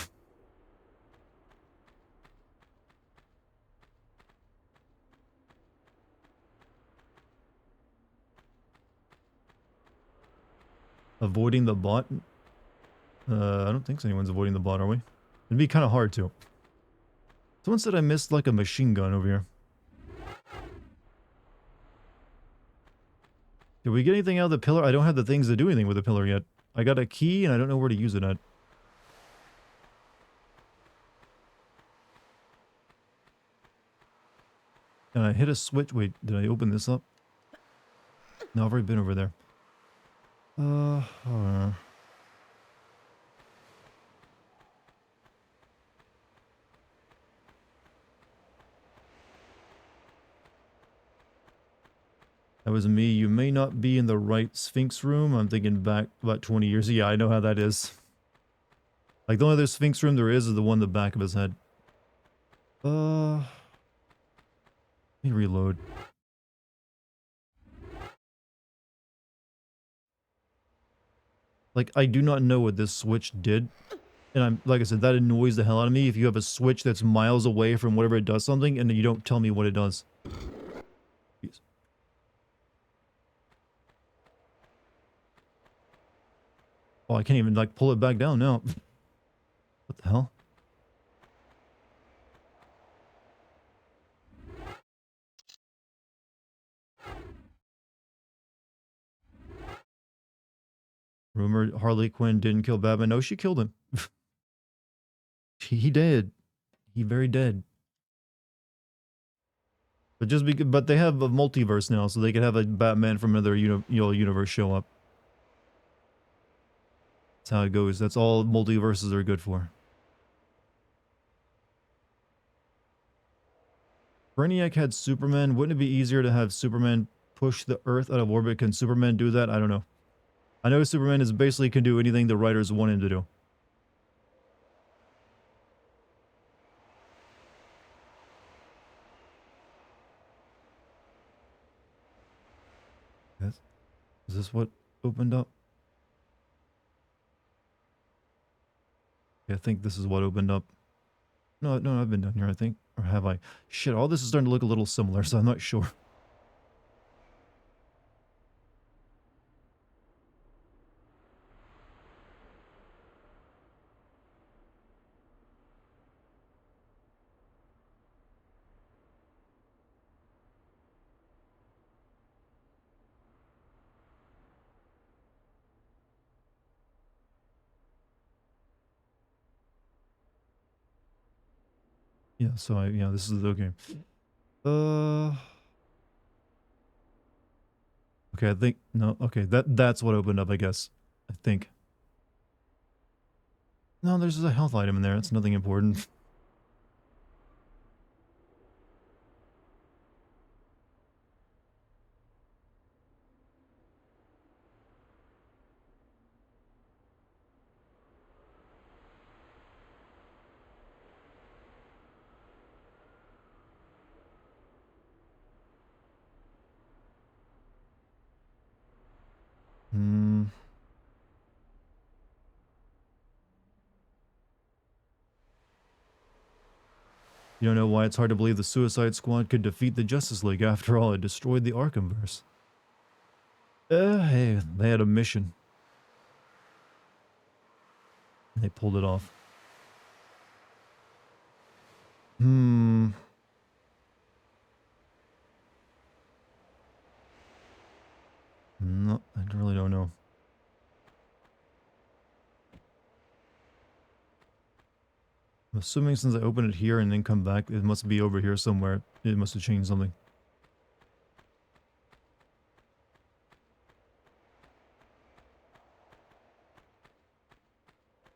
Avoiding the bot? I don't think anyone's avoiding the bot, are we? It'd be kind of hard to. Someone said I missed like a machine gun over here. Did we get anything out of the pillar? I don't have the things to do anything with the pillar yet. I got a key and I don't know where to use it at. And I hit a switch. Wait, did I open this up? No, I've already been over there. That was me. You may not be in the right Sphinx room. I'm thinking back about 20 years. Yeah, I know how that is. Like, the only other Sphinx room there is the one in the back of his head. Let me reload. Like, I do not know what this switch did. And I'm, like I said, that annoys the hell out of me if you have a switch that's miles away from whatever it does something and you don't tell me what it does. Jeez. Oh, I can't even, like, pull it back down now. What the hell? Rumored Harley Quinn didn't kill Batman. No, she killed him. He did. He very dead. But just because, but they have a multiverse now, so they could have a Batman from another universe show up. That's how it goes. That's all multiverses are good for. Brainiac had Superman. Wouldn't it be easier to have Superman push the Earth out of orbit? Can Superman do that? I don't know. I know Superman is basically can do anything the writers want him to do. Yes. Is this what opened up? Yeah, I think this is what opened up. No, I've been down here, I think. Or have I? Shit, all this is starting to look a little similar, so I'm not sure. Yeah, so yeah, this is okay. Okay, I think no, okay, that's what opened up, I guess. I think. No, there's just a health item in there. It's nothing important. Hmm. You don't know why it's hard to believe the Suicide Squad could defeat the Justice League. After all, it destroyed the Arkhamverse. Hey, they had a mission. And they pulled it off. No, I really don't know. I'm assuming since I opened it here and then come back, it must be over here somewhere. It must have changed something.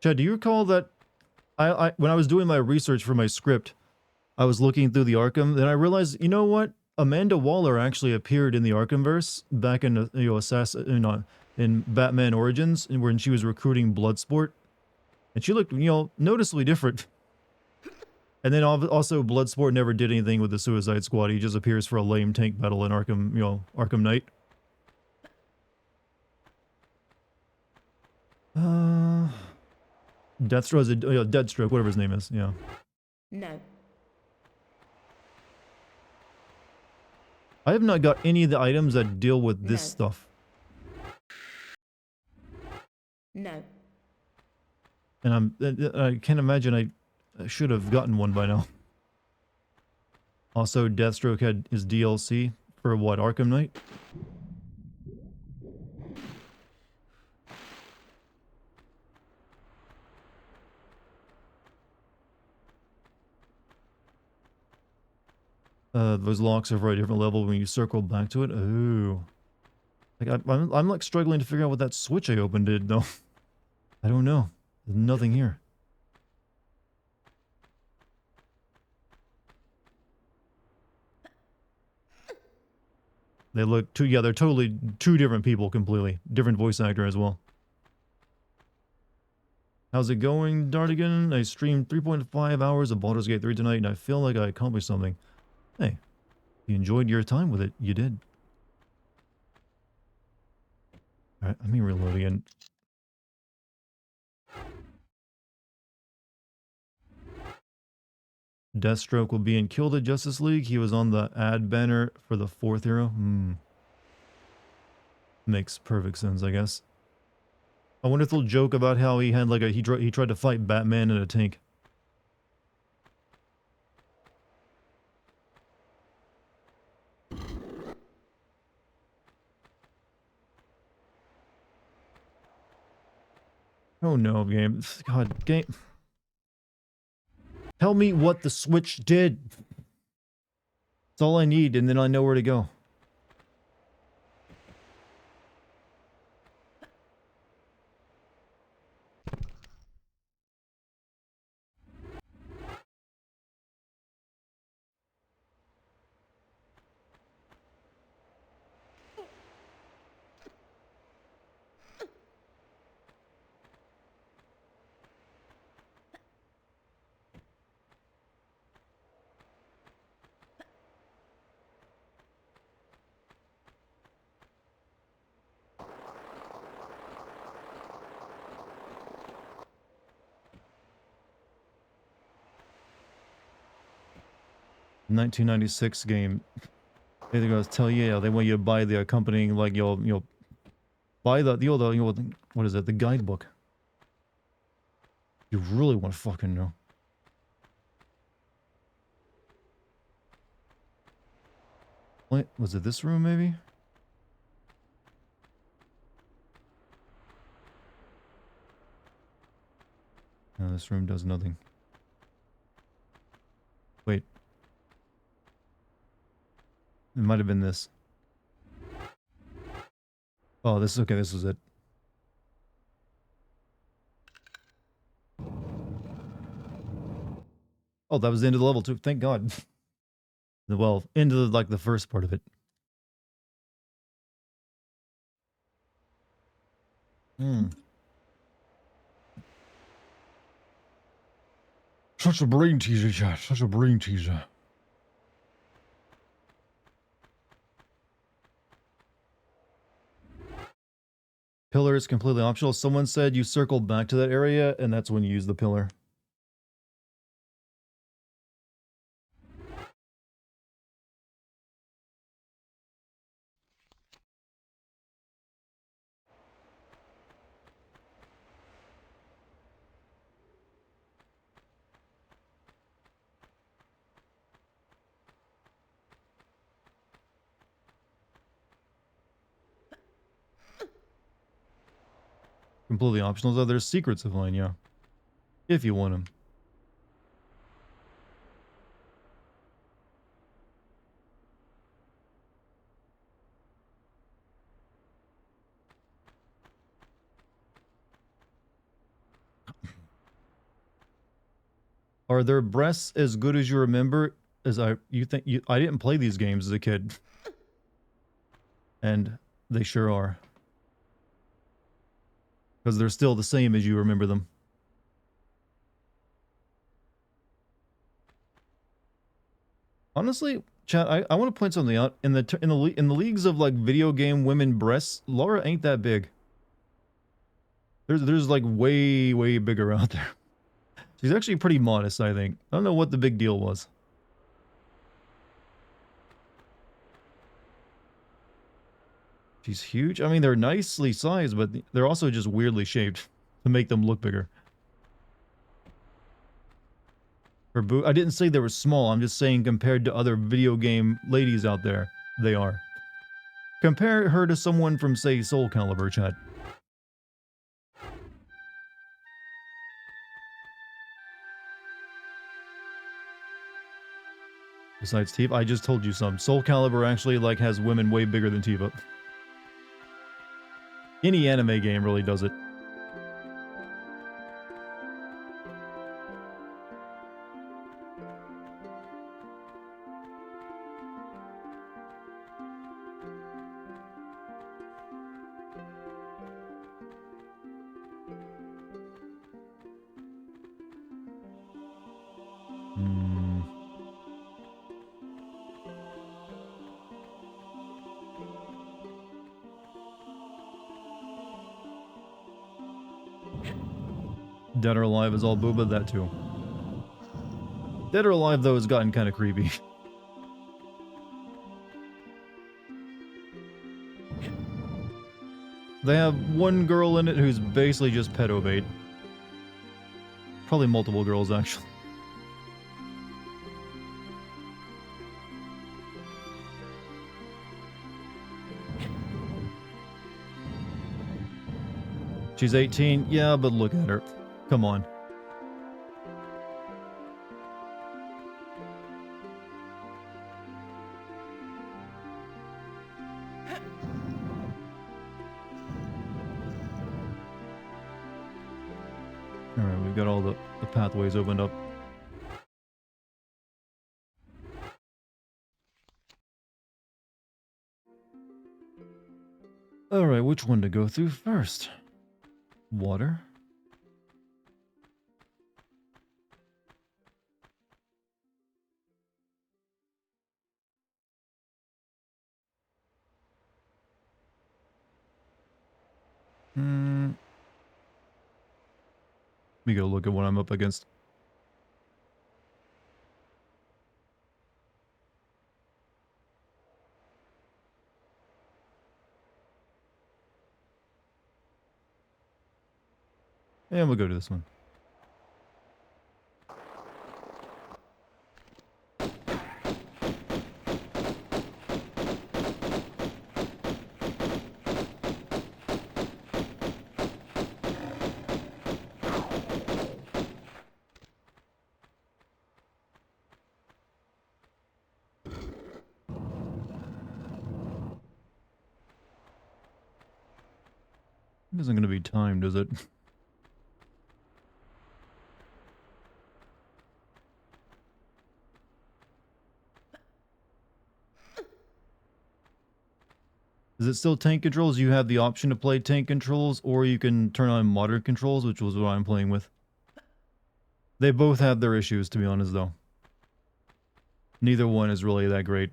Chad, do you recall that when I was doing my research for my script, I was looking through the Arkham, then I realized, you know what? Amanda Waller actually appeared in the Arkhamverse back in in Batman Origins, when she was recruiting Bloodsport, and she looked noticeably different. And then also Bloodsport never did anything with the Suicide Squad. He just appears for a lame tank battle in Arkham, Arkham Knight. Deathstroke, Deadstroke, whatever his name is. Yeah. No. I have not got any of the items that deal with this stuff. No. And I can't imagine I should have gotten one by now. Also, Deathstroke had his DLC for what, Arkham Knight? Those locks are for a different level when you circle back to it. Ooh. Like I'm like struggling to figure out what that switch I opened did though. I don't know. There's nothing here. They look yeah, they're totally two different people completely. Different voice actor as well. How's it going, Dartigan? I streamed 3.5 hours of Baldur's Gate 3 tonight and I feel like I accomplished something. Hey, you enjoyed your time with it. You did. Alright, let me reload again. Deathstroke will be in Kill the Justice League. He was on the ad banner for the 4th hero. Makes perfect sense, I guess. I wonder if they'll joke about how he had like he tried to fight Batman in a tank. Oh no, game. God, game. Tell me what the Switch did. That's all I need, and then I know where to go. $1996 game. They're gonna tell you, yeah, they want you to buy the accompanying, like you'll buy the what is it, the guidebook. You really want to fucking know. Wait, was it this room maybe? No, this room does nothing. Wait. It might have been this. Oh, this is okay, this was it. Oh, that was the end of the level too. Thank God. Well, into the, like the first part of it. Such a brain teaser, chat. Such a brain teaser. Pillar is completely optional. Someone said you circle back to that area, and that's when you use the pillar. Completely optional, though. There's secrets of mine, yeah. If you want them. Are their breasts as good as you remember? As I didn't play these games as a kid. And they sure are. Because they're still the same as you remember them. Honestly, chat, I want to point something out. In the leagues of like video game women breasts, Laura ain't that big. There's like way bigger out there. She's actually pretty modest, I think. I don't know what the big deal was. She's huge. I mean, they're nicely sized, but they're also just weirdly shaped to make them look bigger. Her boot. I didn't say they were small. I'm just saying compared to other video game ladies out there, they are. Compare her to someone from, say, Soul Calibur, chat. Besides Tifa, I just told you some. Soul Calibur actually like has women way bigger than Tifa. Any anime game really does it. Dead or Alive is all booba, that too. Dead or Alive, though, has gotten kind of creepy. They have one girl in it who's basically just pedo bait. Probably multiple girls, actually. She's 18? Yeah, but look at her. Come on. Alright, we've got all the pathways opened up. Alright, which one to go through first? Water? Let me go look at what I'm up against. And we'll go to this one. It isn't going to be timed, is it? Is it still tank controls? You have the option to play tank controls, or you can turn on modern controls, which was what I'm playing with. They both have their issues, to be honest, though. Neither one is really that great.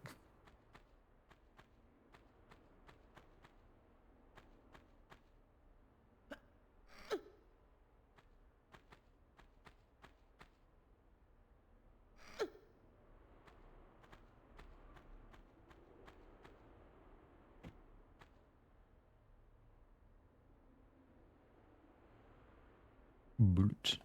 Boot.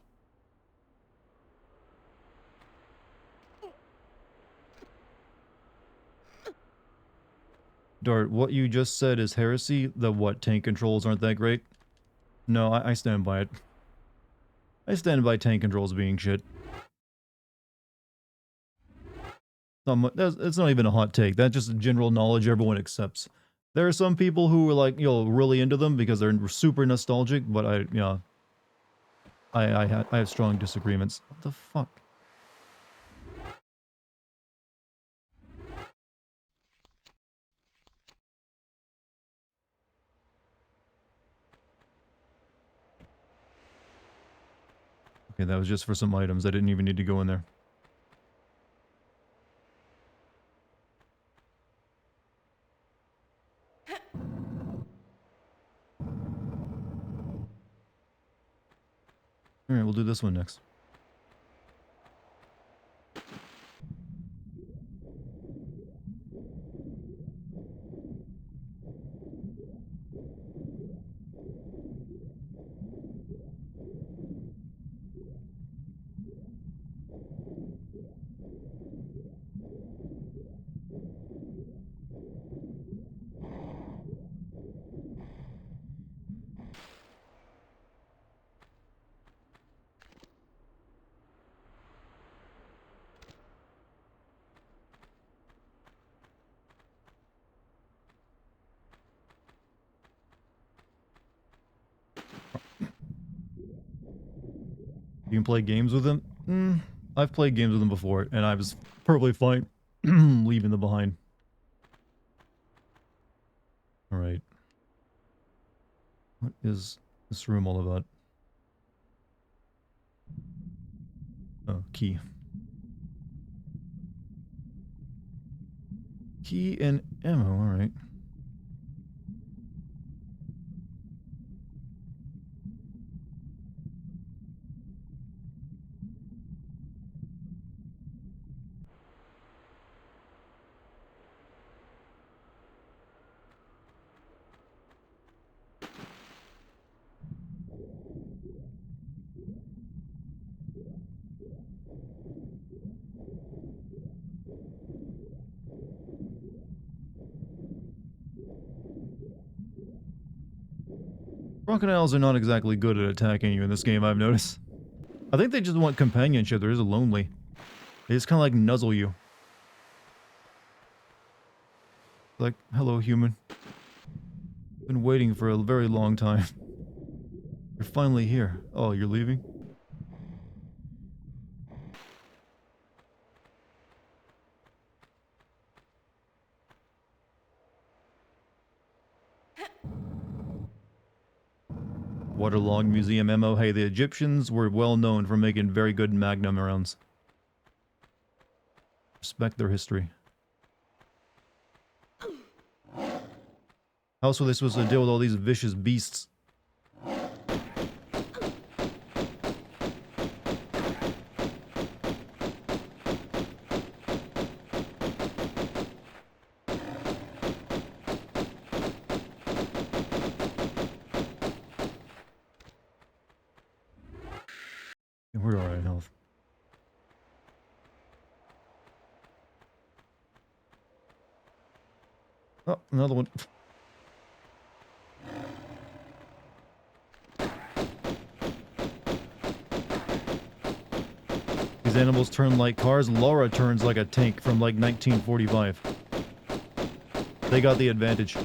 Dart, what you just said is heresy? The what, tank controls aren't that great? No, I stand by it. I stand by tank controls being shit. It's not even a hot take. That's just general knowledge everyone accepts. There are some people who are like, really into them because they're super nostalgic, but I have strong disagreements. What the fuck? Okay, that was just for some items. I didn't even need to go in there. Alright, we'll do this one next. You can play games with them? I've played games with them before, and I was perfectly fine leaving them behind. Alright. What is this room all about? Oh, key. Key and ammo, alright. Crocodiles are not exactly good at attacking you in this game, I've noticed. I think they just want companionship. They're just lonely. They just kind of like nuzzle you. Like, hello, human. Been waiting for a very long time. You're finally here. Oh, you're leaving? Waterlogged museum ammo. Hey, the Egyptians were well known for making very good magnum rounds. Respect their history. How else were they supposed to deal with all these vicious beasts? We're alright in health. Oh, another one. These animals turn like cars. Laura turns like a tank from like 1945. They got the advantage.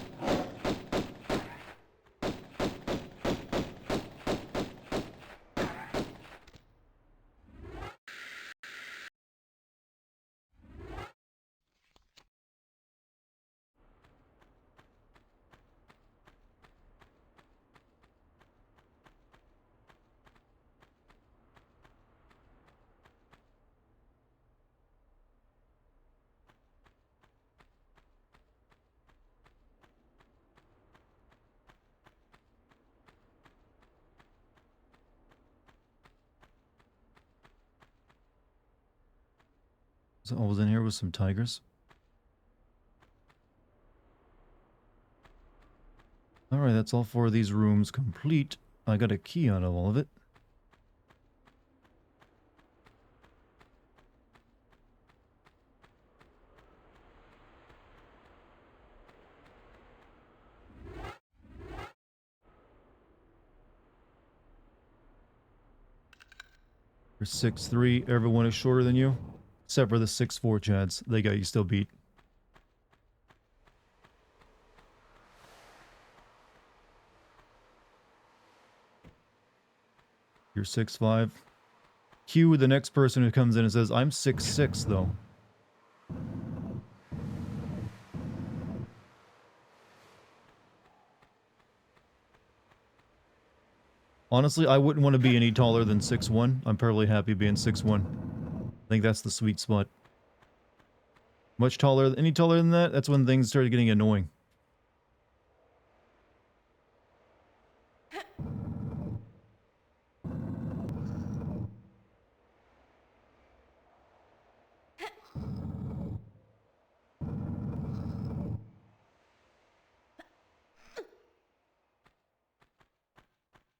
So I was in here with some tigers. Alright, that's all four of these rooms complete. I got a key out of all of it. You're 6'3", everyone is shorter than you. Except for the 6'4" Chads. They got you still beat. You're 6'5". Cue the next person who comes in and says, I'm 6'6", though. Honestly, I wouldn't want to be any taller than 6'1". I'm perfectly happy being 6'1". I think that's the sweet spot. Much taller, any taller than that, that's when things started getting annoying.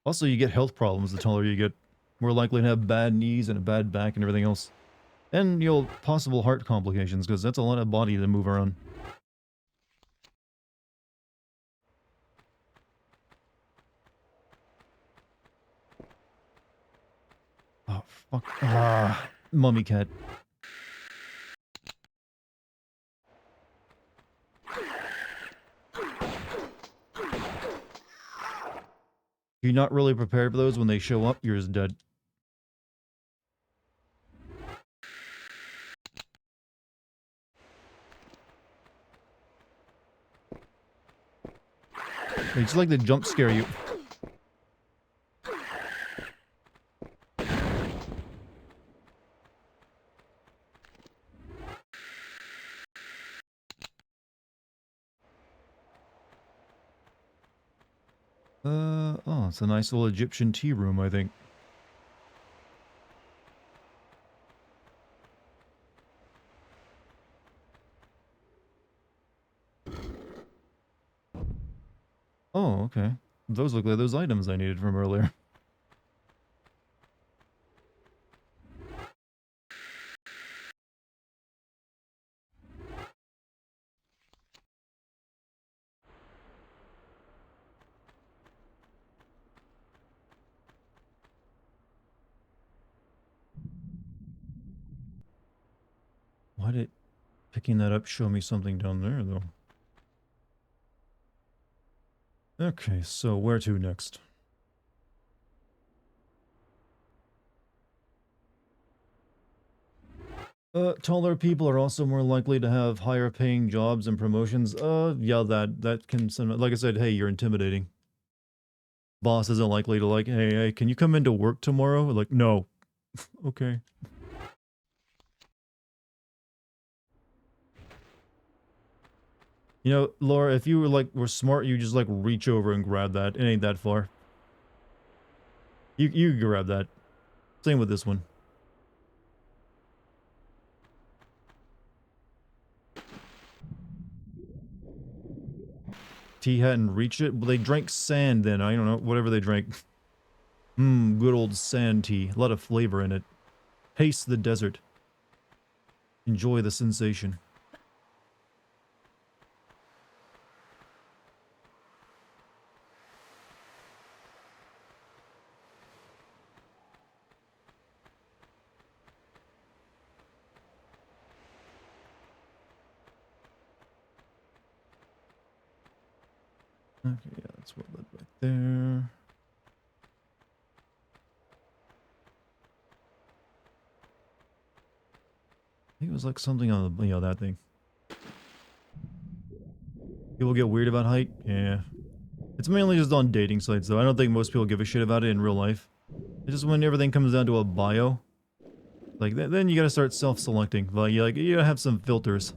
Also, you get health problems the taller you get. More likely to have bad knees and a bad back and everything else. And you'll possible heart complications, because that's a lot of body to move around. Oh, fuck. Ah, mummy cat. You're not really prepared for those when they show up, you're just dead. They just like to jump scare you. Oh, it's a nice little Egyptian tea room, I think. Oh, okay. Those look like those items I needed from earlier. Why did picking that up show me something down there, though? Okay, so where to next? Taller people are also more likely to have higher paying jobs and promotions. Yeah, that can, like I said, hey, you're intimidating. Boss isn't likely to like, hey, can you come into work tomorrow? Like, no. Okay. You know, Laura, if you were smart, you just like reach over and grab that. It ain't that far. You grab that. Same with this one. Tea hadn't reached it. Well, they drank sand then. I don't know. Whatever they drank. Good old sand tea. A lot of flavor in it. Taste the desert. Enjoy the sensation. Okay, yeah, that's what led right there. I think it was like something on the, that thing. People get weird about height? Yeah. It's mainly just on dating sites, though. I don't think most people give a shit about it in real life. It's just when everything comes down to a bio. Like, then you gotta start self-selecting. Like, you gotta have some filters.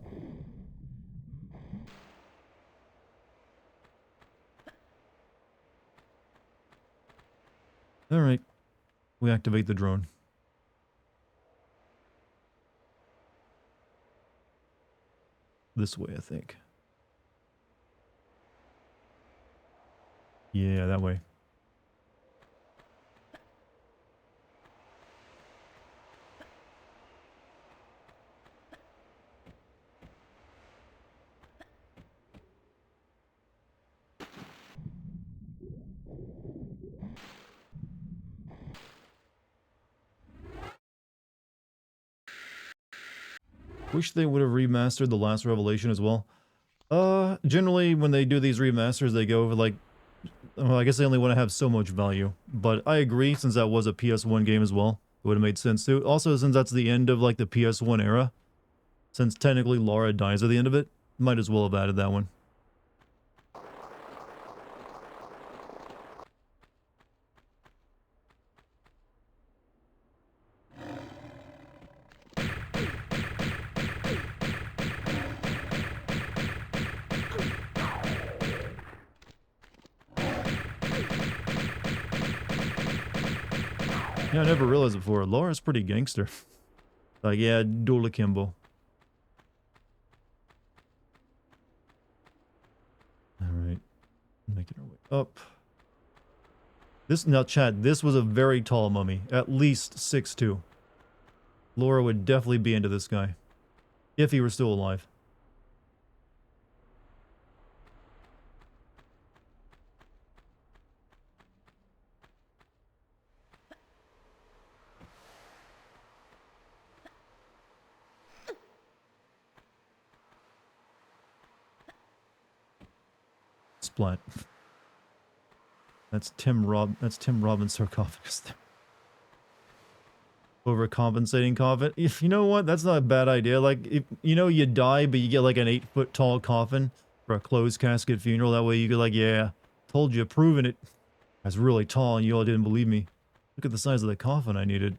Alright. We activate the drone. This way, I think. Yeah, that way. Wish they would have remastered the last Revelation as well. Generally, when they do these remasters, they go over, like... Well, I guess they only want to have so much value. But I agree, since that was a PS1 game as well. It would have made sense too. Also, since that's the end of, like, the PS1 era. Since technically Laura dies at the end of it. Might as well have added that one. Yeah, I never realized before. Laura's pretty gangster. Like, yeah, dual akimbo. Alright. Making our way up. Now, chat, this was a very tall mummy. At least 6'2". Laura would definitely be into this guy. If he were still alive. Splat. That's Tim Robbins' sarcophagus there. Overcompensating coffin. If you know what, that's not a bad idea. Like, if you know you die, but you get like an 8-foot tall coffin for a closed casket funeral. That way you could like, yeah, told you, proven it. I was really tall and you all didn't believe me. Look at the size of the coffin I needed.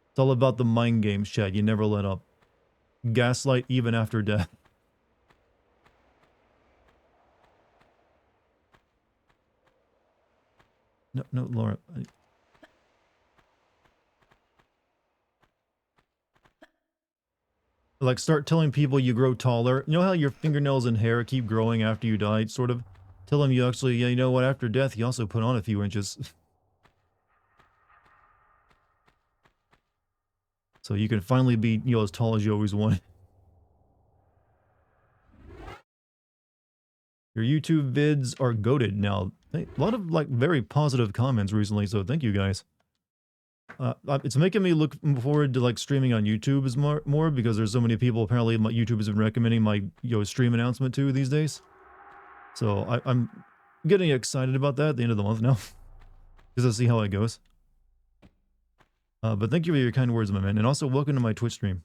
It's all about the mind games, Chad. You never let up. Gaslight even after death. No, no, Laura. Like, start telling people you grow taller. You know how your fingernails and hair keep growing after you die, sort of? Tell them you actually, yeah, you know what, after death, you also put on a few inches. So you can finally be, you know, as tall as you always wanted. Your YouTube vids are goated now. Hey, a lot of, like, very positive comments recently, so thank you guys. It's making me look forward to, like, streaming on YouTube is more because there's so many people apparently my YouTube has been recommending my, you know, stream announcement to these days. So I'm getting excited about that at the end of the month now. Just to see how it goes. But thank you for your kind words, my man. And also, welcome to my Twitch stream.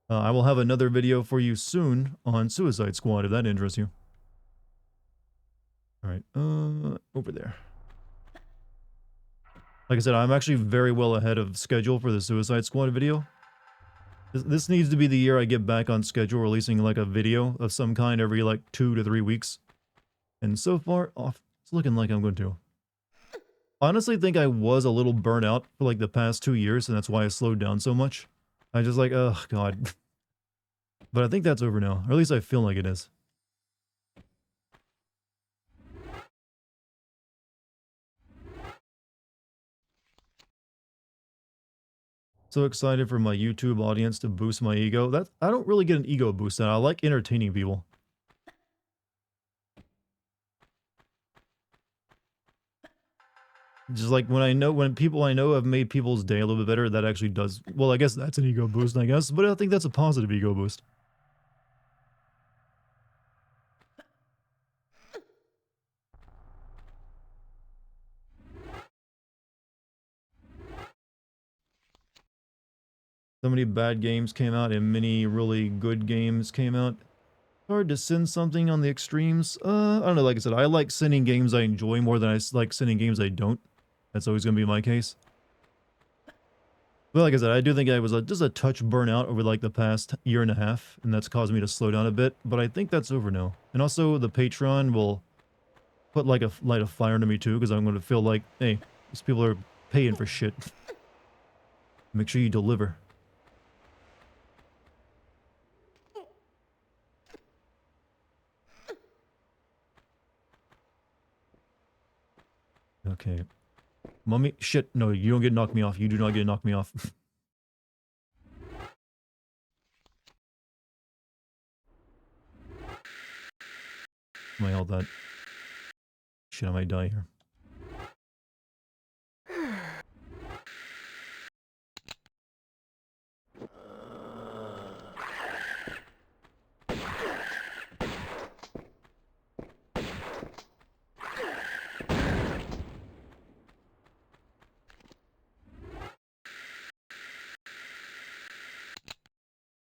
I will have another video for you soon on Suicide Squad, if that interests you. Alright, over there. Like I said, I'm actually very well ahead of schedule for the Suicide Squad video. This needs to be the year I get back on schedule, releasing like a video of some kind every like 2 to 3 weeks. And so far, it's looking like I'm going to. I honestly think I was a little burnt out for like the past 2 years, and that's why I slowed down so much. I just like, oh god. But I think that's over now, or at least I feel like it is. So excited for my YouTube audience to boost my ego. I don't really get an ego boost out. I like entertaining people. Just like when people I know have made people's day a little bit better, that actually does, well, I guess that's an ego boost, I guess, but I think that's a positive ego boost. So many bad games came out and many really good games came out. Hard to send something on the extremes. I don't know, like I said, I like sending games I enjoy more than I like sending games I don't. That's always going to be my case. But like I said, I do think I was just a touch burnout over like the past year and a half, and that's caused me to slow down a bit, but I think that's over now. And also, the Patreon will put like a light of fire into me too, because I'm going to feel like, hey, these people are paying for shit. Make sure you deliver. Okay. Mummy, shit, no, you don't get to knock me off. You do not get to knock me off. I held that. Shit, I might die here.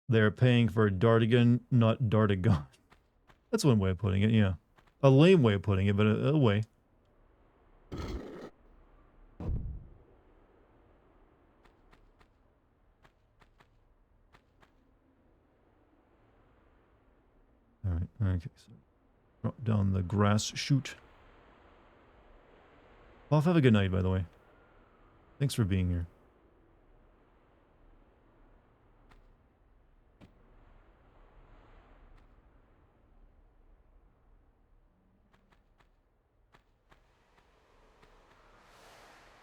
They're paying for Dartigan, not Dartigan. That's one way of putting it, yeah. A lame way of putting it, but a way. Alright, okay, so drop down the grass chute. Well, have a good night, by the way. Thanks for being here.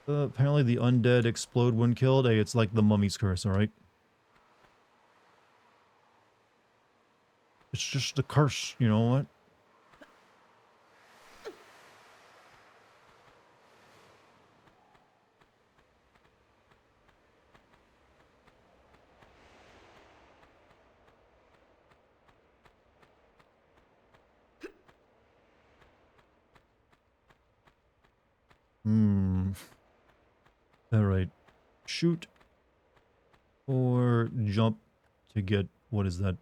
Apparently the undead explode when killed. Hey, it's like the mummy's curse, alright? It's just a curse, you know what? Alright. Shoot. Or jump to get, what is that?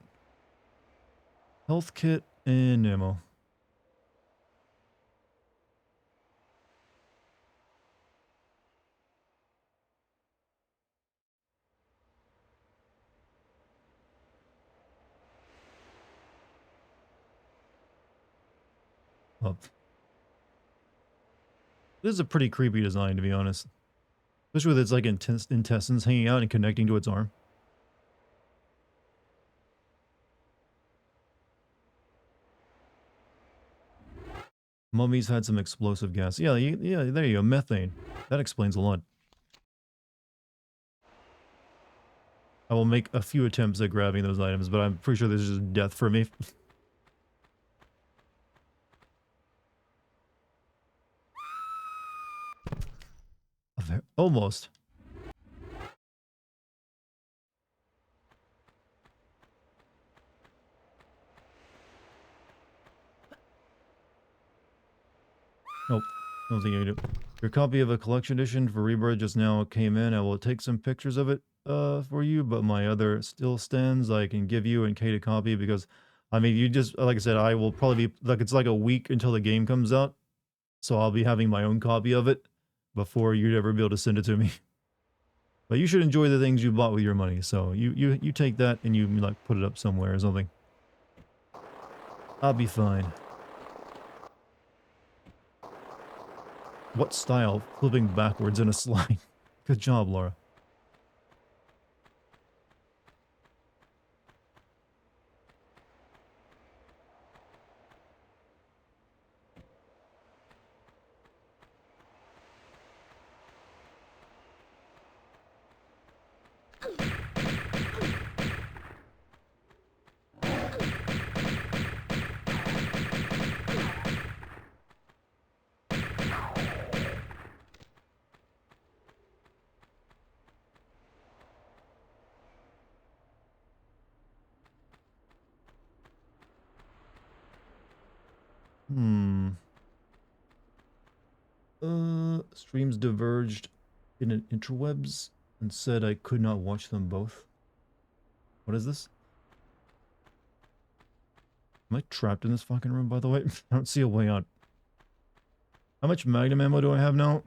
Health kit and ammo. Up. This is a pretty creepy design, to be honest. Especially with its like intestines hanging out and connecting to its arm. Mummies had some explosive gas. Yeah, yeah, there you go. Methane. That explains a lot. I will make a few attempts at grabbing those items, but I'm pretty sure this is just death for me. Almost. Nope. Don't think I do. Your copy of a collection edition for Rebirth just now came in. I will take some pictures of it for you, but my other still stands I can give you and Kate a copy because, I mean, you just, like I said, I will probably be, like, it's like a week until the game comes out. So I'll be having my own copy of it before you'd ever be able to send it to me. But you should enjoy the things you bought with your money. So you take that and you like put it up somewhere or something. I'll be fine. What style? Flipping backwards in a slide. Good job, Laura. Streams diverged in an interwebs and said I could not watch them both. What is this? Am I trapped in this fucking room, by the way? I don't see a way out. How much magnum ammo do I have now?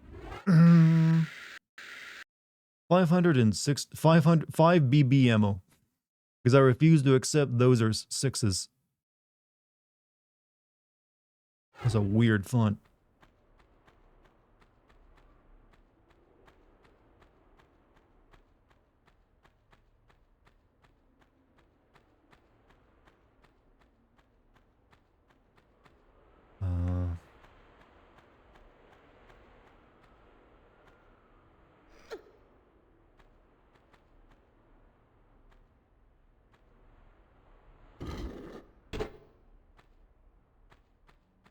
506, 500, 5 BB ammo. Because I refuse to accept those are sixes. That's a weird font.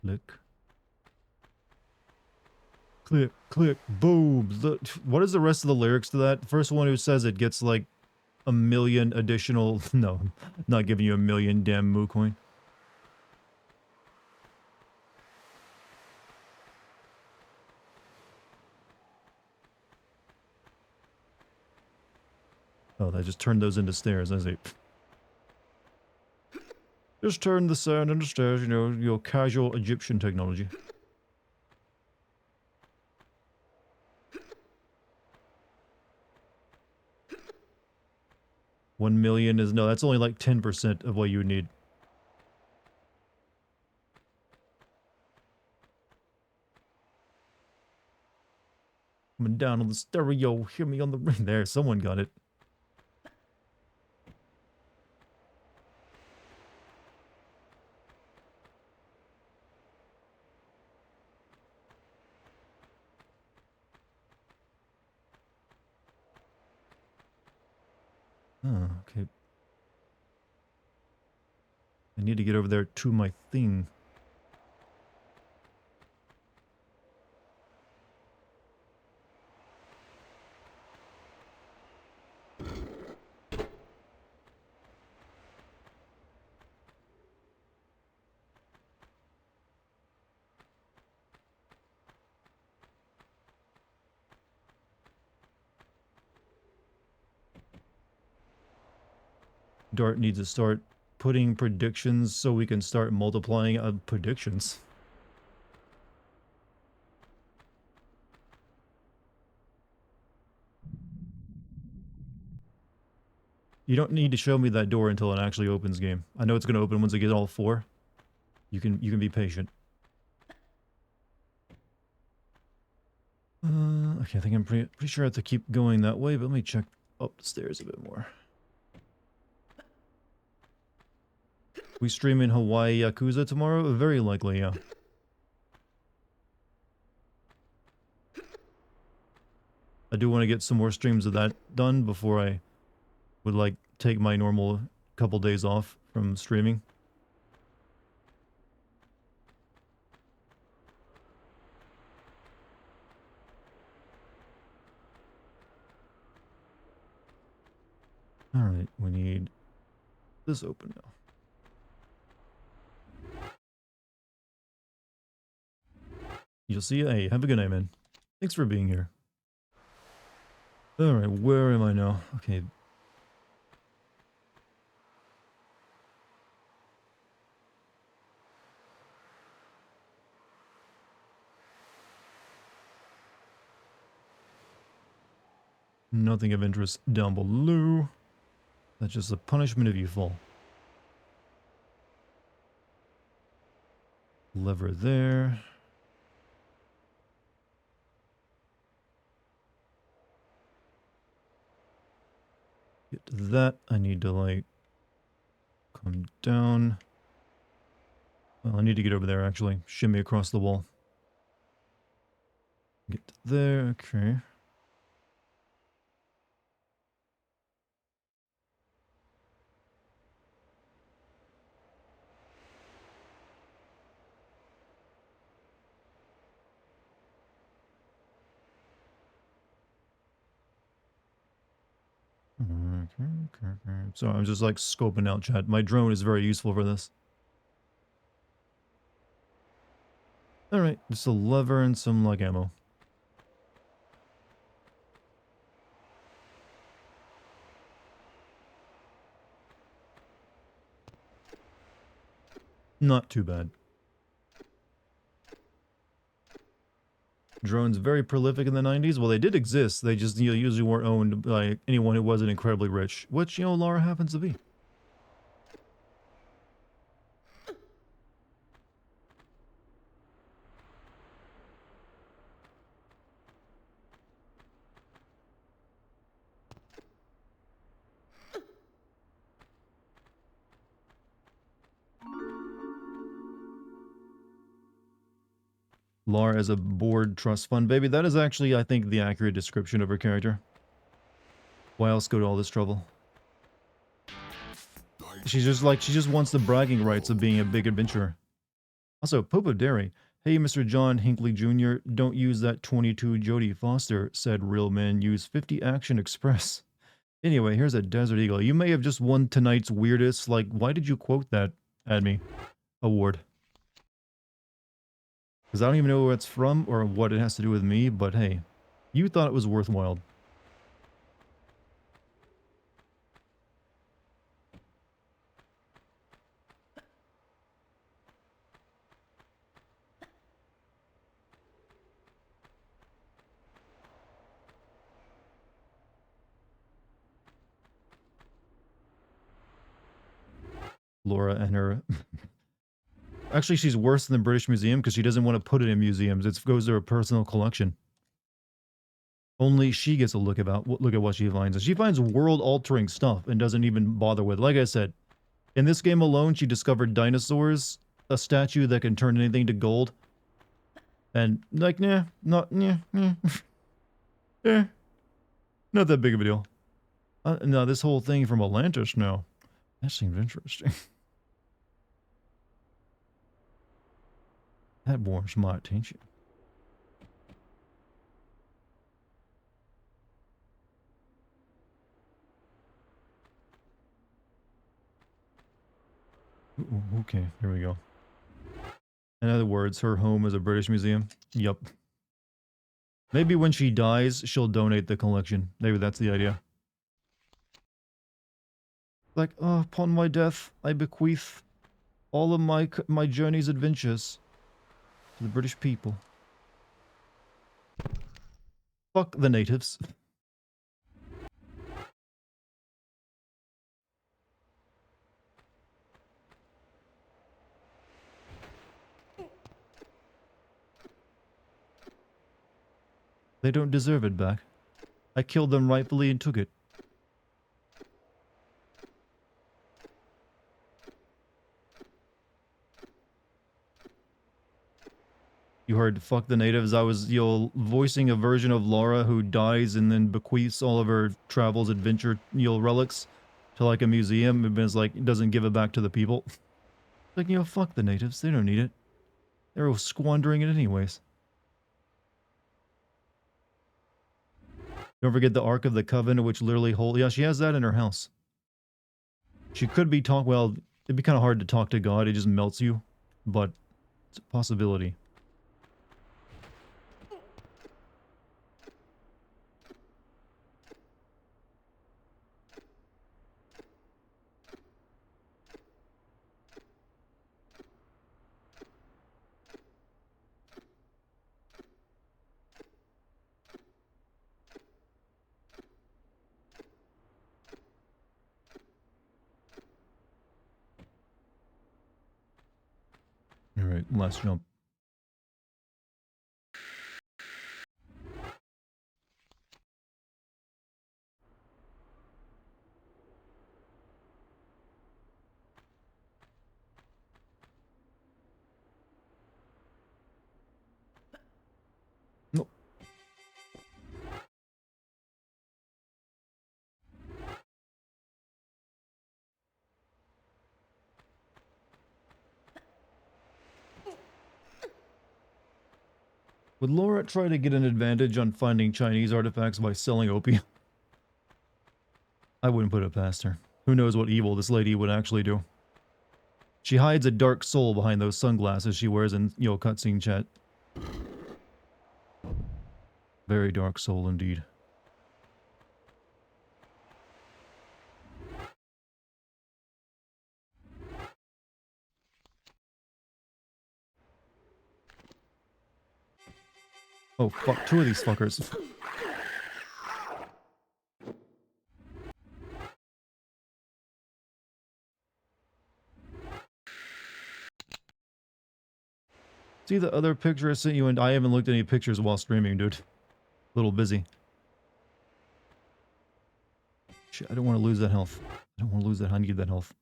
Click. Click, click, boom. What is the rest of the lyrics to that? The first one who says it gets like a million additional... No, not giving you a million damn moo coin. Oh, they just turned those into stairs. I see. Just turn the sand into stairs, you know, your casual Egyptian technology. $1 million is... No, that's only like 10% of what you would need. Coming down on the stereo, hear me on the ring. There, someone got it. Oh, okay. I need to get over there to my thing. Dart needs to start putting predictions so we can start multiplying predictions. You don't need to show me that door until it actually opens, game. I know it's going to open once I get all 4. You can be patient. Okay, I think I'm pretty sure I have to keep going that way, but let me check up the stairs a bit more. We stream in Hawaii Yakuza tomorrow? Very likely, yeah. I do want to get some more streams of that done before I would like take my normal couple days off from streaming. Alright, we need this open now. You'll see. Hey, have a good night, man. Thanks for being here. Alright, where am I now? Okay. Nothing of interest down below. That's just a punishment if you fall. Lever there. Get to that. I need to, like, come down. Well, I need to get over there, actually. Shimmy across the wall. Get to there. Okay. Okay. So I'm just like scoping out chat. My drone is very useful for this. Alright, just a lever and some like ammo. Not too bad. Drones very prolific in the 90s. Well, they did exist. They just, usually weren't owned by anyone who wasn't incredibly rich. Which, Laura happens to be. Laura as a bored trust fund baby. That is actually, I think, the accurate description of her character. Why else go to all this trouble? She just wants the bragging rights of being a big adventurer. Also, Popo Dairy. Hey, Mr. John Hinckley Jr., don't use that 22 Jodie Foster, said Real Men. Use 50 Action Express. Anyway, here's a Desert Eagle. You may have just won tonight's weirdest, like, why did you quote that at me? Award. Because I don't even know where it's from or what it has to do with me, but hey, you thought it was worthwhile. Laura and her... Actually, she's worse than the British Museum because she doesn't want to put it in museums. It goes to her personal collection. Only she gets a look at what she finds. And she finds world-altering stuff and doesn't even bother with it. Like I said, in this game alone, she discovered dinosaurs, a statue that can turn anything to gold. And, like, nah, not that big of a deal. No, this whole thing from Atlantis now. That seems interesting. That warms my attention. Ooh, okay, here we go. In other words, her home is a British museum. Yup. Maybe when she dies, she'll donate the collection. Maybe that's the idea. Like, oh, upon my death, I bequeath all of my journey's adventures to the British people. Fuck the natives. They don't deserve it back. I killed them rightfully and took it. You heard fuck the natives. I was, voicing a version of Laura who dies and then bequeaths all of her travels, adventure, relics to like a museum and is like, doesn't give it back to the people. Like, fuck the natives. They don't need it. They're squandering it anyways. Don't forget the Ark of the Covenant, which literally holds... Yeah, she has that in her house. She could be well, it'd be kind of hard to talk to God. It just melts you. But it's a possibility. Alright, last jump. Nope. Would Laura try to get an advantage on finding Chinese artifacts by selling opium? I wouldn't put it past her. Who knows what evil this lady would actually do. She hides a dark soul behind those sunglasses she wears in, cutscene chat. Very dark soul indeed. Oh fuck, two of these fuckers. See the other picture I sent you, and I haven't looked at any pictures while streaming, dude. A little busy. Shit, I don't want to lose that health. I don't want to lose that. I need that health.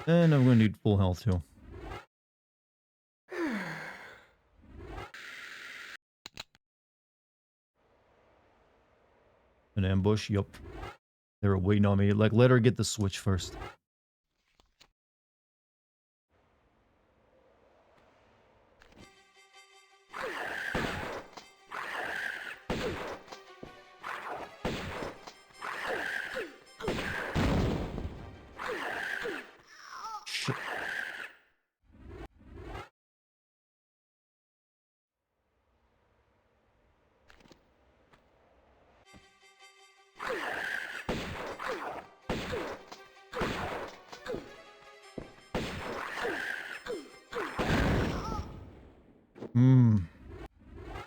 And I'm going to need full health too. An ambush? Yup. They were waiting on me. Like, let her get the switch first. Shit.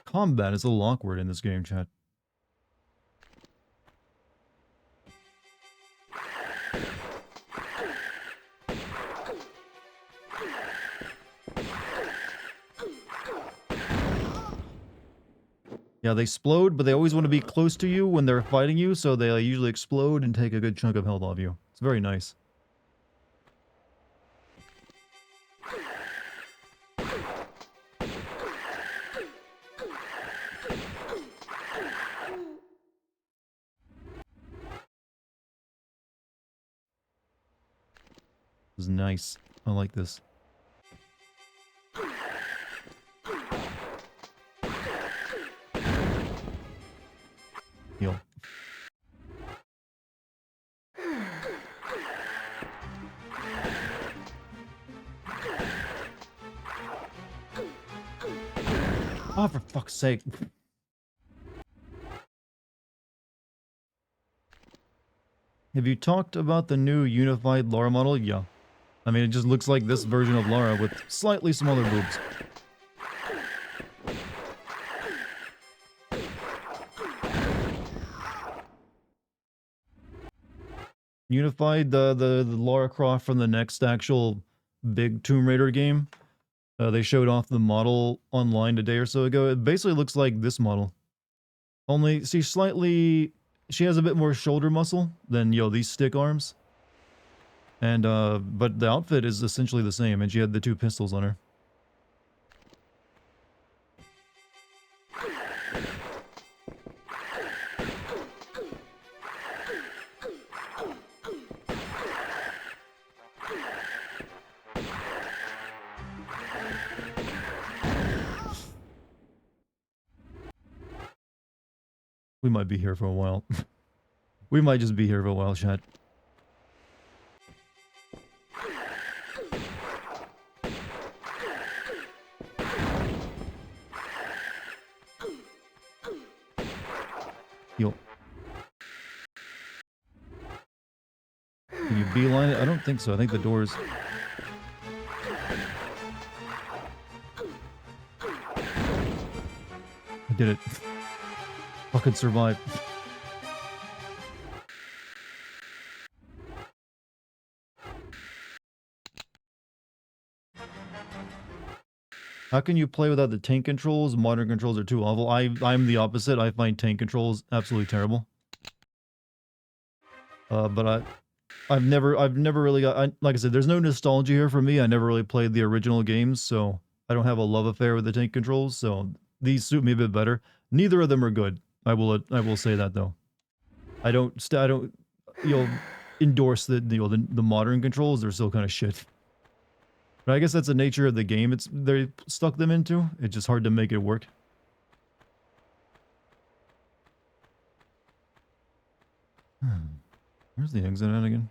Combat is a little awkward in this game, chat. Yeah, they explode, but they always want to be close to you when they're fighting you, so they usually explode and take a good chunk of health off you. It's very nice. This is nice. I like this. Heal. Oh, for fuck's sake. Have you talked about the new unified Lara model? Yeah. I mean, it just looks like this version of Lara with slightly smaller boobs. Unified the Lara Croft from the next actual big Tomb Raider game. They showed off the model online a day or so ago. It basically looks like this model. Only, she has a bit more shoulder muscle than, these stick arms. And, but the outfit is essentially the same, and she had the 2 pistols on her. We might be here for a while. We might just be here for a while, chat. Yo. Can you beeline it? I don't think so. I think the doors... I did it. Fucking survived. How can you play without the tank controls? Modern controls are too awful. I'm the opposite. I find tank controls absolutely terrible. But I've never really got... like I said, there's no nostalgia here for me. I never really played the original games, so I don't have a love affair with the tank controls, so these suit me a bit better. Neither of them are good. I will say that, though. I don't endorse the modern controls. They're still kind of shit. But I guess that's the nature of the game they stuck them into. It's just hard to make it work. Where's the exit at again?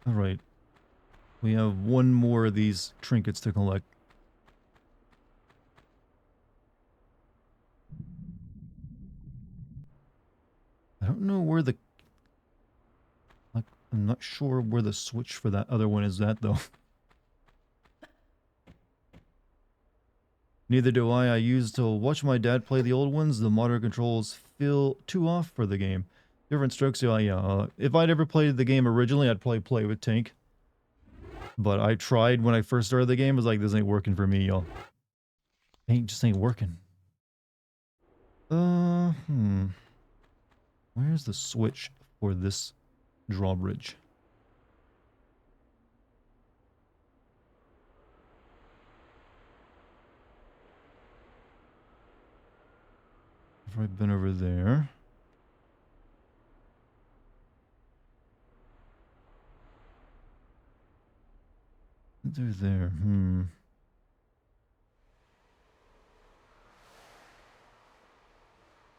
Alright. We have one more of these trinkets to collect. I don't know where the... like, I'm not sure where the switch for that other one is at, though. Neither do I. I used to watch my dad play the old ones. The modern controls feel too off for the game. Different strokes, yeah. If I'd ever played the game originally, I'd probably play with tank. But I tried when I first started the game. I was like, this ain't working for me, y'all. Just ain't working. Where's the switch for this drawbridge? Have I been over there? They're there.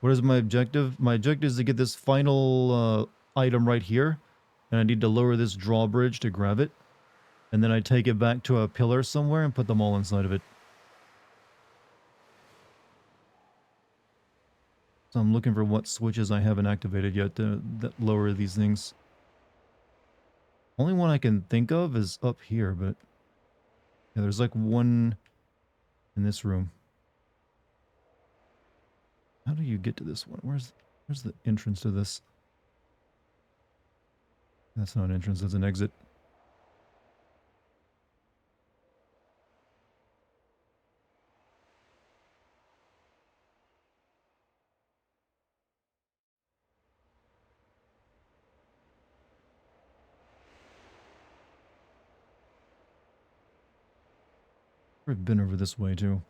What is my objective? My objective is to get this final item right here. And I need to lower this drawbridge to grab it. And then I take it back to a pillar somewhere and put them all inside of it. So I'm looking for what switches I haven't activated yet that lower these things. Only one I can think of is up here, but... yeah, there's like one in this room. How do you get to this one? Where's the entrance to this? That's not an entrance, that's an exit. I've been over this way too.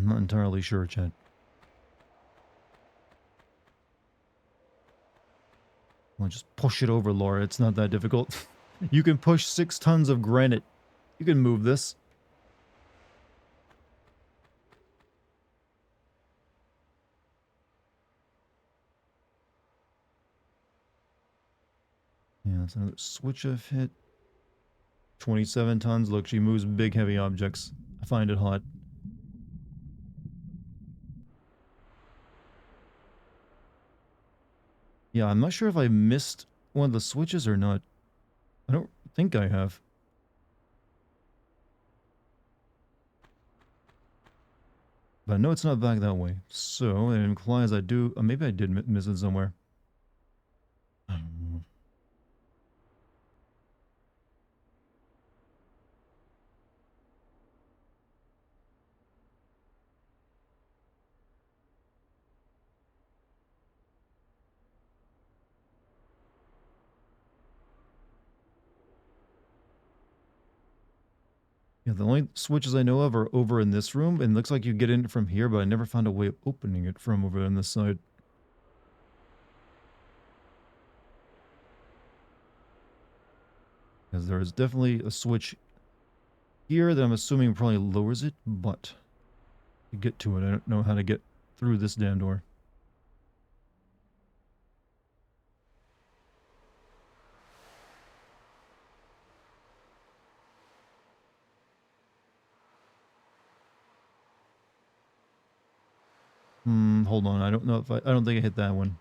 I'm not entirely sure, Chad. Well, just push it over, Laura. It's not that difficult. You can push 6 tons of granite. You can move this. Yeah, that's another switch I've hit. 27 tons. Look, she moves big, heavy objects. I find it hot. Yeah, I'm not sure if I missed one of the switches or not. I don't think I have. But I know it's not back that way. So, it implies I do... maybe I did miss it somewhere. I don't know. Yeah, the only switches I know of are over in this room, and it looks like you get in from here, but I never found a way of opening it from over on this side. Because there is definitely a switch here that I'm assuming probably lowers it, but to get to it, I don't know how to get through this damn door. Hold on. I don't know if I don't think I hit that one.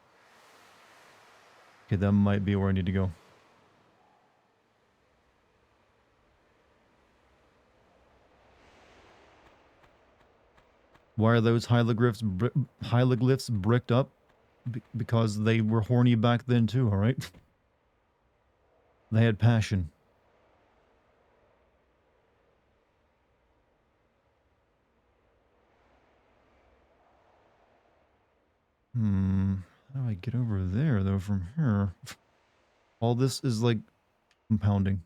Okay, that might be where I need to go. Why are those hieroglyphs bricked up? Because they were horny back then too, alright? They had passion. How do I get over there, though, from here? All this is, like, compounding.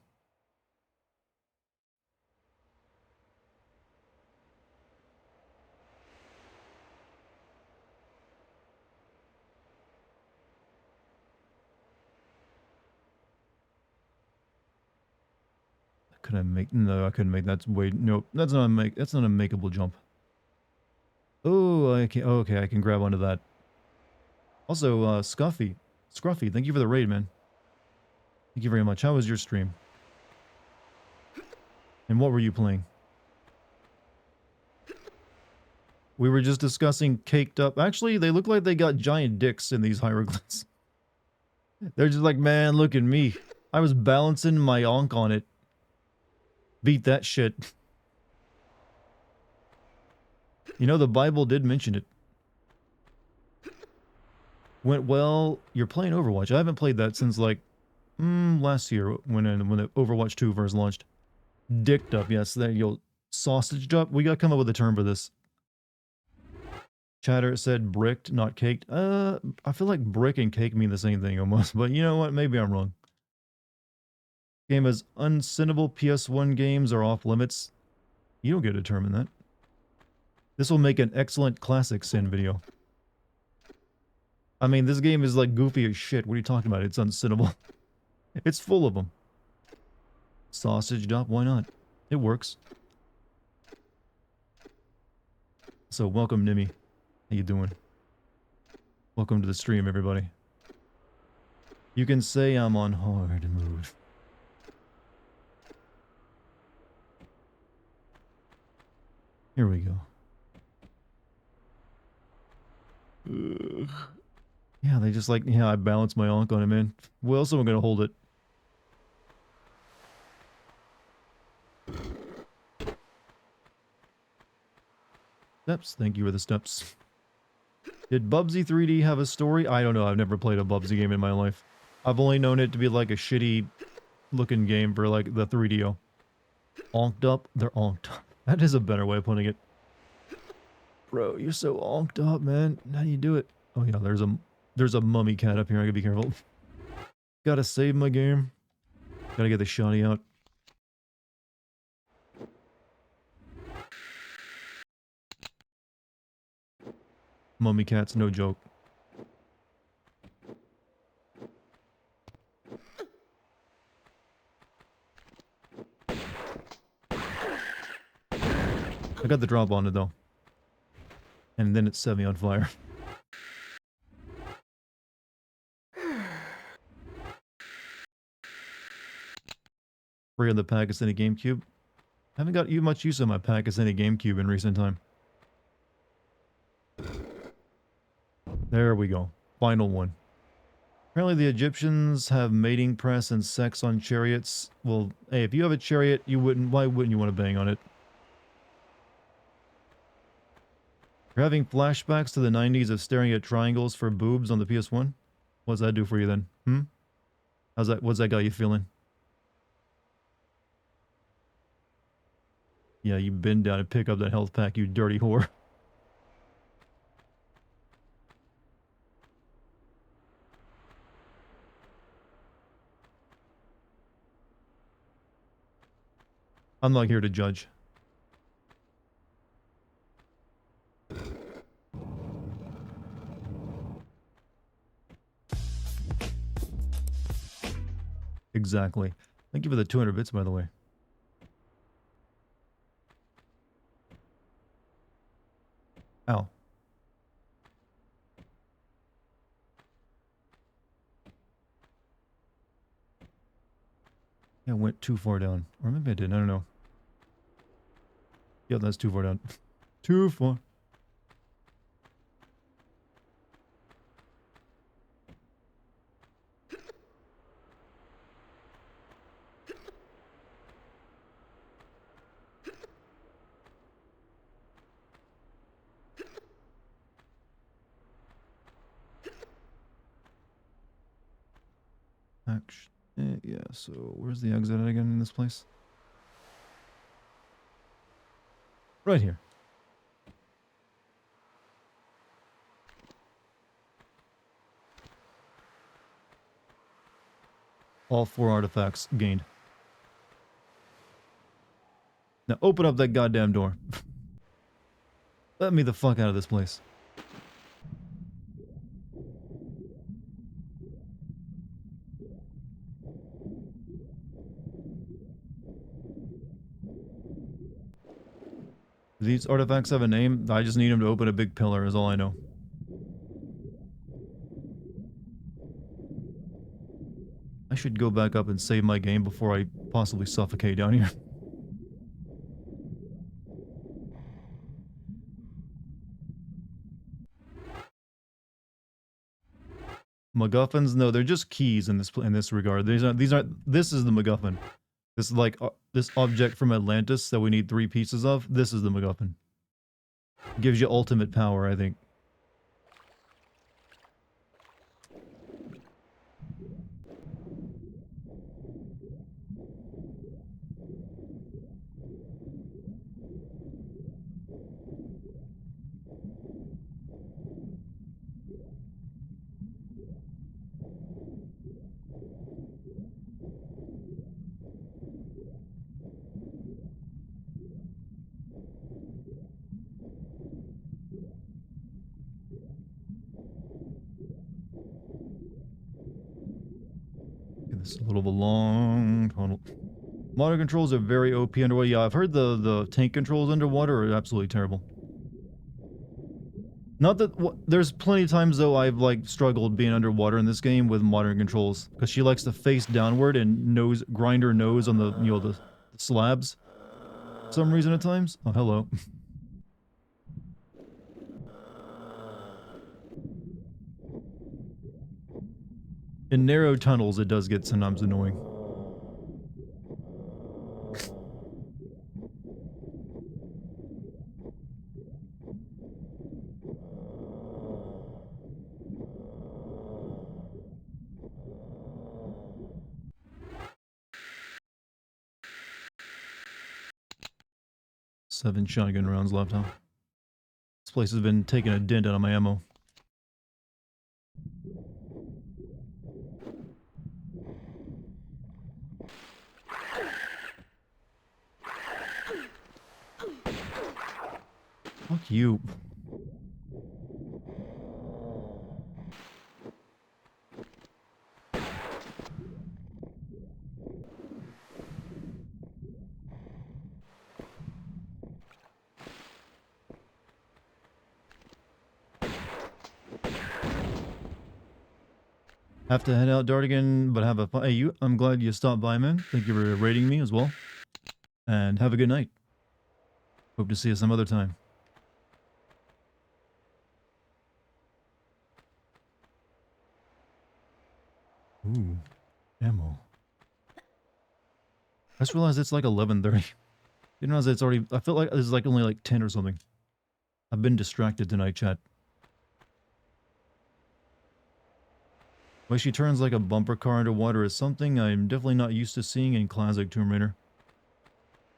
Could I make... No, I couldn't make... That's way... Nope. That's not a makeable jump. Oh, okay, I can grab onto that. Also, Scruffy, thank you for the raid, man. Thank you very much. How was your stream? And what were you playing? We were just discussing caked up. Actually, they look like they got giant dicks in these hieroglyphs. They're just like, man, look at me. I was balancing my onk on it. Beat that shit. You know, the Bible did mention it. Went well. You're playing Overwatch. I haven't played that since, like, last year when the Overwatch 2 first launched. Dicked up, yes. There you go. Sausaged up. We gotta come up with a term for this. Chatter said bricked, not caked. I feel like brick and cake mean the same thing almost, but you know what? Maybe I'm wrong. Game as unsinnable PS1 games are off limits. You don't get to determine that. This will make an excellent classic sin video. I mean, this game is like goofy as shit. What are you talking about? It's unsinnable. It's full of them. Sausaged up, why not? It works. So, welcome, Nimmy. How you doing? Welcome to the stream, everybody. You can say I'm on hard mode. Here we go. Yeah, they just like, yeah, I balanced my onk on him, man. Well, else am I gonna hold it? Steps, thank you for the steps. Did Bubsy 3D have a story? I don't know, I've never played a Bubsy game in my life. I've only known it to be like a shitty looking game for like the 3DO. Onked up? They're onked up. That is a better way of putting it. Bro, you're so onked up, man. How do you do it? Oh yeah, there's a mummy cat up here, I gotta be careful. Gotta save my game. Gotta get the shotty out. Mummy cats, no joke. I got the drop on it though. And then it set me on fire. Free on the Pakistani GameCube. Haven't got much use of my Pakistani GameCube in recent time. There we go. Final one. Apparently the Egyptians have mating press and sex on chariots. Well, hey, if you have a chariot, why wouldn't you want to bang on it? You're having flashbacks to the 90s of staring at triangles for boobs on the PS1? What does that do for you then? Hmm? What's that got you feeling? Yeah, you bend down and pick up that health pack, you dirty whore. I'm not here to judge. Exactly. Thank you for the 200 bits, by the way. Ow. Yeah, I went too far down. Or maybe I didn't, I don't know. Yep, that's too far down. Too far. Action. Yeah, so where's the exit again in this place? Right here. All 4 artifacts gained. Now open up that goddamn door. Let me the fuck out of this place. These artifacts have a name. I just need them to open a big pillar is all I know. I should go back up and save my game before I possibly suffocate down here. MacGuffins? No, they're just keys in this regard. This is the MacGuffin. This is like this object from Atlantis that we need 3 pieces of. This is the MacGuffin. Gives you ultimate power, I think. This is a little of a long tunnel. Modern controls are very OP underwater. Yeah, I've heard the tank controls underwater are absolutely terrible. Not that there's plenty of times though I've like struggled being underwater in this game with modern controls because she likes to face downward and grind her nose on the the slabs. For some reason at times. Oh, hello. In narrow tunnels, it does get sometimes annoying. Seven shotgun rounds left, huh? This place has been taking a dent out of my ammo. Fuck you. Have to head out, Dartigan, but have a fun. Hey, I'm glad you stopped by, man. Thank you for rating me as well. And have a good night. Hope to see you some other time. Ooh, ammo. I just realized it's like 11:30. Didn't realize it's already. I feel like it's like only like 10 or something. I've been distracted tonight, chat. Why she turns like a bumper car into water is something I'm definitely not used to seeing in classic Tomb Raider.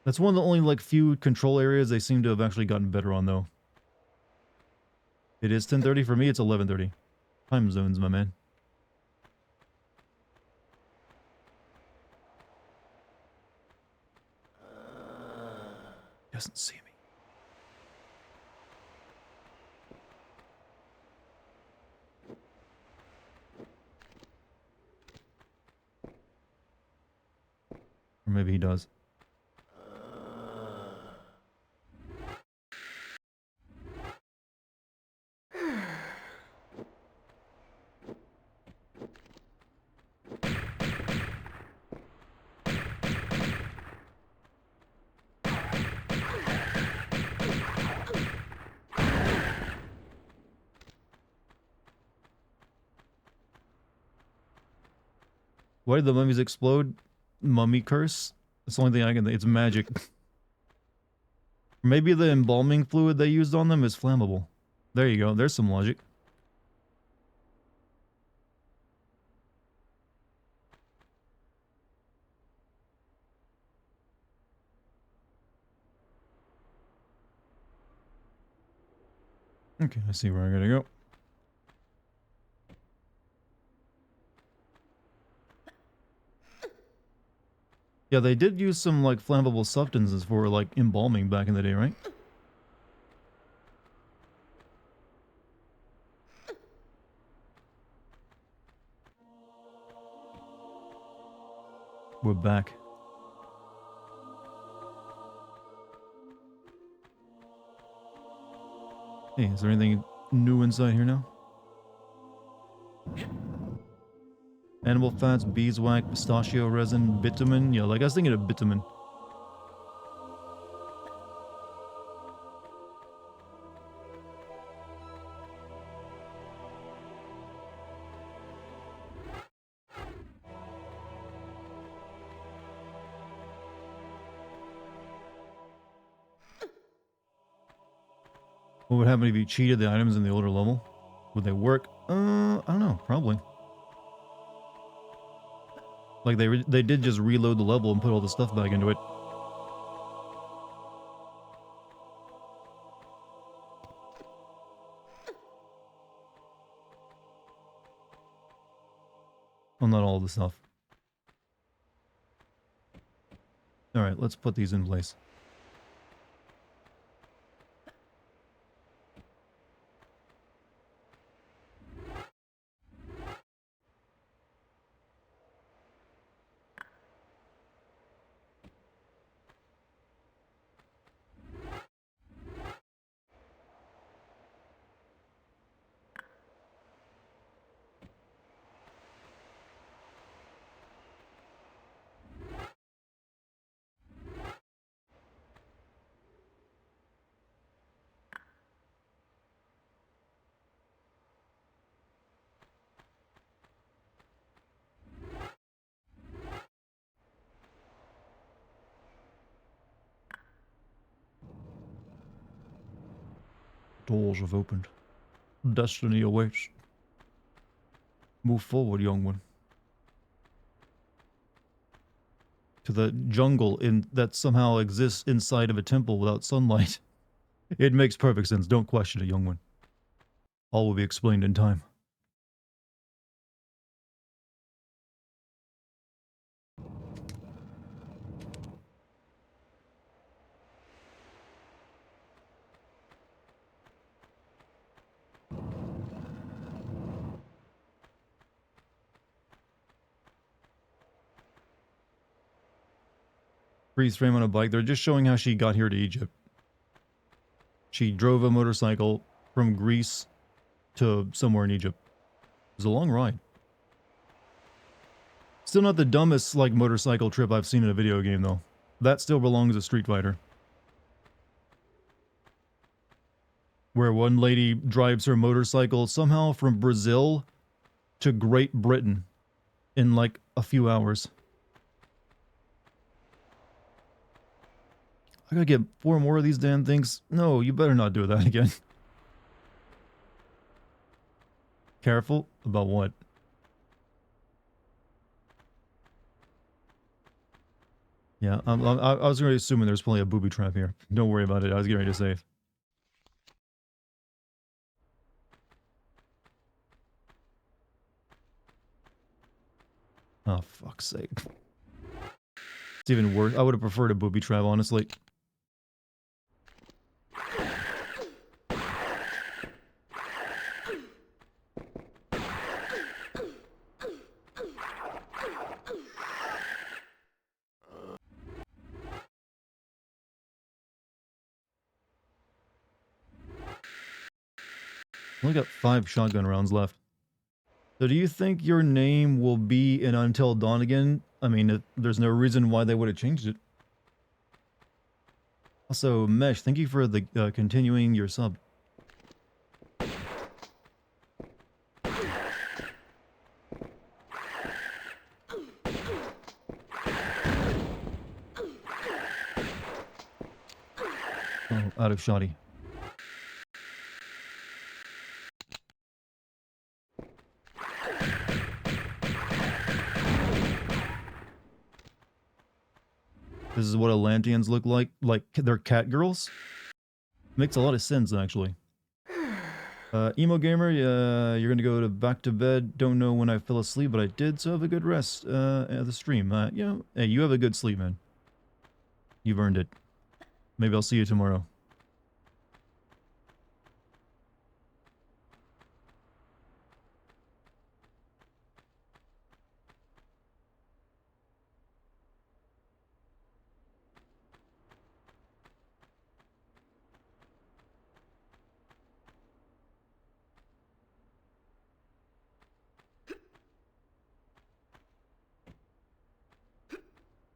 That's one of the only like few control areas they seem to have actually gotten better on though. It is 10:30 for me. It's 11:30. Time zones, my man. Doesn't see me. Or maybe he does. Why did the mummies explode? Mummy curse? That's the only thing I can think. It's magic. Maybe the embalming fluid they used on them is flammable. There you go. There's some logic. Okay, I see where I gotta go. Yeah, they did use some like flammable substances for like embalming back in the day, right? We're back. Hey, is there anything new inside here now? Animal fats, beeswax, pistachio resin, bitumen. Yeah, like I was thinking of bitumen. What would happen if you cheated the items in the older level? Would they work? I don't know. Probably. Like they did just reload the level and put all the stuff back into it. Well, not all the stuff. Alright, let's put these in place. Doors have opened. Destiny awaits. Move forward, young one. To the jungle that somehow exists inside of a temple without sunlight. It makes perfect sense. Don't question it, young one. All will be explained in time. Freeze frame on a bike. They're just showing how she got here to Egypt. She drove a motorcycle from Greece to somewhere in Egypt. It was a long ride. Still not the dumbest, like, motorcycle trip I've seen in a video game, though. That still belongs to Street Fighter. Where one lady drives her motorcycle somehow from Brazil to Great Britain in, like, a few hours. I gotta get 4 more of these damn things. No, you better not do that again. Careful? About what? Yeah, I was already assuming there's probably a booby trap here. Don't worry about it, I was getting ready to save. Oh, fuck's sake. It's even worse. I would have preferred a booby trap, honestly. Only got 5 shotgun rounds left. So do you think your name will be in Until Dawn again? I mean, there's no reason why they would have changed it. Also, Mesh, thank you for the continuing your sub. Oh, out of shoddy. This is what Atlanteans look like they're cat girls? Makes a lot of sense, actually. Emo Gamer, you're gonna go back to bed. Don't know when I fell asleep, but I did, so have a good rest at the stream. You know, hey, you have a good sleep, man. You've earned it. Maybe I'll see you tomorrow.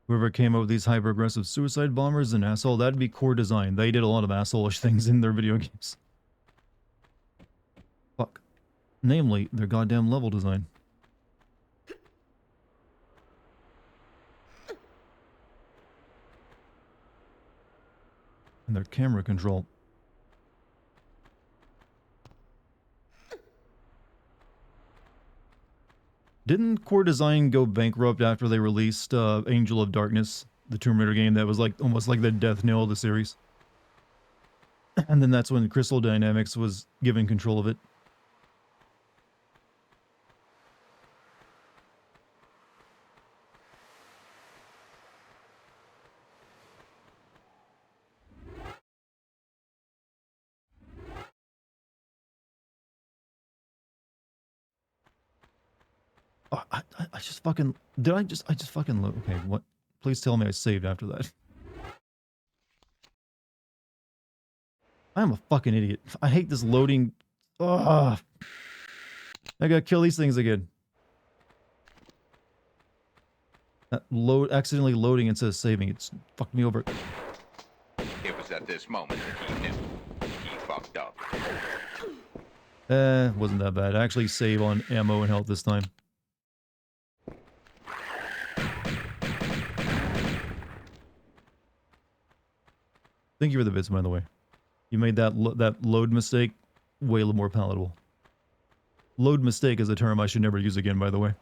Whoever came up with these hyper-aggressive suicide bombers is an asshole. That'd be core design. They did a lot of asshole-ish things in their video games. Fuck. Namely, their goddamn level design. And their camera control. Didn't Core Design go bankrupt after they released Angel of Darkness, the Tomb Raider game that was like almost like the death knell of the series? And then that's when Crystal Dynamics was given control of it. Oh, I just fucking... Did I just fucking load... Okay, what? Please tell me I saved after that. I'm a fucking idiot. I hate this loading... Ugh. I gotta kill these things again. That accidentally loading instead of saving. It's fucked me over. It was at this moment that he knew. He fucked up. Wasn't that bad. I actually save on ammo and health this time. Thank you for the bits, by the way. You made that load mistake way more palatable. Load mistake is a term I should never use again, by the way.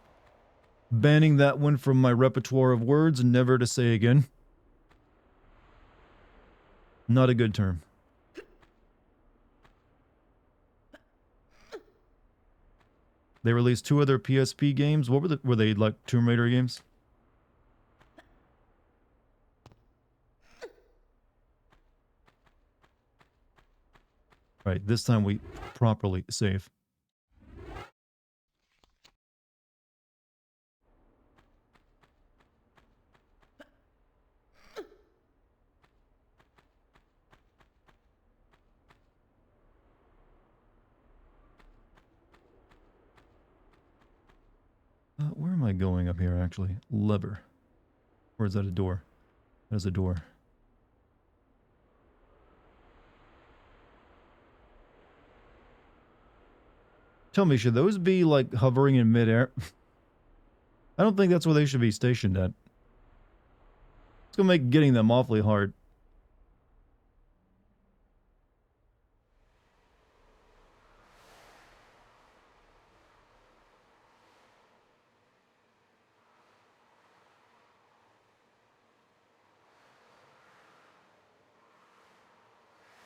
Banning that one from my repertoire of words, never to say again. Not a good term. They released 2 other PSP games. What were they like Tomb Raider games? Right, this time we properly save. Where am I going up here, actually? Lever. Or is that a door? There's a door. Tell me, should those be, like, hovering in midair? I don't think that's where they should be stationed at. It's gonna make getting them awfully hard.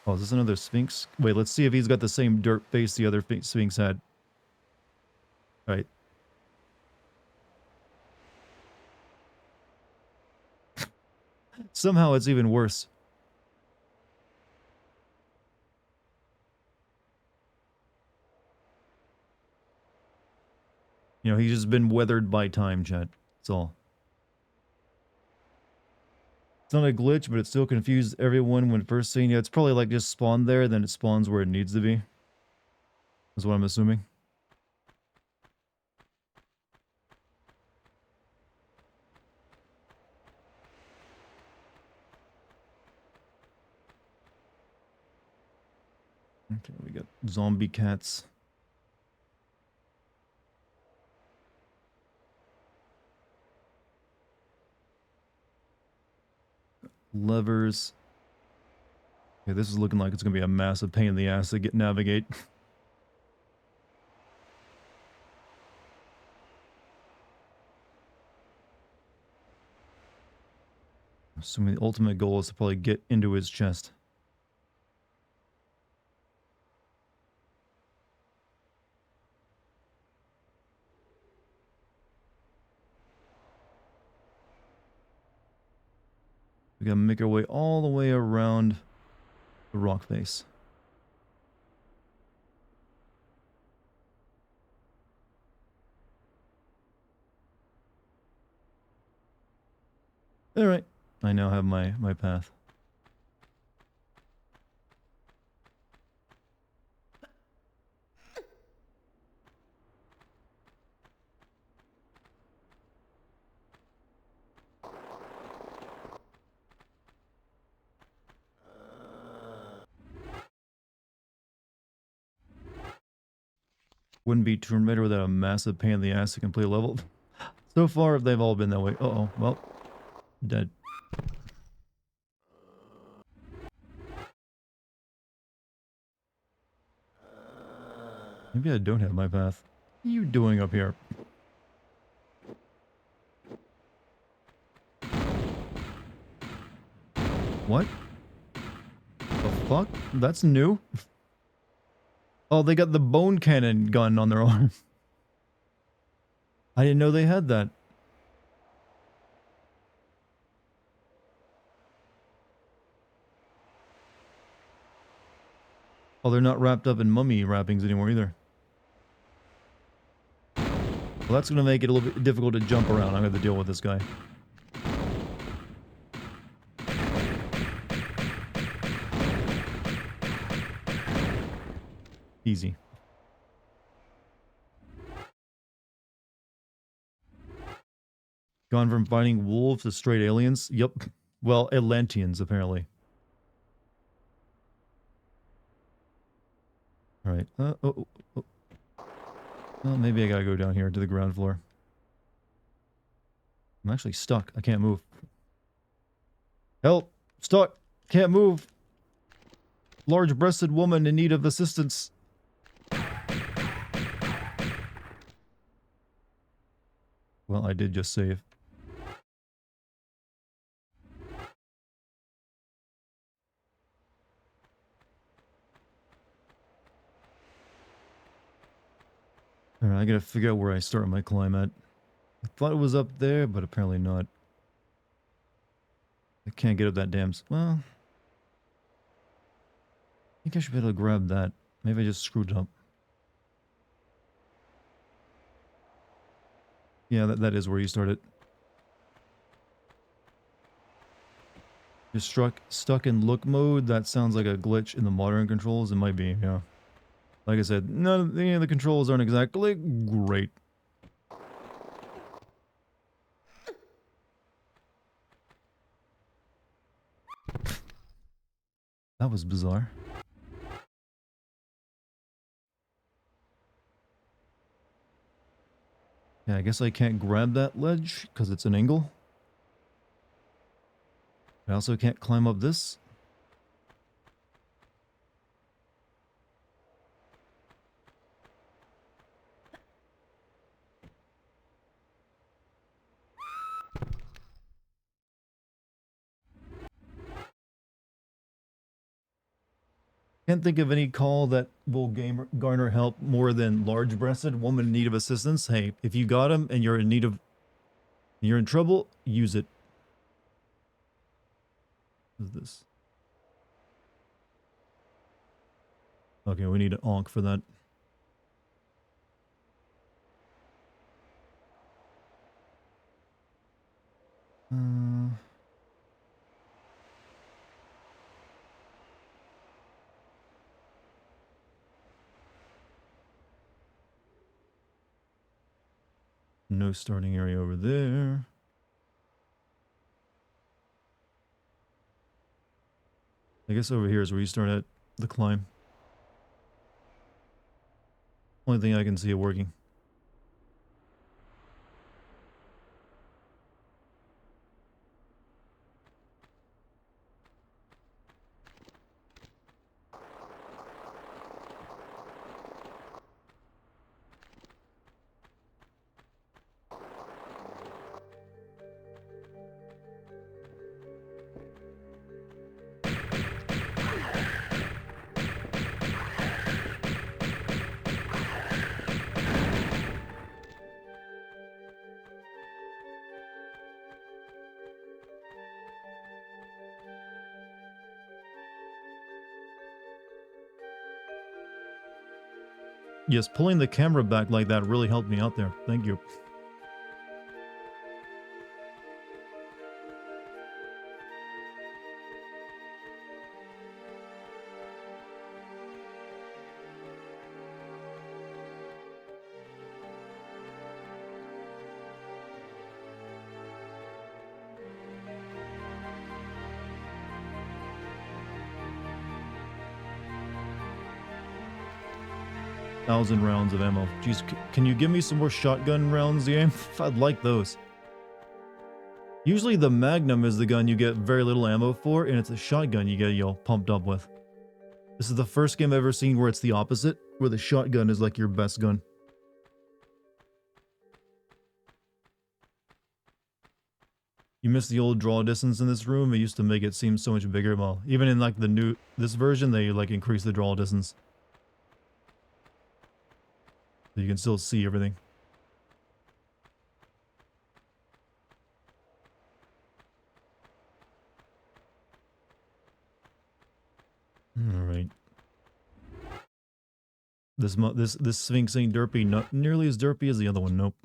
Oh, is this another Sphinx? Wait, let's see if he's got the same dirt face the other Sphinx had. Right. Somehow it's even worse. You know, he's just been weathered by time, chat. That's all. It's not a glitch, but it still confused everyone when first seeing it. It's probably like just spawned there, then it spawns where it needs to be. That's what I'm assuming. Okay, we got zombie cats. Levers. Okay, this is looking like it's gonna be a massive pain in the ass to navigate. Assuming the ultimate goal is to probably get into his chest. We gotta make our way all the way around the rock face. Alright, I now have my path. Wouldn't be Tomb Raider without a massive pain in the ass to complete a level. So far, they've all been that way. Uh-oh, well, dead. Maybe I don't have my path. What are you doing up here? What? The fuck? That's new? Oh, they got the bone cannon gun on their arm. I didn't know they had that. Oh, they're not wrapped up in mummy wrappings anymore either. Well, that's going to make it a little bit difficult to jump around. I'm going to have to deal with this guy. Easy. Gone from fighting wolves to straight aliens? Yep. Well, Atlanteans, apparently. Alright. Oh. Well, maybe I gotta go down here to the ground floor. I'm actually stuck. I can't move. Help! Stuck! Can't move! Large-breasted woman in need of assistance. Well, I did just save. Alright, I gotta figure out where I start my climb at. I thought it was up there, but apparently not. I can't get up that damn... Well... I think I should be able to grab that. Maybe I just screwed it up. Yeah, that is where you started. You're stuck in look mode? That sounds like a glitch in the modern controls. It might be, yeah. Like I said, none of the controls aren't exactly great. That was bizarre. Yeah, I guess I can't grab that ledge because it's an angle. I also can't climb up this. Can't think of any call that will garner help more than large-breasted woman in need of assistance. Hey, if you got him and you're in trouble, use it. What is this? Okay, we need an onk for that. No starting area over there. I guess over here is where you start at the climb. Only thing I can see it working. Yes, pulling the camera back like that really helped me out there. Thank you. Thousand rounds of ammo. Jeez, can you give me some more shotgun rounds, game? I'd like those. Usually the Magnum is the gun you get very little ammo for, and it's a shotgun you get, pumped up with. This is the first game I've ever seen where it's the opposite, where the shotgun is like your best gun. You miss the old draw distance in this room? It used to make it seem so much bigger. Well, even in like this version, they like increase the draw distance. So you can still see everything. All right. This Sphinx ain't derpy. Not nearly as derpy as the other one. Nope.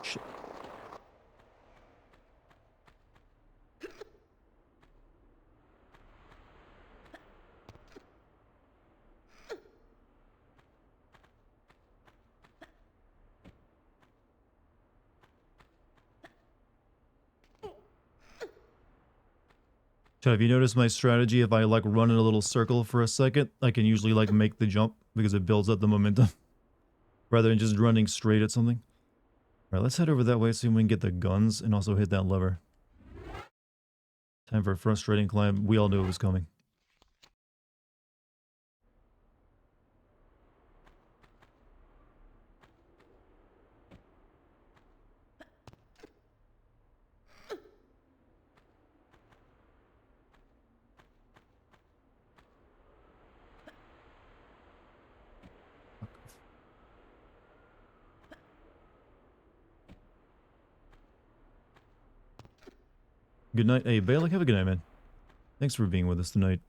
Shit. So have you noticed my strategy? If I like run in a little circle for a second, I can usually like make the jump because it builds up the momentum rather than just running straight at something. All right, let's head over that way so we can get the guns and also hit that lever. Time for a frustrating climb. We all knew it was coming. Good night. Hey, Balak, have a good night, man. Thanks for being with us tonight.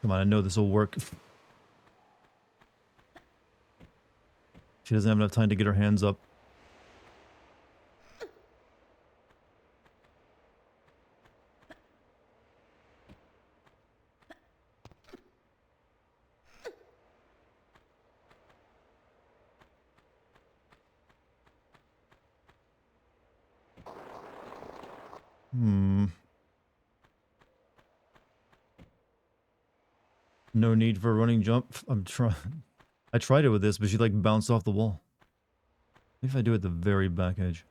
Come on, I know this will work. She doesn't have enough time to get her hands up. No need for a running jump. I'm trying. I tried it with this, but she like bounced off the wall. Maybe if I do it at the very back edge.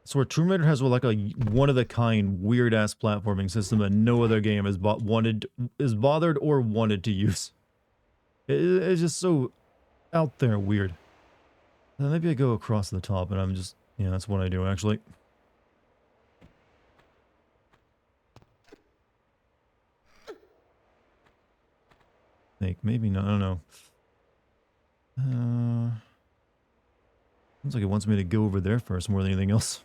So where Tomb Raider has like a one-of-the-kind, weird-ass platforming system that no other game is bothered or wanted to use. It's just so out there weird. Maybe I go across the top, and I'm just... Yeah, that's what I do, actually. Think, maybe not, I don't know. Seems like it wants me to go over there first more than anything else.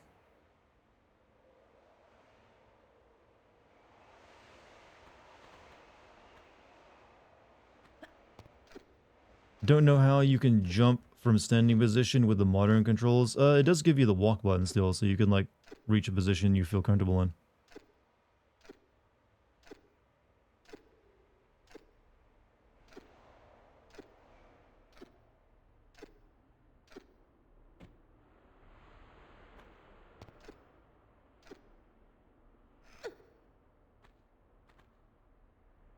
Don't know how you can jump from standing position with the modern controls. It does give you the walk button still, so you can like reach a position you feel comfortable in.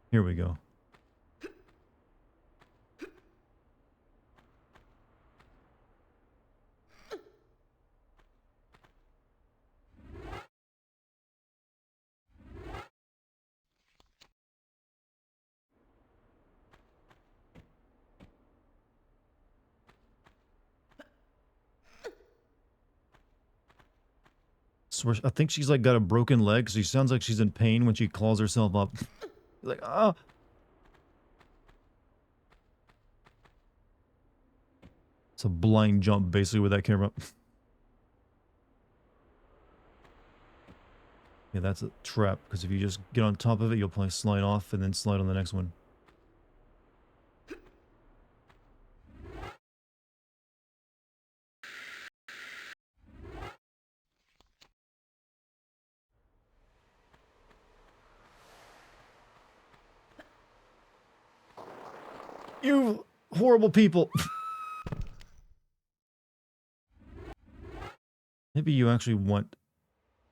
Here we go. I think she's like got a broken leg. She sounds like she's in pain when she claws herself up. Like, ah. It's a blind jump basically with that camera. Yeah, that's a trap, because if you just get on top of it, you'll probably slide off and then slide on the next one. You horrible people. Maybe you actually want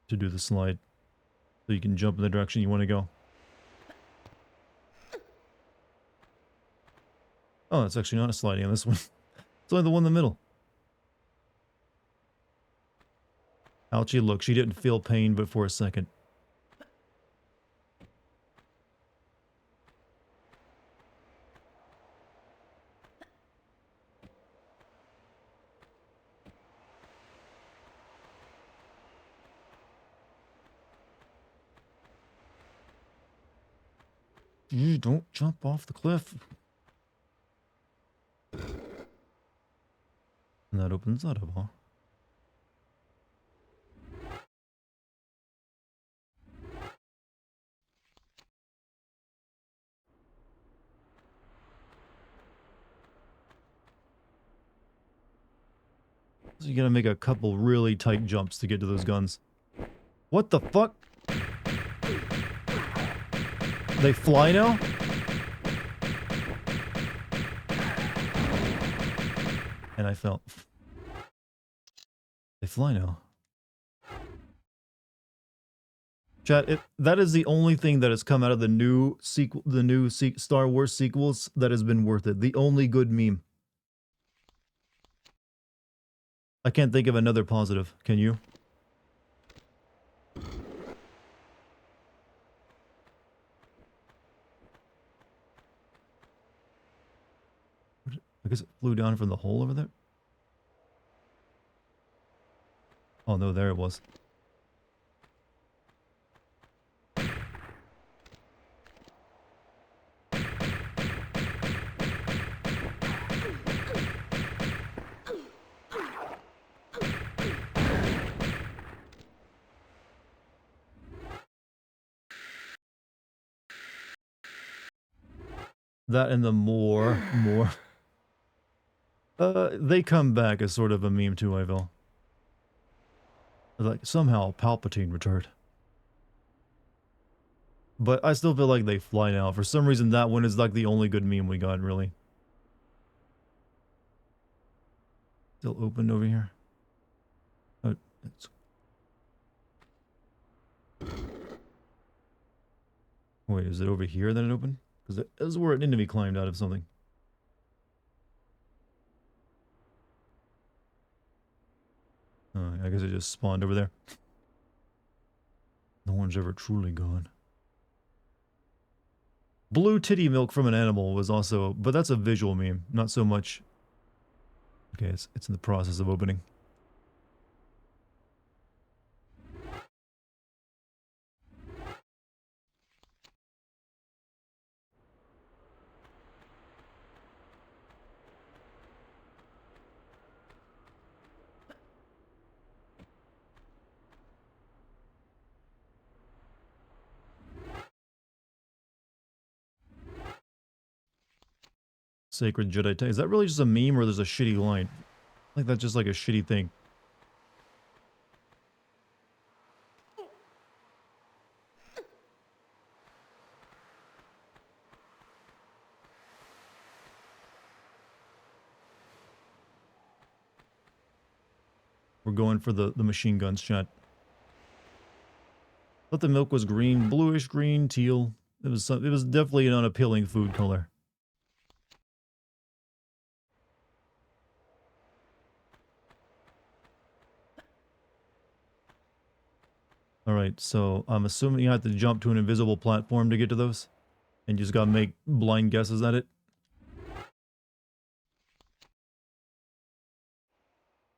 to do the slide so you can jump in the direction you want to go. Oh, it's actually not a sliding on this one. It's only the one in the middle. Ouchie, look, she didn't feel pain but for a second. You don't jump off the cliff. And that opens that up, huh? So you gotta make a couple really tight jumps to get to those guns. What the fuck? They fly now? And I fell. They fly now. Chat, that is the only thing that has come out of the new sequel, Star Wars sequels that has been worth it. The only good meme. I can't think of another positive. Can you? I guess it flew down from the hole over there. Oh no, there it was. That and the more. They come back as sort of a meme too, I feel. Like, somehow Palpatine returned. But I still feel like they fly now. For some reason, that one is like the only good meme we got, really. Still open over here. Oh, it's... Wait, is it over here that it opened? Because that is where an enemy climbed out of something. I guess it just spawned over there. No one's ever truly gone. Blue titty milk from an animal was also... But that's a visual meme, not so much... Okay, it's in the process of opening. Sacred Jedi Tank. Is that really just a meme or there's a shitty line? Like that's just like a shitty thing. We're going for the machine guns, chat. Thought the milk was green, bluish green, teal. It was definitely an unappealing food color. Alright, so I'm assuming you have to jump to an invisible platform to get to those. And you just gotta make blind guesses at it.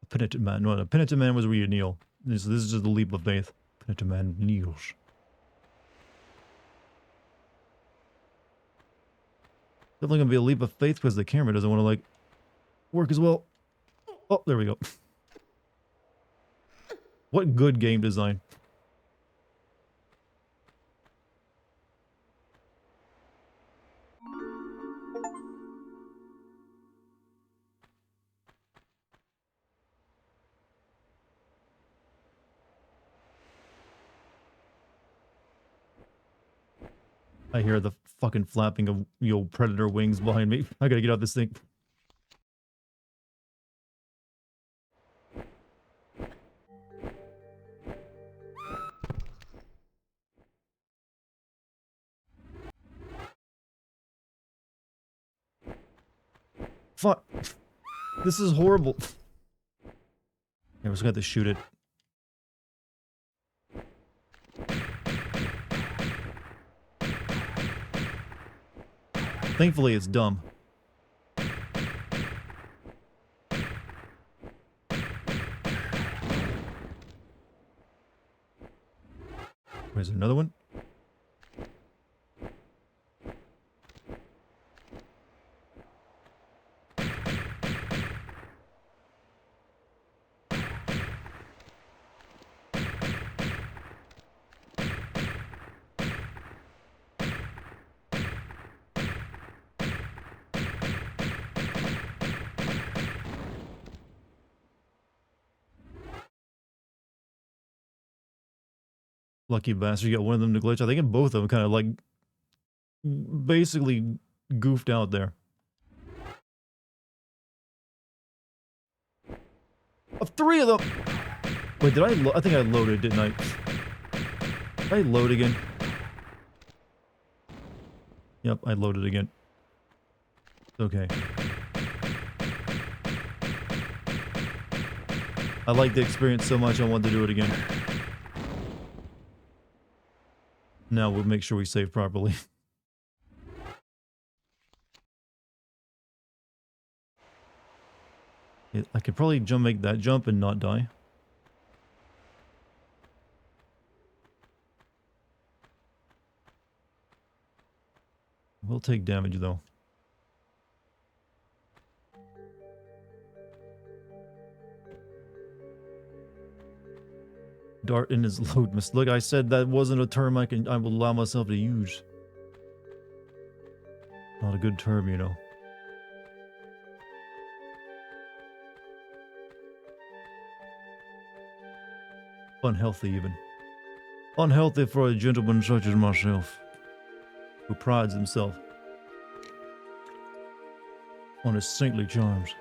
A penitent man. No, a penitent man was where you kneel. This is just a leap of faith. Penitent man kneels. Definitely gonna be a leap of faith because the camera doesn't want to, like, work as well. Oh, there we go. What good game design. I hear the fucking flapping of, you know, predator wings behind me. I gotta get out this thing. Fuck. This is horrible. Yeah, we're just gonna have to shoot it. Thankfully, it's dumb. Where's another one? Lucky bastard, you got one of them to glitch. I think both of them kind of like basically goofed out there. Of three of them! Wait, did I think I loaded, didn't I? Did I load again? Yep, I loaded again. Okay. I like the experience so much I want to do it again. Now we'll make sure we save properly. I could probably make that jump and not die. We'll take damage though. Dart in his load miss. Look, I said that wasn't a term I will allow myself to use. Not a good term, you know. Unhealthy, even. Unhealthy for a gentleman such as myself, who prides himself on his saintly charms.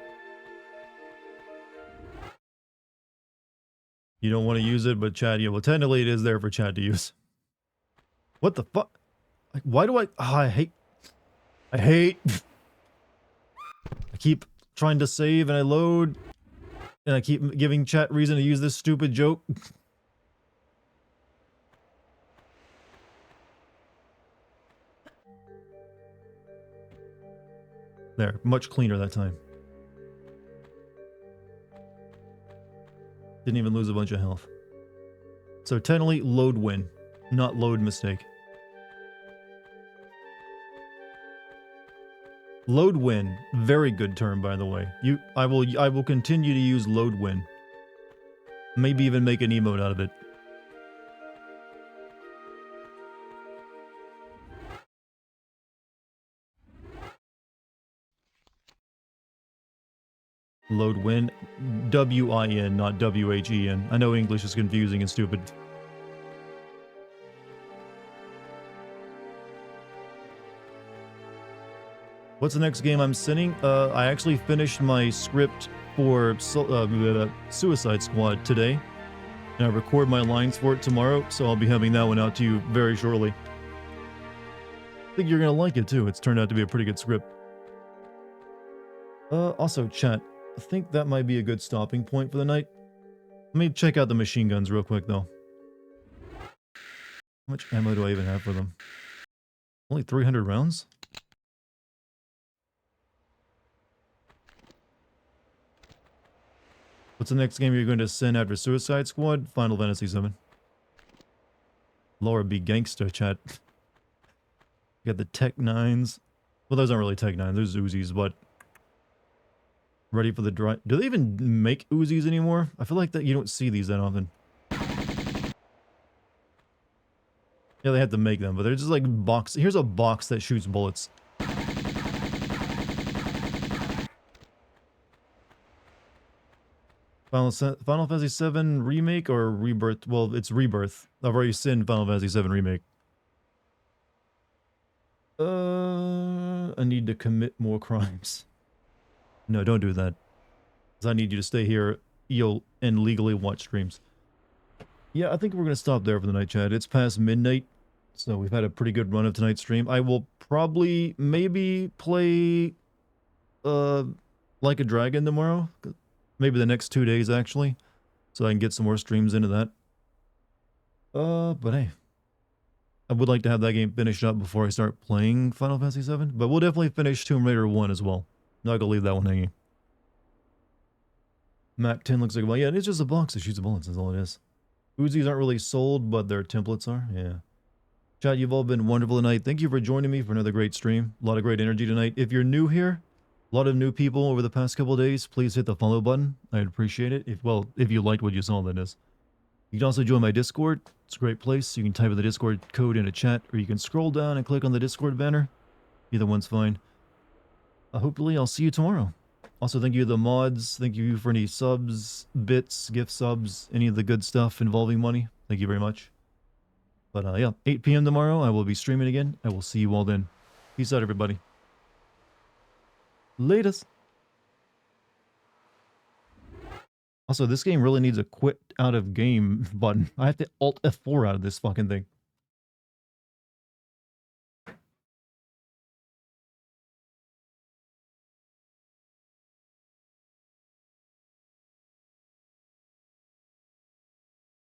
You don't want to use it, but chat, yeah, well, technically it is there for chat to use. What the fuck? Like, why do I hate. I keep trying to save and I load, and I keep giving chat reason to use this stupid joke. There, much cleaner that time. Didn't even lose a bunch of health. So technically load win, not load mistake. Load win, very good term by the way. I will continue to use load win. Maybe even make an emote out of it. Load win, W-I-N, not W-H-E-N. I know English is confusing and stupid. What's the next game I'm sending? I actually finished my script for Suicide Squad today. And I record my lines for it tomorrow, so I'll be having that one out to you very shortly. I think you're gonna like it too. It's turned out to be a pretty good script. Also, chat, I think that might be a good stopping point for the night. Let me check out the machine guns real quick, though. How much ammo do I even have for them? Only 300 rounds? What's the next game you're going to send after Suicide Squad? Final Fantasy VII. Laura B. Gangsta, chat. You got the Tech 9s. Well, those aren't really Tech 9s. Those Uzis, but... Ready for the drive. Do they even make Uzis anymore? I feel like that you don't see these that often. Yeah, they have to make them, but they're just like box. Here's a box that shoots bullets. Final Fantasy VII Remake or Rebirth? Well, it's Rebirth. I've already seen Final Fantasy VII Remake. I need to commit more crimes. No, don't do that. Because I need you to stay here and legally watch streams. Yeah, I think we're going to stop there for the night, chat. It's past midnight, so we've had a pretty good run of tonight's stream. I will probably maybe play Like a Dragon tomorrow. Maybe the next 2 days, actually. So I can get some more streams into that. But hey. I would like to have that game finished up before I start playing Final Fantasy VII. But we'll definitely finish Tomb Raider 1 as well. Not gonna leave that one hanging. Map 10 looks like, well, yeah, it's just a box that shoots bullets, that's all it is. Uzis aren't really sold, but their templates are, yeah. Chat, you've all been wonderful tonight. Thank you for joining me for another great stream. A lot of great energy tonight. If you're new here, a lot of new people over the past couple of days, please hit the follow button. I'd appreciate it. If you liked what you saw, that is. You can also join my Discord. It's a great place. You can type in the Discord code into chat, or you can scroll down and click on the Discord banner. Either one's fine. Hopefully, I'll see you tomorrow. Also, thank you to the mods. Thank you for any subs, bits, gift subs, any of the good stuff involving money. Thank you very much. But yeah, 8 p.m. tomorrow, I will be streaming again. I will see you all then. Peace out, everybody. Latest. Also, this game really needs a quit out of game button. I have to Alt F4 out of this fucking thing.